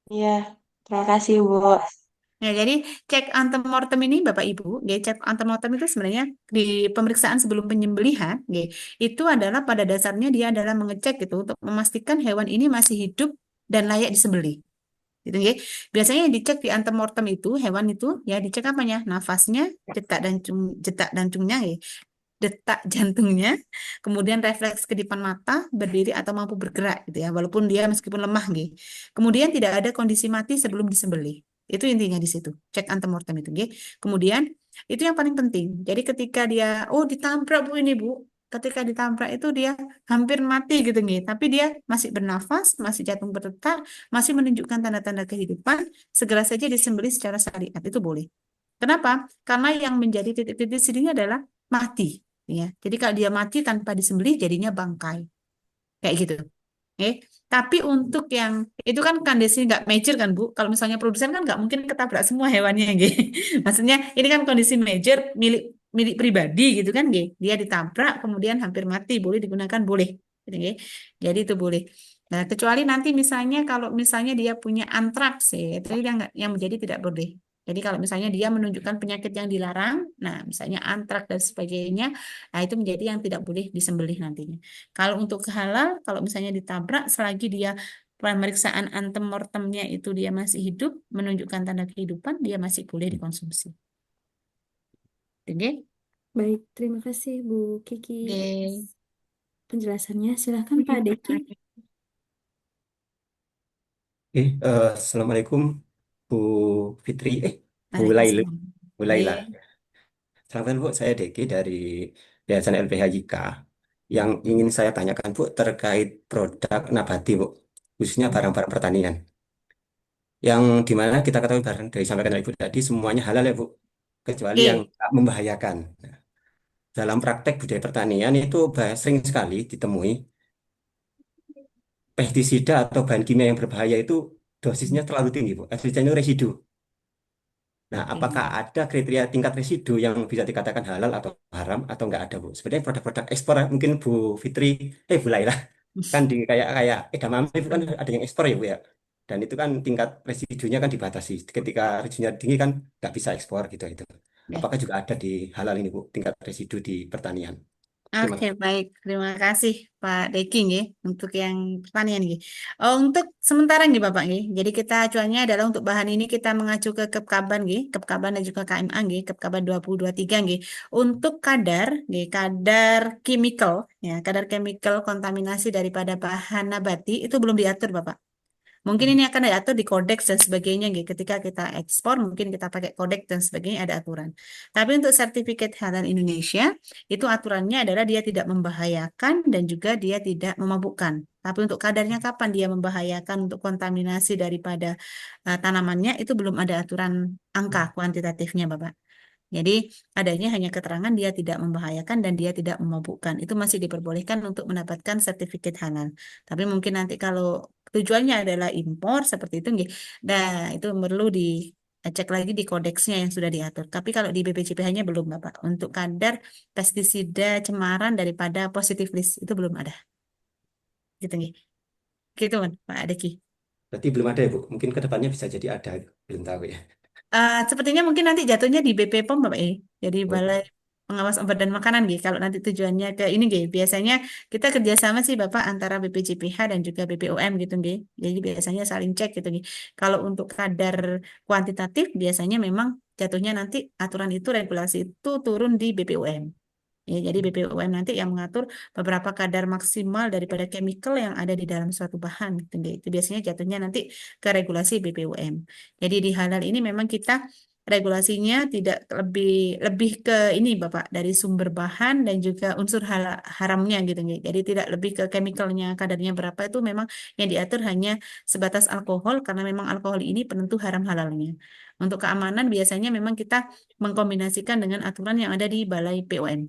Iya, terima kasih, Bu. Ya, jadi cek antemortem ini Bapak Ibu, ya, cek antemortem itu sebenarnya di pemeriksaan sebelum penyembelihan, ya, itu adalah pada dasarnya dia adalah mengecek gitu untuk memastikan hewan ini masih hidup dan layak disembelih. Gitu, ya. Biasanya yang dicek di antemortem itu hewan itu ya dicek apanya? Nafasnya, detak jantungnya, ya, detak jantungnya, kemudian refleks kedipan mata, berdiri atau mampu bergerak gitu ya, walaupun dia meskipun lemah gitu. Kemudian tidak ada kondisi mati sebelum disembelih. Itu intinya di situ, cek antemortem itu gitu. Kemudian itu yang paling penting. Jadi ketika dia ditabrak Bu ini Bu, ketika ditabrak itu dia hampir mati gitu nih, tapi dia masih bernafas, masih jantung berdetak, masih menunjukkan tanda-tanda kehidupan, segera saja disembelih secara syariat itu boleh. Kenapa? Karena yang menjadi titik-titik sini adalah mati ya. Jadi kalau dia mati tanpa disembelih jadinya bangkai. Kayak gitu. Oke. Tapi untuk yang itu kan kondisi nggak major kan Bu. Kalau misalnya produsen kan nggak mungkin ketabrak semua hewannya gitu. Maksudnya ini kan kondisi major milik milik pribadi gitu kan gitu. Dia ditabrak kemudian hampir mati boleh digunakan boleh. Gitu, gitu. Jadi itu boleh. Nah, kecuali nanti misalnya kalau misalnya dia punya antraks ya, itu yang menjadi tidak boleh. Jadi kalau misalnya dia menunjukkan penyakit yang dilarang, nah misalnya antrak dan sebagainya, nah itu menjadi yang tidak boleh disembelih nantinya. Kalau untuk halal, kalau misalnya ditabrak, selagi dia pemeriksaan antemortemnya itu dia masih hidup, menunjukkan tanda kehidupan, dia masih boleh dikonsumsi. Oke? Baik, terima kasih Bu Kiki atas Oke. penjelasannya. Silahkan Pak Deki. Oke, Assalamualaikum Bu Fitri, Bu Laila, Waalaikumsalam. Bu Laila. Oke. Selamat Bu, saya Deki dari Yayasan LBH YIKA. Yang ingin saya tanyakan Bu terkait produk nabati Bu, khususnya barang-barang pertanian. Yang dimana kita ketahui barang dari sampaikan oleh Ibu tadi semuanya halal ya Bu, kecuali yang Oke. tak membahayakan. Dalam praktek budaya pertanian itu sering sekali ditemui pestisida atau bahan kimia yang berbahaya itu dosisnya terlalu tinggi Bu, efisiensinya residu. Nah, Oke. apakah ada kriteria tingkat residu yang bisa dikatakan halal atau haram atau nggak ada, Bu? Sebenarnya produk-produk ekspor mungkin Bu Fitri, Bu Laila, kan di kayak kayak edamame itu kan ada yang ekspor ya, Bu ya. Dan itu kan tingkat residunya kan dibatasi. Ketika residunya tinggi kan nggak bisa ekspor gitu itu. Ya. Apakah juga ada di halal ini, Bu, tingkat residu di pertanian? Terima Oke, kasih. baik. Terima kasih Pak Deki nggih untuk yang pertanian nggih. Oh, untuk sementara nggih Bapak nggih. Jadi kita acuannya adalah untuk bahan ini kita mengacu ke Kepkaban nggih, Kepkaban dan juga KMA nggih, Kepkaban 2023 nggih. Untuk kadar nggih, kadar chemical ya, kadar chemical kontaminasi daripada bahan nabati itu belum diatur Bapak. Mungkin ini akan diatur di kodeks dan sebagainya gitu. Ketika kita ekspor, mungkin kita pakai kodeks dan sebagainya ada aturan. Tapi untuk sertifikat halal Indonesia, itu aturannya adalah dia tidak membahayakan dan juga dia tidak memabukkan. Tapi untuk kadarnya kapan dia membahayakan untuk kontaminasi daripada tanamannya, itu belum ada aturan angka kuantitatifnya, Bapak. Jadi adanya hanya keterangan dia tidak membahayakan dan dia tidak memabukkan. Itu masih diperbolehkan untuk mendapatkan sertifikat halal. Tapi mungkin nanti kalau tujuannya adalah impor seperti itu, nggih. Nah, itu perlu dicek lagi di kodeksnya yang sudah diatur. Tapi kalau di BPJPH-nya belum, Bapak. Untuk kadar pestisida cemaran daripada positif list itu belum ada. Gitu, nggih. Gitu, Pak Deki. Berarti belum ada ya, Bu? Mungkin ke depannya bisa jadi ada, belum tahu ya. Sepertinya mungkin nanti jatuhnya di BP POM Bapak ya. Jadi Oh, Balai Pengawas Obat dan Makanan gitu. Kalau nanti tujuannya ke ini gitu. Biasanya kita kerjasama sih Bapak antara BPJPH dan juga BPOM gitu gitu. Jadi biasanya saling cek gitu gitu. Kalau untuk kadar kuantitatif biasanya memang jatuhnya nanti aturan itu regulasi itu turun di BPOM. Ya, jadi BPOM nanti yang mengatur beberapa kadar maksimal daripada chemical yang ada di dalam suatu bahan gitu. Itu biasanya jatuhnya nanti ke regulasi BPOM. Jadi di halal ini memang kita regulasinya tidak lebih lebih ke ini Bapak dari sumber bahan dan juga unsur haramnya gitu. Jadi tidak lebih ke chemicalnya kadarnya berapa itu memang yang diatur hanya sebatas alkohol karena memang alkohol ini penentu haram halalnya. Untuk keamanan biasanya memang kita mengkombinasikan dengan aturan yang ada di Balai POM.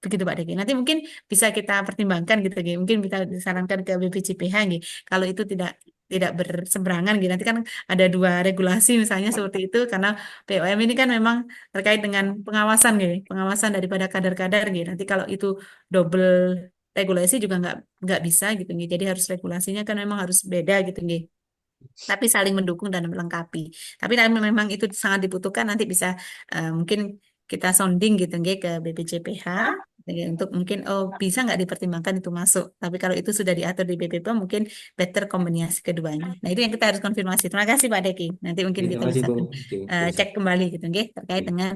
Begitu Pak Deki. Nanti mungkin bisa kita pertimbangkan gitu, Gi. Mungkin bisa disarankan ke BPJPH, Gi. Kalau itu tidak berseberangan, gitu. Nanti kan ada dua regulasi misalnya seperti itu, karena POM ini kan memang terkait dengan pengawasan, gitu. Pengawasan daripada kadar-kadar, gitu. Nanti kalau itu double regulasi juga nggak bisa, gitu, Gi. Jadi harus regulasinya kan memang harus beda, gitu, Gi. Tapi saling mendukung dan melengkapi. Tapi kalau memang itu sangat dibutuhkan, nanti bisa mungkin kita sounding gitu nggih ke BPJPH untuk mungkin bisa nggak dipertimbangkan itu masuk. Tapi kalau itu sudah diatur di BPP mungkin better kombinasi keduanya. Nah itu yang kita harus konfirmasi. Terima kasih Pak Deki. Nanti mungkin terima kita kasih, bisa Bu. Oke, Bu cek Ustaz. kembali gitu nggih terkait Oke, dengan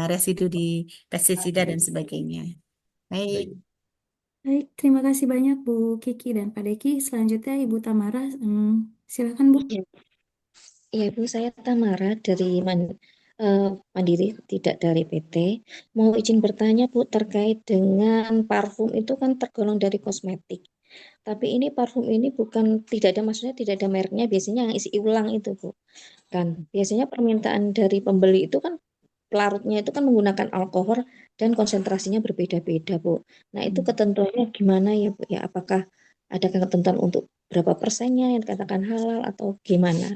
residu di pestisida dan sebagainya. Baik. baik. Baik, terima kasih banyak Bu Kiki dan Pak Deki. Selanjutnya Ibu Tamara, silakan Bu. Ya, ya Bu, saya Tamara dari Mandiri, tidak dari PT. Mau izin bertanya Bu terkait dengan parfum itu kan tergolong dari kosmetik. Tapi ini parfum ini bukan tidak ada maksudnya tidak ada mereknya, biasanya yang isi ulang itu Bu. Kan biasanya permintaan dari pembeli itu kan pelarutnya itu kan menggunakan alkohol dan konsentrasinya berbeda-beda Bu. Nah itu ketentuannya gimana ya Bu ya? Apakah ada ketentuan untuk berapa persennya yang dikatakan halal atau gimana?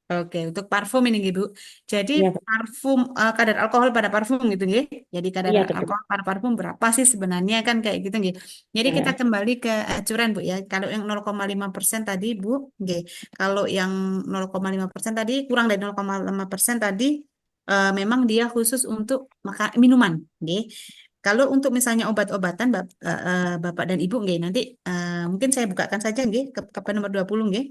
Oke, untuk parfum ini gitu. Jadi Iya, Pak. parfum kadar alkohol pada parfum gitu nggih. Jadi kadar Iya, betul. alkohol pada parfum berapa sih sebenarnya kan kayak gitu nggih. Jadi kita Heeh. kembali ke acuan Bu ya. Kalau yang 0,5% tadi Bu, nggih. Kalau yang 0,5% tadi kurang dari 0,5% tadi memang dia khusus untuk minuman, nggih. Kalau untuk misalnya obat-obatan Bapak dan Ibu nggih, nanti mungkin saya bukakan saja nggih ke nomor 20 nggih.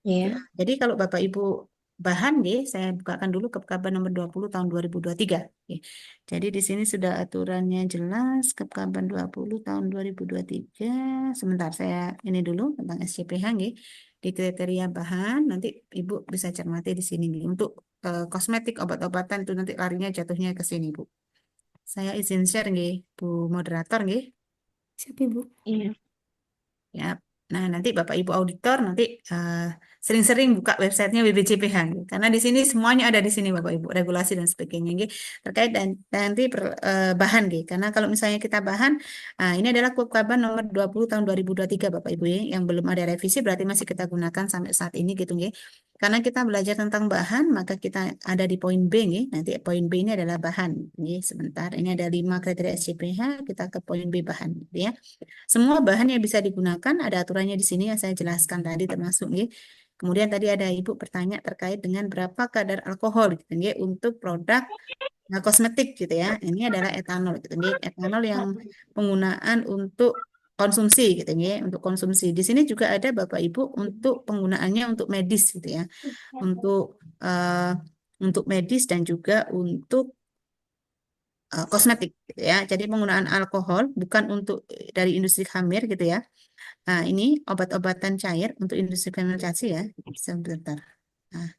Ya, Iya. jadi kalau Bapak Ibu bahan deh, saya bukakan dulu ke Kepkab nomor 20 tahun 2023. Oke. Jadi di sini sudah aturannya jelas, Kepkab 20 tahun 2023. Sebentar saya ini dulu tentang SCPH nggih. Di kriteria bahan nanti Ibu bisa cermati di sini nih. Untuk kosmetik obat-obatan itu nanti larinya jatuhnya ke sini, Bu. Saya izin share nggih, Bu moderator nggih. Siap, Ibu. Iya. Ya, nah nanti Bapak Ibu auditor nanti sering-sering buka websitenya BPJPH gitu. Karena di sini semuanya ada di sini Bapak Ibu regulasi dan sebagainya gitu, terkait dan nanti bahan gitu. Karena kalau misalnya kita bahan, ini adalah Kukkaban nomor 20 tahun 2023 Bapak Ibu ya, yang belum ada revisi berarti masih kita gunakan sampai saat ini gitu gitu. Karena kita belajar tentang bahan, maka kita ada di poin B nih. Nanti poin B ini adalah bahan. Ini sebentar, ini ada 5 kriteria SCPH, kita ke poin B bahan gitu ya. Semua bahan yang bisa digunakan ada aturannya di sini yang saya jelaskan tadi termasuk nggih. Kemudian tadi ada Ibu bertanya terkait dengan berapa kadar alkohol gitu nggih untuk produk kosmetik gitu ya. Ini adalah etanol gitu nggih. Etanol yang penggunaan untuk konsumsi gitu nggih, untuk konsumsi. Di sini juga ada Bapak Ibu untuk penggunaannya untuk medis gitu ya. Untuk eh, untuk medis dan juga untuk kosmetik gitu ya. Jadi penggunaan alkohol bukan untuk dari industri khamir gitu ya. Nah, ini obat-obatan cair untuk industri fermentasi ya. Sebentar. Nah,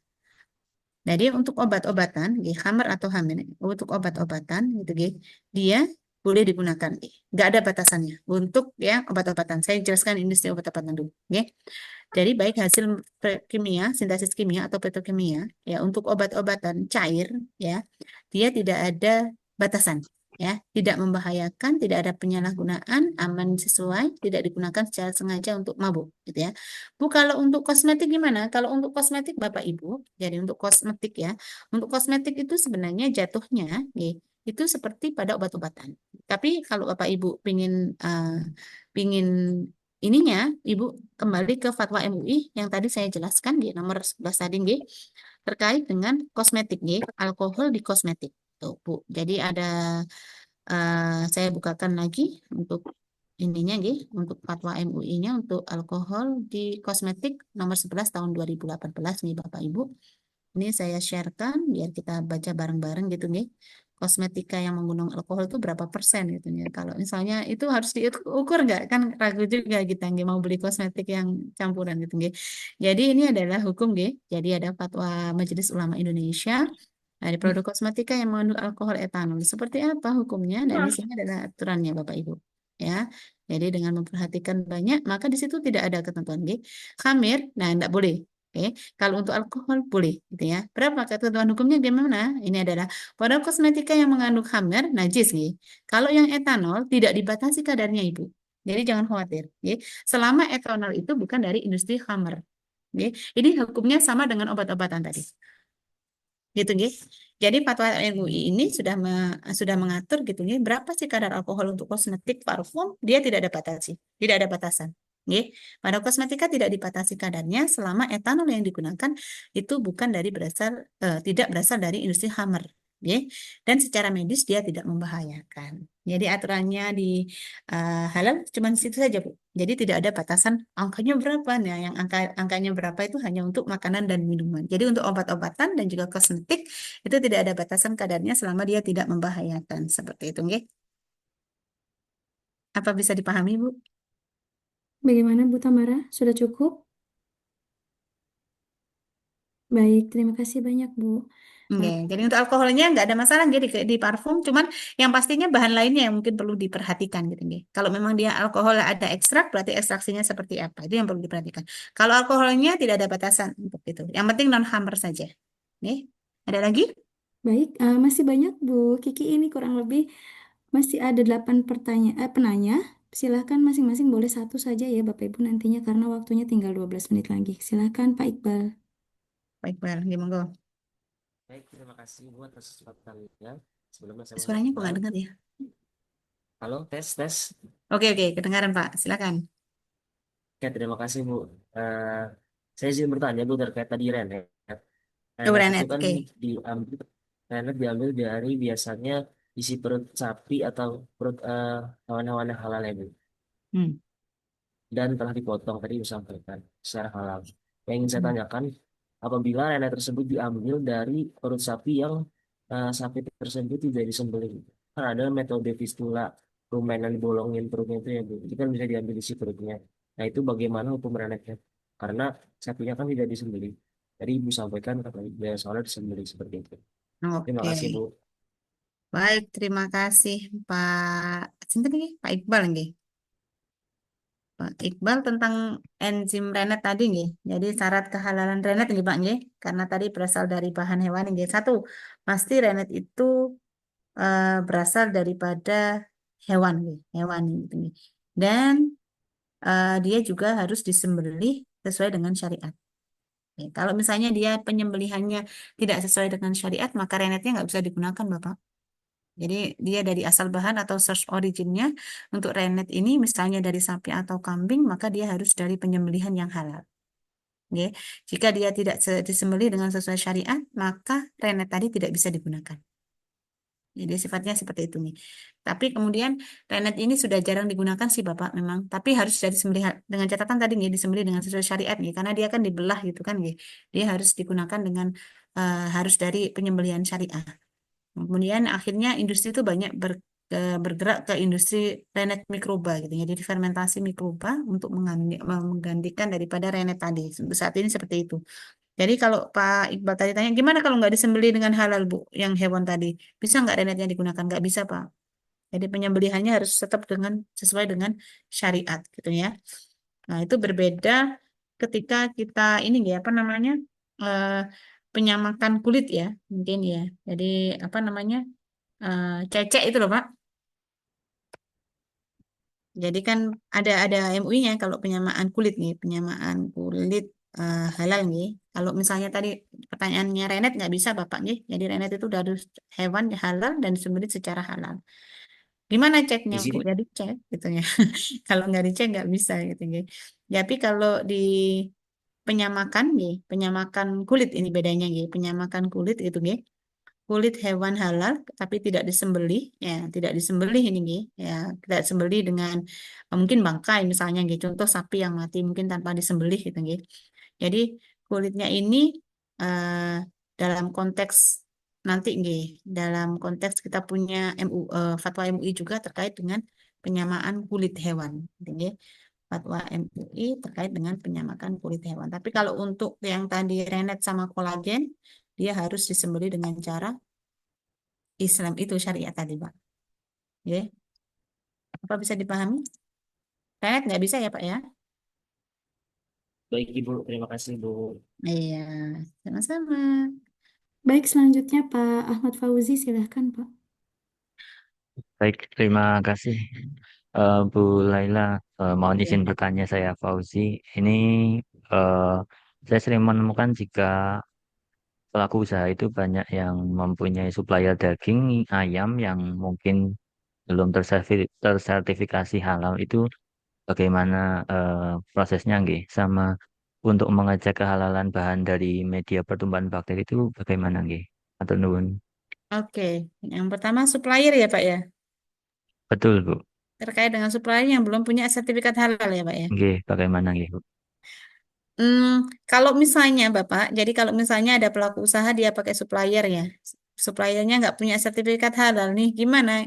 jadi untuk obat-obatan, nggih, khamar atau hamil, untuk obat-obatan gitu, nggih, dia boleh digunakan. Nggak ada batasannya untuk ya obat-obatan. Saya jelaskan industri obat-obatan dulu. Nggih. Jadi baik hasil kimia, sintesis kimia atau petrokimia, ya untuk obat-obatan cair, ya dia tidak ada batasan, ya tidak membahayakan, tidak ada penyalahgunaan, aman sesuai, tidak digunakan secara sengaja untuk mabuk, gitu ya. Bu, kalau untuk kosmetik gimana? Kalau untuk kosmetik Bapak Ibu, jadi untuk kosmetik ya, untuk kosmetik itu sebenarnya jatuhnya, itu seperti pada obat-obatan. Tapi kalau Bapak Ibu pingin ininya, Ibu kembali ke fatwa MUI yang tadi saya jelaskan di nomor 11 tadi, nggih, terkait dengan kosmetik, nggih, alkohol di kosmetik. Tuh, Bu. Jadi ada saya bukakan lagi untuk ininya, nggih, untuk fatwa MUI-nya untuk alkohol di kosmetik nomor 11 tahun 2018 nih Bapak Ibu. Ini saya sharekan biar kita baca bareng-bareng gitu nih. Kosmetika yang mengandung alkohol itu berapa persen gitu ya. Kalau misalnya itu harus diukur nggak? Kan ragu juga kita nggak mau beli kosmetik yang campuran gitu nggih. Jadi ini adalah hukum nggih. Jadi ada fatwa Majelis Ulama Indonesia dari produk kosmetika yang mengandung alkohol etanol. Seperti apa hukumnya? Dan di sini adalah aturannya Bapak Ibu. Ya. Jadi dengan memperhatikan banyak, maka di situ tidak ada ketentuan nggih. Khamir, nah enggak boleh. Oke, kalau untuk alkohol boleh, gitu ya. Berapa ketentuan hukumnya gimana? Ini adalah produk kosmetika yang mengandung khamir najis, nih. Kalau yang etanol tidak dibatasi kadarnya, Ibu. Jadi jangan khawatir, ya. Selama etanol itu bukan dari industri khamir, ya. Ini hukumnya sama dengan obat-obatan tadi. Gitu, nggih. Jadi fatwa MUI ini sudah mengatur gitu nggih, berapa sih kadar alkohol untuk kosmetik parfum, dia tidak ada batasi, tidak ada batasan. Nggih. Pada kosmetika tidak dibatasi kadarnya selama etanol yang digunakan itu bukan dari tidak berasal dari industri Hammer. Nggih. Dan secara medis dia tidak membahayakan. Jadi aturannya di halal cuma di situ saja, Bu. Jadi tidak ada batasan angkanya berapa. Nah, yang angkanya berapa itu hanya untuk makanan dan minuman. Jadi untuk obat-obatan dan juga kosmetik itu tidak ada batasan kadarnya selama dia tidak membahayakan. Seperti itu, nggih. Apa bisa dipahami, Bu? Bagaimana Bu Tamara? Sudah cukup? Baik, terima kasih banyak Bu. Oke, Eh, jadi untuk alkoholnya nggak ada masalah jadi di parfum, cuman yang pastinya bahan lainnya yang mungkin perlu diperhatikan gitu nih. Kalau memang dia alkohol ada ekstrak, berarti ekstraksinya seperti apa? Itu yang perlu diperhatikan. Kalau alkoholnya tidak ada batasan untuk itu. Yang penting non hammer saja. Nih, ada lagi? baik, masih banyak Bu Kiki, ini kurang lebih masih ada 8 penanya. Silahkan masing-masing boleh satu saja ya Bapak Ibu nantinya karena waktunya tinggal 12 menit lagi. Silahkan Pak Iqbal. Pak Iqbal, nggih, monggo. Baik, terima kasih Bu atas kesempatannya. Sebelumnya saya Muhammad Suaranya kok Iqbal. nggak dengar ya? Halo, tes, tes. Oke, kedengaran Pak, silakan. Oke, terima kasih Bu. Eh, saya izin bertanya Bu terkait tadi Renet. Oh, Renet itu Renet, kan oke. diambil, Renet diambil dari biasanya isi perut sapi atau perut hewan-hewan yang halal ya Bu. Hmm. Dan telah dipotong tadi disampaikan secara halal. Yang ingin saya Hmm. tanyakan, apabila Renet tersebut diambil dari perut sapi yang sapi tersebut tidak disembelih, kan ada metode fistula, rumainan dibolongin perutnya itu ya Bu, itu kan bisa diambil isi perutnya. Nah itu bagaimana hukum Renetnya? Karena sapinya kan tidak disembelih. Tadi Ibu sampaikan katanya soalnya disembelih seperti itu. Terima Oke, kasih Bu. baik, terima kasih Pak. Sinten nggih? Pak Iqbal nggih. Pak Iqbal tentang enzim Renet tadi nggih. Jadi syarat kehalalan Renet nggih Pak nggih. Karena tadi berasal dari bahan hewani nggih. Satu, pasti Renet itu berasal daripada hewan nggih, hewani gitu nggih. Dan dia juga harus disembelih sesuai dengan syariat. Oke, kalau misalnya dia penyembelihannya tidak sesuai dengan syariat, maka renetnya nggak bisa digunakan, Bapak. Jadi dia dari asal bahan atau source originnya untuk renet ini misalnya dari sapi atau kambing, maka dia harus dari penyembelihan yang halal. Oke. Jika dia tidak disembelih dengan sesuai syariat, maka renet tadi tidak bisa digunakan. Jadi sifatnya seperti itu nih. Tapi kemudian renet ini sudah jarang digunakan sih Bapak memang. Tapi harus dari sembelih dengan catatan tadi nih disembelih dengan sesuai syariat nih. Karena dia kan dibelah gitu kan nih. Dia harus digunakan dengan harus dari penyembelihan syariah. Kemudian akhirnya industri itu banyak bergerak ke industri renet mikroba gitu. Jadi fermentasi mikroba untuk menggantikan daripada renet tadi. Saat ini seperti itu. Jadi kalau Pak Iqbal tadi tanya, gimana kalau nggak disembelih dengan halal, Bu, yang hewan tadi? Bisa nggak renetnya digunakan? Nggak bisa, Pak. Jadi penyembelihannya harus tetap sesuai dengan syariat, gitu ya. Nah, itu berbeda ketika kita ini ya, apa namanya, eh, penyamakan kulit ya, mungkin ya. Jadi apa namanya, cecek itu loh, Pak. Jadi kan ada MUI-nya kalau penyamaan kulit nih, penyamaan kulit halal nih. Kalau misalnya tadi pertanyaannya renet nggak bisa Bapak nih. Jadi renet itu harus hewan halal dan disembelih secara halal. Gimana ceknya Di Bu? sini, Ya dicek gitu ya. Kalau nggak dicek nggak bisa gitu ya. Tapi kalau di penyamakan nih, penyamakan kulit ini bedanya nih, penyamakan kulit itu nih kulit hewan halal tapi tidak disembelih ya tidak disembelih ini nih ya tidak disembelih dengan mungkin bangkai misalnya gitu contoh sapi yang mati mungkin tanpa disembelih gitu gitu jadi kulitnya ini eh, dalam konteks nanti nih dalam konteks kita punya fatwa MUI juga terkait dengan penyamaan kulit hewan gitu, nggih. Fatwa MUI terkait dengan penyamakan kulit hewan tapi kalau untuk yang tadi renet sama kolagen dia harus disembelih dengan cara Islam itu syariat tadi, Pak. Ya, apa bisa dipahami? Renet nggak bisa ya, Pak ya? baik Ibu, terima kasih Bu. Iya, sama-sama. Baik, selanjutnya Pak Ahmad Fauzi, silahkan Pak. Baik, terima kasih Bu Laila. Mohon izin bertanya saya Fauzi. Ini eh, saya sering menemukan jika pelaku usaha itu banyak yang mempunyai supplier daging ayam yang mungkin belum tersertifikasi halal itu bagaimana prosesnya nggih? Sama untuk mengecek kehalalan bahan dari media pertumbuhan bakteri itu bagaimana nggih? Atau nuwun. Oke, yang pertama supplier ya, Pak ya. Betul, Bu. Terkait dengan supplier yang belum punya sertifikat halal ya, Pak ya. Nggih, bagaimana nggih, Bu? Hmm, kalau misalnya Bapak, jadi kalau misalnya ada pelaku usaha dia pakai supplier ya, suppliernya nggak punya sertifikat halal nih, gimana?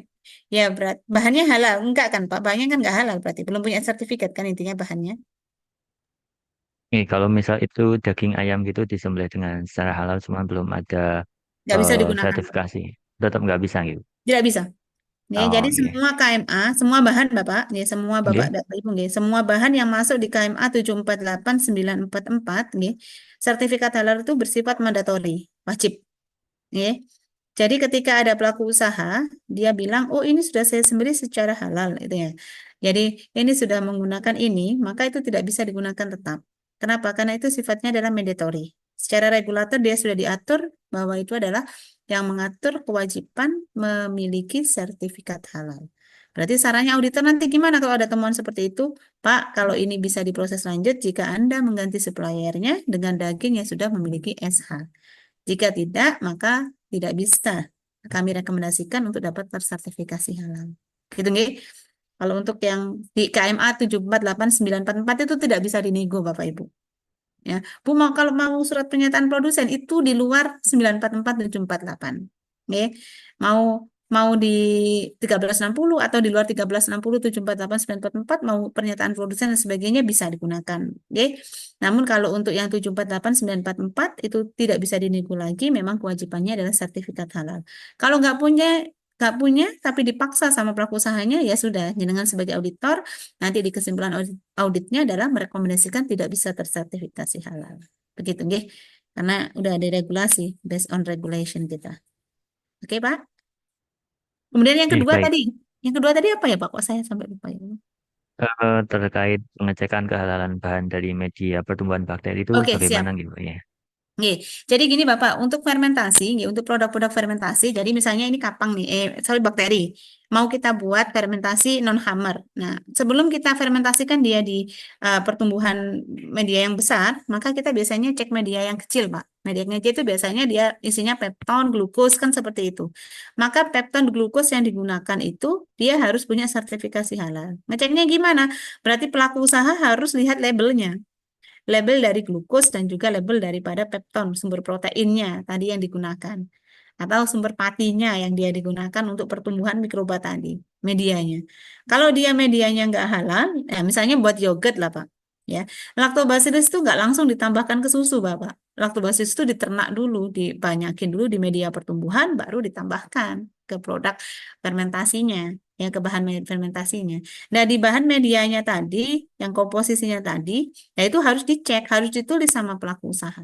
Ya berat, bahannya halal, enggak kan Pak? Bahannya kan nggak halal berarti, belum punya sertifikat kan intinya bahannya. Nih, kalau misal itu daging ayam gitu disembelih dengan secara halal cuma belum ada Nggak bisa digunakan, Pak. sertifikasi, tetap nggak bisa gitu. Tidak bisa. Ya, Oh, jadi oke. semua KMA, semua bahan Bapak, ya semua Bapak Oke. dan Ibu, nggih, semua bahan yang masuk di KMA 748944, nggih, sertifikat halal itu bersifat mandatori, wajib, nggih. Jadi ketika ada pelaku usaha, dia bilang, oh ini sudah saya sembelih secara halal, itu ya. Jadi ini sudah menggunakan ini, maka itu tidak bisa digunakan tetap. Kenapa? Karena itu sifatnya adalah mandatory, Secara regulator dia sudah diatur bahwa itu adalah yang mengatur kewajiban memiliki sertifikat halal. Berarti sarannya auditor nanti gimana kalau ada temuan seperti itu? Pak, kalau ini bisa diproses lanjut jika Anda mengganti suppliernya dengan daging yang sudah memiliki SH. Jika tidak, maka tidak bisa. Kami rekomendasikan untuk dapat tersertifikasi halal. Gitu nggih. Kalau untuk yang di KMA 748944 itu tidak bisa dinego Bapak Ibu. Ya, Bu mau kalau mau surat pernyataan produsen itu di luar 944748. Oke. Mau mau di 1360 atau di luar 1360 748944 mau pernyataan produsen dan sebagainya bisa digunakan. Oke. Namun kalau untuk yang 748944 itu tidak bisa dinego lagi, memang kewajibannya adalah sertifikat halal. Kalau nggak punya tapi dipaksa sama pelaku usahanya ya sudah, jenengan sebagai auditor nanti di kesimpulan auditnya adalah merekomendasikan tidak bisa tersertifikasi halal. Begitu, nggih. Karena udah ada regulasi, based on regulation kita. Oke, Pak? Kemudian yang Oke, kedua baik. tadi. Yang kedua tadi apa ya, Pak? Kok saya sampai lupa ya? Terkait pengecekan kehalalan bahan dari media pertumbuhan bakteri itu Oke, siap. bagaimana gitu ya? Nggih. Jadi gini Bapak, untuk fermentasi, nggih, untuk produk-produk fermentasi, jadi misalnya ini kapang nih, sorry bakteri, mau kita buat fermentasi non-hammer. Nah, sebelum kita fermentasikan dia di pertumbuhan media yang besar, maka kita biasanya cek media yang kecil, Pak. Media yang kecil itu biasanya dia isinya pepton, glukos, kan seperti itu. Maka pepton, glukos yang digunakan itu, dia harus punya sertifikasi halal. Ngeceknya gimana? Berarti pelaku usaha harus lihat labelnya, label dari glukos dan juga label daripada pepton, sumber proteinnya tadi yang digunakan. Atau sumber patinya yang dia digunakan untuk pertumbuhan mikroba tadi, medianya. Kalau dia medianya nggak halal, ya misalnya buat yogurt lah Pak. Ya, Lactobacillus itu nggak langsung ditambahkan ke susu Bapak. Lactobacillus itu diternak dulu, dibanyakin dulu di media pertumbuhan, baru ditambahkan ke produk fermentasinya, ya ke bahan fermentasinya. Nah, di bahan medianya tadi, yang komposisinya tadi, nah itu harus dicek, harus ditulis sama pelaku usaha.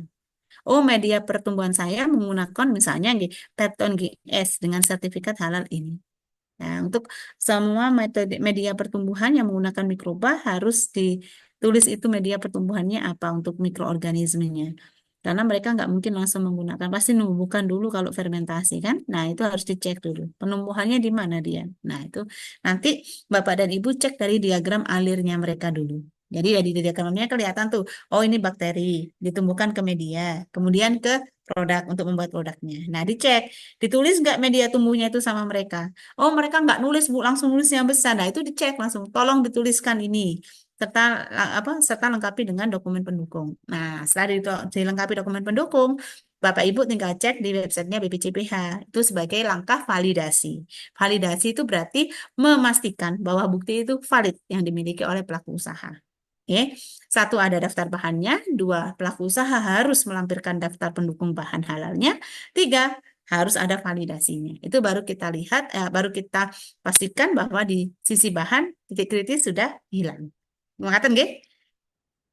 Oh, media pertumbuhan saya menggunakan misalnya Pepton GS dengan sertifikat halal ini. Nah, untuk semua metode media pertumbuhan yang menggunakan mikroba harus ditulis itu media pertumbuhannya apa untuk mikroorganismenya. Karena mereka nggak mungkin langsung menggunakan, pasti numbuhkan dulu kalau fermentasi kan. Nah, itu harus dicek dulu. Penumbuhannya di mana dia. Nah, itu nanti Bapak dan Ibu cek dari diagram alirnya mereka dulu. Jadi dari diagramnya kelihatan tuh, oh ini bakteri, ditumbuhkan ke media, kemudian ke produk untuk membuat produknya. Nah, dicek, ditulis nggak media tumbuhnya itu sama mereka. Oh, mereka nggak nulis, Bu, langsung nulis yang besar. Nah, itu dicek langsung. Tolong dituliskan ini serta lengkapi dengan dokumen pendukung. Nah, setelah dilengkapi dokumen pendukung, Bapak Ibu tinggal cek di websitenya BPCPH. Itu sebagai langkah validasi. Validasi itu berarti memastikan bahwa bukti itu valid yang dimiliki oleh pelaku usaha. Oke, satu ada daftar bahannya, dua pelaku usaha harus melampirkan daftar pendukung bahan halalnya, tiga harus ada validasinya. Itu baru kita lihat, baru kita pastikan bahwa di sisi bahan titik kritis sudah hilang. Mengatakan, nggih?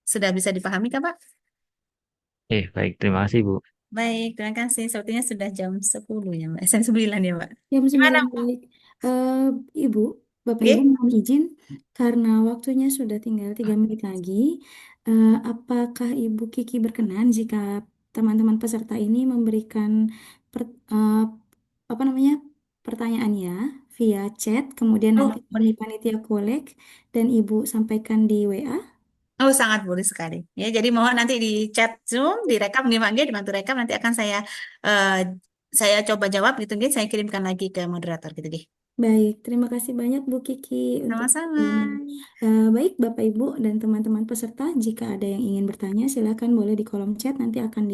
Sudah bisa dipahami kan, Pak? Baik, terima kasih Bu. Baik, terima kasih. Sepertinya sudah jam 10 ya, Mbak. Jam 9 ya, Mbak. Jam Gimana, 9 Bu? baik. Eh, Ibu, Bapak Ibu Nggih? mohon izin karena waktunya sudah tinggal 3 menit lagi. Apakah Ibu Kiki berkenan jika teman-teman peserta ini memberikan per- eh, apa namanya pertanyaannya via chat, kemudian Oh, nanti kami boleh. panitia kolek dan Ibu sampaikan di WA? Oh, sangat boleh sekali. Ya, jadi mohon nanti di chat Zoom, direkam gimana dia dibantu rekam nanti akan eh, saya coba jawab gitu nggih, saya kirimkan lagi ke moderator gitu nggih. Baik, terima kasih banyak Bu Kiki untuk Sama-sama. waktunya. Baik, Bapak Ibu dan teman-teman peserta, jika ada yang ingin bertanya, silakan boleh di kolom chat, nanti akan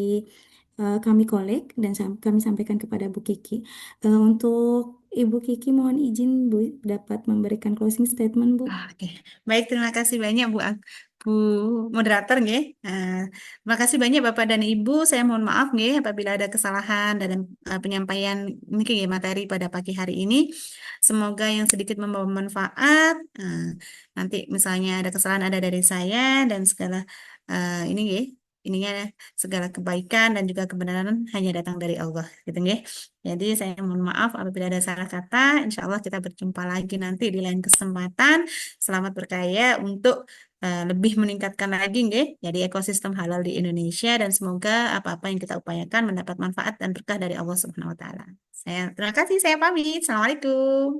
kami kolek dan kami sampaikan kepada Bu Kiki. Untuk Ibu Kiki, mohon izin Bu dapat memberikan closing statement, Bu. Oke, baik terima kasih banyak Bu moderator nggih. Terima kasih banyak Bapak dan Ibu. Saya mohon maaf nggih apabila ada kesalahan dalam penyampaian mungkin ya, materi pada pagi hari ini. Semoga yang sedikit membawa manfaat. Nanti misalnya ada kesalahan ada dari saya dan segala ini nggih. Ininya segala kebaikan dan juga kebenaran hanya datang dari Allah, gitu nggih. Jadi saya mohon maaf apabila ada salah kata. Insya Allah kita berjumpa lagi nanti di lain kesempatan. Selamat berkarya untuk lebih meningkatkan lagi nggih jadi ekosistem halal di Indonesia dan semoga apa-apa yang kita upayakan mendapat manfaat dan berkah dari Allah Subhanahu wa taala. Terima kasih, saya pamit. Assalamualaikum.